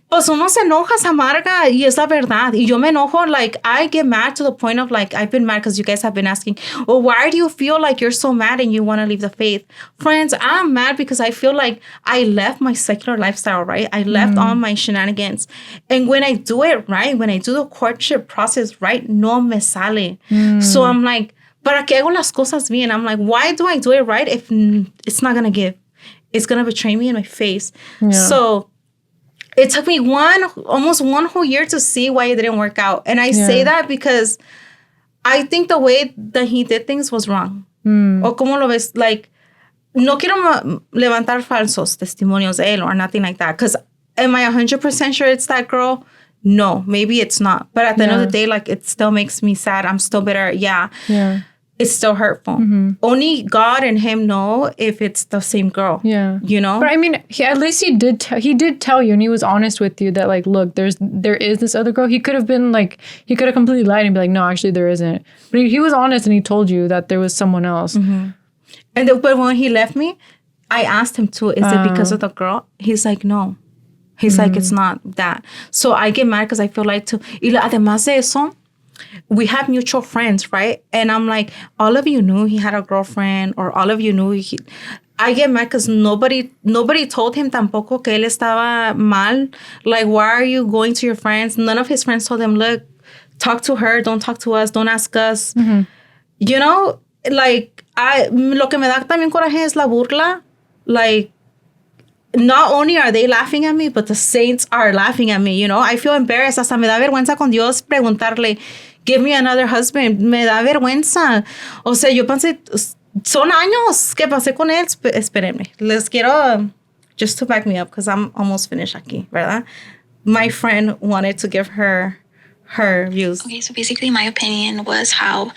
Pues uno se enoja, se amarga y es la verdad. Y yo me enojo, like, I get mad to the point of, like, I've been mad because you guys have been asking, well, why do you feel like you're so mad and you want to leave the faith? Friends, I'm mad because I feel like I left my secular lifestyle, right? I left all my shenanigans. And when I do it right, when I do the courtship process right, no me sale. So I'm like, ¿para qué hago las cosas bien? I'm like, why do I do it right if it's not going to give? It's going to betray me in my face. Yeah. So it took me almost one whole year to see why it didn't work out. And I say that because I think the way that he did things was wrong. O como lo ves, like, no quiero levantar falsos testimonios de él or nothing like that. Because am I 100% sure it's that girl? No, maybe it's not. But at the end of the day, like, it still makes me sad. I'm still bitter. Yeah. It's still hurtful. Only God and him know if it's the same girl. Yeah. You know? But I mean, at least he did tell you, and he was honest with you that, like, look, there is this other girl. He could have been like, he could have completely lied and be like, no, actually there isn't. But he was honest and he told you that there was someone else. But when he left me, I asked him too, is it because of the girl? He's like, no. He's like, it's not that. So I get mad because I feel like y además de eso, we have mutual friends, right? And I'm like, all of you knew he had a girlfriend, or all of you knew I get mad because nobody told him tampoco que él estaba mal. Like, why are you going to your friends? None of his friends told him, look, talk to her, don't talk to us, don't ask us. You know, like, lo que me da también coraje es la burla. Like, not only are they laughing at me, but the saints are laughing at me, you know? I feel embarrassed. Hasta me da vergüenza con Dios preguntarle, give me another husband. Me da vergüenza. O sea, yo pensé, son años que pasé con él. Espérenme. Les quiero, just to back me up, because I'm almost finished aquí, ¿verdad? My friend wanted to give her views. Okay, so basically my opinion was how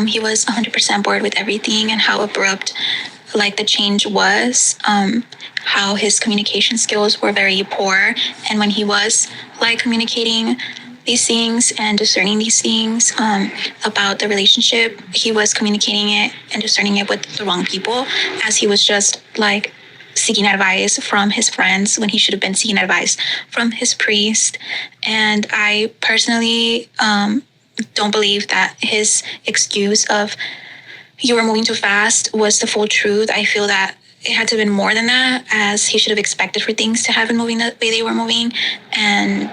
he was 100% bored with everything and how abrupt like the change was, how his communication skills were very poor. And when he was like communicating these things and discerning these things about the relationship, he was communicating it and discerning it with the wrong people, as he was just like seeking advice from his friends when he should have been seeking advice from his priest. And I personally don't believe that his excuse of you were moving too fast was the full truth. I feel that it had to have been more than that, as he should have expected for things to have been moving the way they were moving. And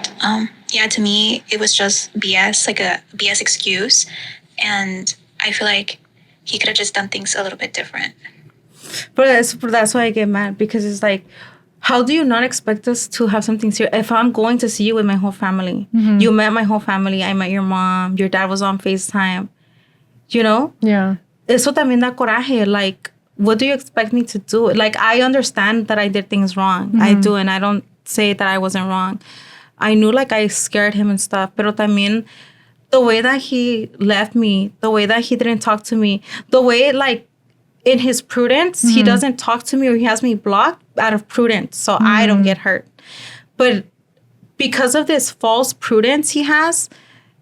yeah, to me, it was just BS, like a BS excuse. And I feel like he could have just done things a little bit different. But that's why I get mad, because it's like, how do you not expect us to have something serious? If I'm going to see you with my whole family, you met my whole family, I met your mom, your dad was on FaceTime, you know? Yeah. Eso también da coraje. Like, what do you expect me to do? Like, I understand that I did things wrong. I do, and I don't say that I wasn't wrong. I knew, like, I scared him and stuff. Pero también the way that he left me, the way that he didn't talk to me, the way, like, in his prudence, he doesn't talk to me or he has me blocked out of prudence, so I don't get hurt. But because of this false prudence he has,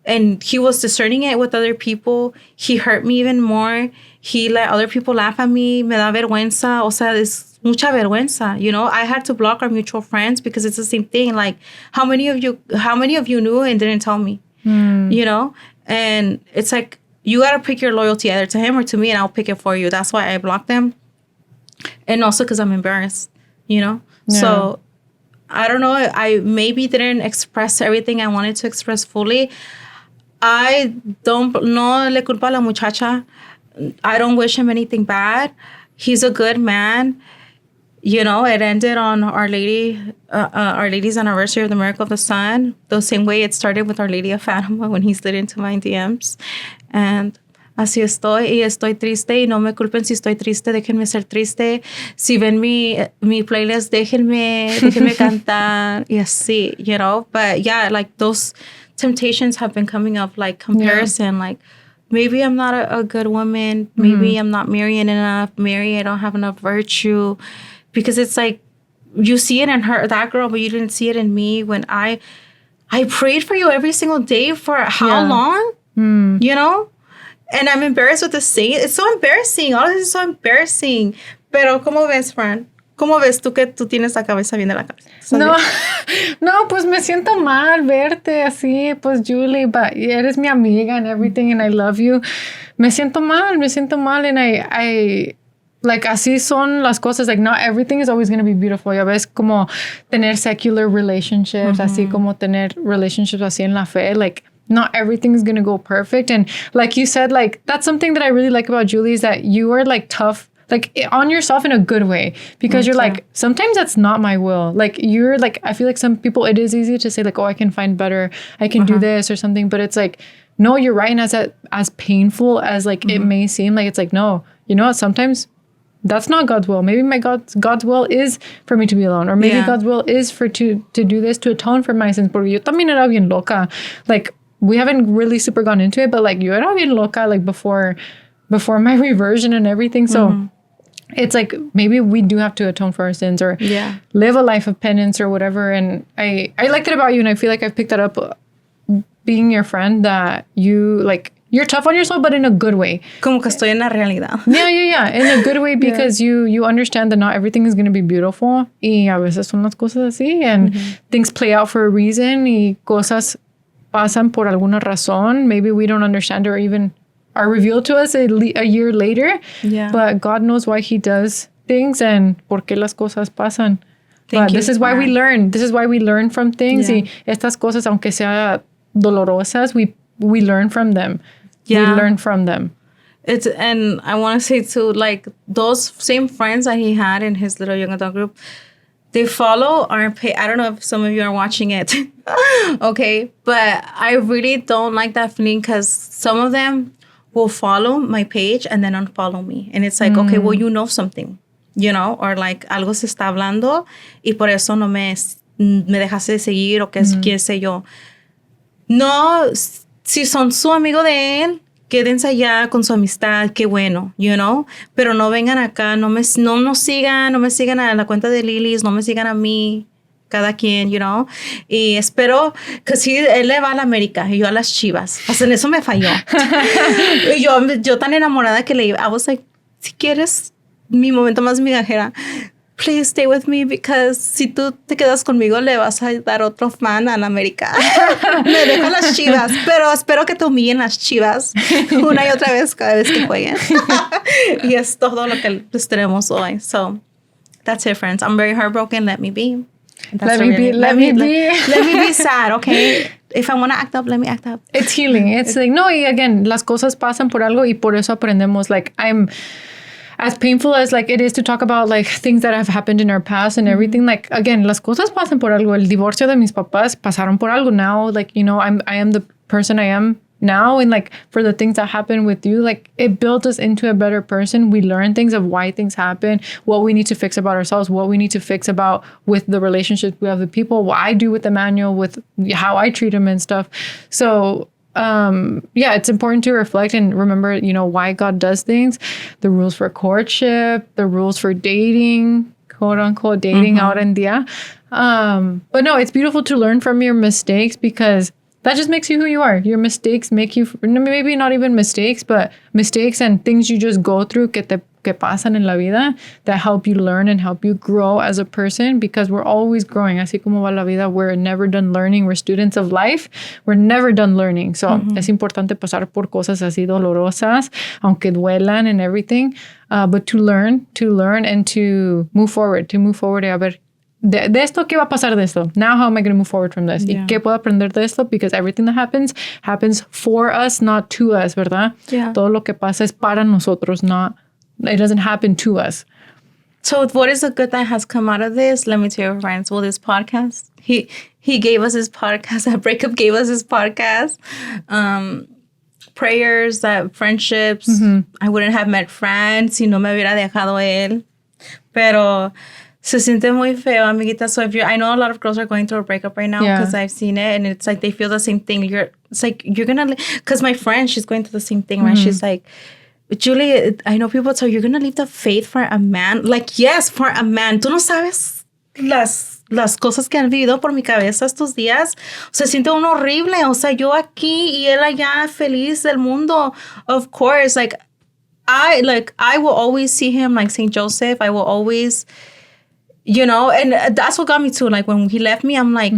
and he was discerning it with other people, he hurt me even more. He let other people laugh at me. Me da vergüenza. O sea, es mucha vergüenza. You know, I had to block our mutual friends because it's the same thing. Like, how many of you knew and didn't tell me? You know? And it's like, you got to pick your loyalty either to him or to me, and I'll pick it for you. That's why I blocked them. And also because I'm embarrassed, you know? Yeah. So, I don't know. I maybe didn't express everything I wanted to express fully. No le culpa a la muchacha. I don't wish him anything bad. He's a good man. You know, it ended on Our Lady's anniversary of the Miracle of the Sun, the same way it started with Our Lady of Fatima when he slid into my DMs. And así estoy, y estoy triste, y no me culpen si estoy triste, déjenme ser triste. Si ven mi playlist, déjenme cantar, y así, you know. But yeah, like, those temptations have been coming up, like comparison, like, maybe I'm not a good woman, maybe I'm not Marian enough, I don't have enough virtue. Because it's like, you see it in her, that girl, but you didn't see it in me. When I prayed for you every single day for how long? You know? And I'm embarrassed with the saying. It's so embarrassing. All of this is so embarrassing. Pero, ¿cómo ves, Fran? ¿Cómo ves tú que tú tienes la cabeza bien de la cabeza? No, pues me siento mal verte así, pues Julie, but eres mi amiga and everything, and I love you. Me siento mal, and I like, así son las cosas. Like, not everything is always going to be beautiful. Ya ves, como tener secular relationships, así como tener relationships así en la fe. Like, not everything is going to go perfect. And like you said, like, that's something that I really like about Julie, is that you are, like, tough, like, on yourself in a good way. Because you're like, sometimes that's not my will. Like, you're like, I feel like some people, it is easy to say, like, oh, I can find better, I can do this or something. But it's like, no, you're right. And as painful as, like, it may seem, like, it's like, no, you know what, sometimes that's not God's will. Maybe God's will is for me to be alone. Or maybe God's will is to do this, to atone for my sins. Porque yo también era bien loca. Like, we haven't really super gone into it, but, like, yo era bien loca, like, before my reversion and everything. So it's like, maybe we do have to atone for our sins, or live a life of penance or whatever. And I liked it about you, and I feel like I've picked that up being your friend, that you, like, you're tough on yourself, but in a good way. Como que estoy en la realidad. Yeah. In a good way, because you understand that not everything is going to be beautiful. Y a veces son las cosas así. And things play out for a reason. Y cosas pasan por alguna razón. Maybe we don't understand, or even are revealed to us a year later. Yeah. But God knows why he does things and por qué las cosas pasan. But this is why we learn. This is why we learn from things. Y estas cosas, aunque sea dolorosas, we learn from them. Yeah. We learn from them. And I want to say too, like those same friends that he had in his little young adult group, they follow our page. I don't know if some of you are watching it. Okay. But I really don't like that feeling because some of them will follow my page and then unfollow me. And it's like, okay, well, you know something. You know, or like algo se está hablando y por eso no me dejaste de seguir o qué sé yo. No, si son su amigo de él, quédense allá con su amistad, qué bueno, you know. Pero no vengan acá, no me sigan a la cuenta de Lilies, no me sigan a mí, cada quien, you know. Y espero que sí, él le va a la América y yo a las Chivas. O sea, en eso me falló. Y yo tan enamorada que le iba, I was like, si quieres mi momento más migajera, please stay with me because si tú te quedas conmigo le vas a dar otro fan a la América. Me dejo las Chivas, pero espero que te humillen las Chivas una y otra vez cada vez que jueguen. Y es todo lo que les tenemos hoy. So that's it, friends. I'm very heartbroken. Let me be. Let me be sad, okay? If I want to act up, let me act up. It's healing. It's like, no, y again, las cosas pasan por algo y por eso aprendemos. Like, as painful as like it is to talk about like things that have happened in our past and everything, like again, las cosas pasan por algo. El divorcio de mis papás pasaron por algo. Now, like, you know, I am the person I am now, and like for the things that happen with you, like it built us into a better person. We learn things of why things happen, what we need to fix about ourselves, what we need to fix about with the relationships we have with people, what I do with Emmanuel, with how I treat him and stuff. So yeah, it's important to reflect and remember, you know, why God does things, the rules for courtship, the rules for dating, quote unquote dating out in dia. But no, it's beautiful to learn from your mistakes because that just makes you who you are. Your mistakes make you, maybe not even mistakes, but mistakes and things you just go through que pasan en la vida that help you learn and help you grow as a person, because we're always growing. Así como va la vida, we're never done learning. We're students of life. We're never done learning. So es importante pasar por cosas así dolorosas, aunque duelan and everything, but to learn and to move forward, a ver, de esto, ¿qué va a pasar de esto? Now, how am I going to move forward from this? Yeah. ¿Y qué puedo aprender de esto? Because everything that happens for us, not to us, ¿verdad? Yeah. Todo lo que pasa es para nosotros, not, it doesn't happen to us. So what is the good that has come out of this? Let me tell you, friends. Well, this podcast, he gave us his podcast. That breakup gave us his podcast. Prayers, that friendships. I wouldn't have met Fran si no me hubiera dejado él. Pero se siente muy feo, amiguita. So I know a lot of girls are going through a breakup right now because I've seen it, and it's like they feel the same thing. It's like you're gonna, because my friend, she's going through the same thing, right? She's like, Julie, I know people tell you're gonna leave the faith for a man. Like, yes, for a man. Tú no sabes las cosas que han vivido por mi cabeza estos días. Se siente uno horrible. O sea, yo aquí y él allá feliz del mundo. Of course, I will always see him like St. Joseph. I will always, you know, and that's what got me too. Like when he left me, I'm like,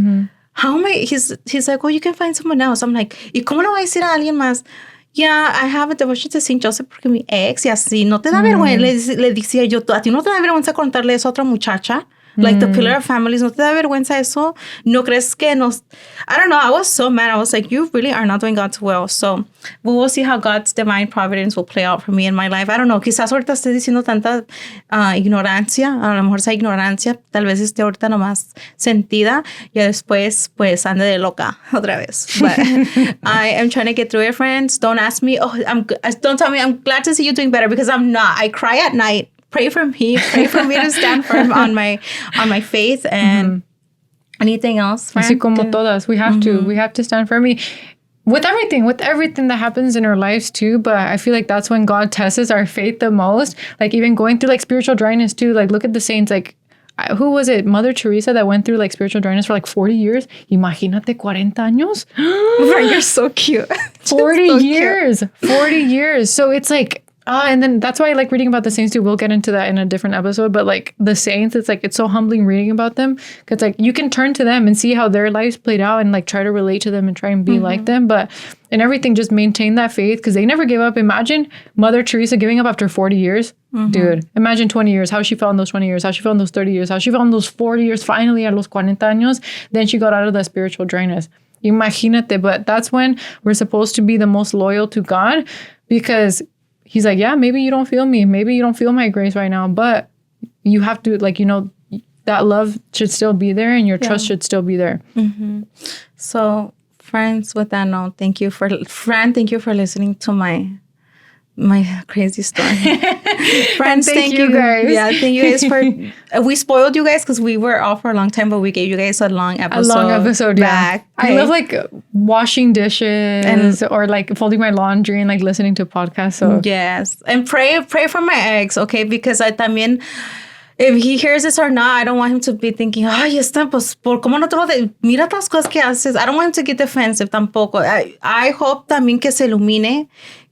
how am I? He's like, oh, you can find someone else. I'm like, ¿y cómo le voy a decir a alguien más? Yeah, I have a devotion to St. Joseph porque mi ex y así. ¿No te da vergüenza? Le decía yo, ¿a ti no te da vergüenza contarle eso a otra muchacha? Like the pillar of families, ¿no te da vergüenza eso? ¿No crees que nos... I don't know, I was so mad. I was like, you really are not doing God's will. So we will see how God's divine providence will play out for me in my life. I don't know, quizás ahorita esté diciendo tanta ignorancia. A lo mejor esa ignorancia tal vez esté ahorita nomás sentida y después pues ande de loca otra vez. But I am trying to get through it, friends. Don't ask me, don't tell me I'm glad to see you doing better, because I'm not. I cry at night. Pray for me to stand firm on my faith and anything else. Así como todas, we have to stand firm. With everything that happens in our lives too, but I feel like that's when God tests our faith the most. Like even going through like spiritual dryness too. Like look at the saints, like who was it? Mother Teresa that went through like spiritual dryness for like 40 years. Imagínate 40 años. You're so cute. 40 years. 40 years. So it's like, And then that's why I like reading about the saints too. We'll get into that in a different episode. But like the saints, it's like it's so humbling reading about them because like you can turn to them and see how their lives played out and like try to relate to them and try and be like them. But in everything, just maintain that faith because they never gave up. Imagine Mother Teresa giving up after 40 years. Dude, imagine 20 years, how she felt in those 20 years, how she felt in those 30 years, how she felt in those 40 years, finally at los 40 años. Then she got out of the spiritual dryness. Imagínate, but that's when we're supposed to be the most loyal to God because he's like, yeah, maybe you don't feel me. Maybe you don't feel my grace right now, but you have to, like, you know, that love should still be there and your trust should still be there. So, friends, with that note, thank you for listening to my crazy story. Friends, thank you guys. Yeah, thank you guys for... we spoiled you guys because we were off for a long time, but we gave you guys a long episode back. Yeah. I love like washing dishes or like folding my laundry and like listening to podcasts. So yes, and pray for my ex, okay? Because I también... If he hears this or not, I don't want him to be thinking, ay, pues, ¿por cómo no te lo mira las cosas que haces? I don't want him to get defensive tampoco. I hope también que se ilumine,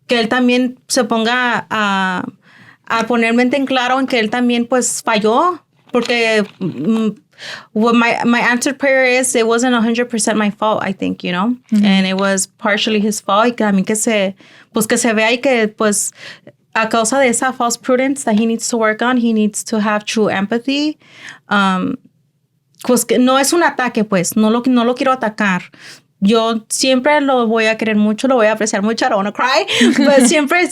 que él también se ponga a poner mente en claro en que él también pues falló, porque what my answered prayer is it wasn't 100% my fault, I think, you know, and it was partially his fault, y que también que se vea y que pues a causa de esa false prudence that he needs to work on, he needs to have true empathy. Pues que no es un ataque, pues, no lo quiero atacar. Yo siempre lo voy a querer mucho, lo voy a apreciar mucho, I don't want to cry, pero siempre,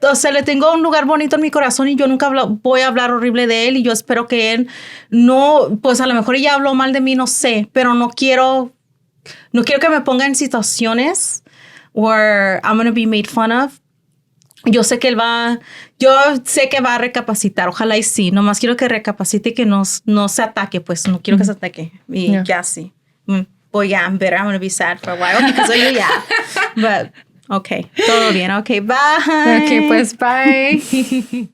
o sea, le tengo un lugar bonito en mi corazón y yo nunca voy a hablar horrible de él y yo espero que él no, pues a lo mejor ella habló mal de mí, no sé, pero no quiero que me ponga en situaciones where I'm going to be made fun of. Yo sé que va a recapacitar, ojalá y sí, nomás quiero que recapacite y que no se ataque, pues no quiero que se ataque y ya sí. Well, yeah, I'm bitter. I'm going to be sad for a while because of you, yeah. But, okay. Todo bien. Okay, bye. Okay, pues, bye.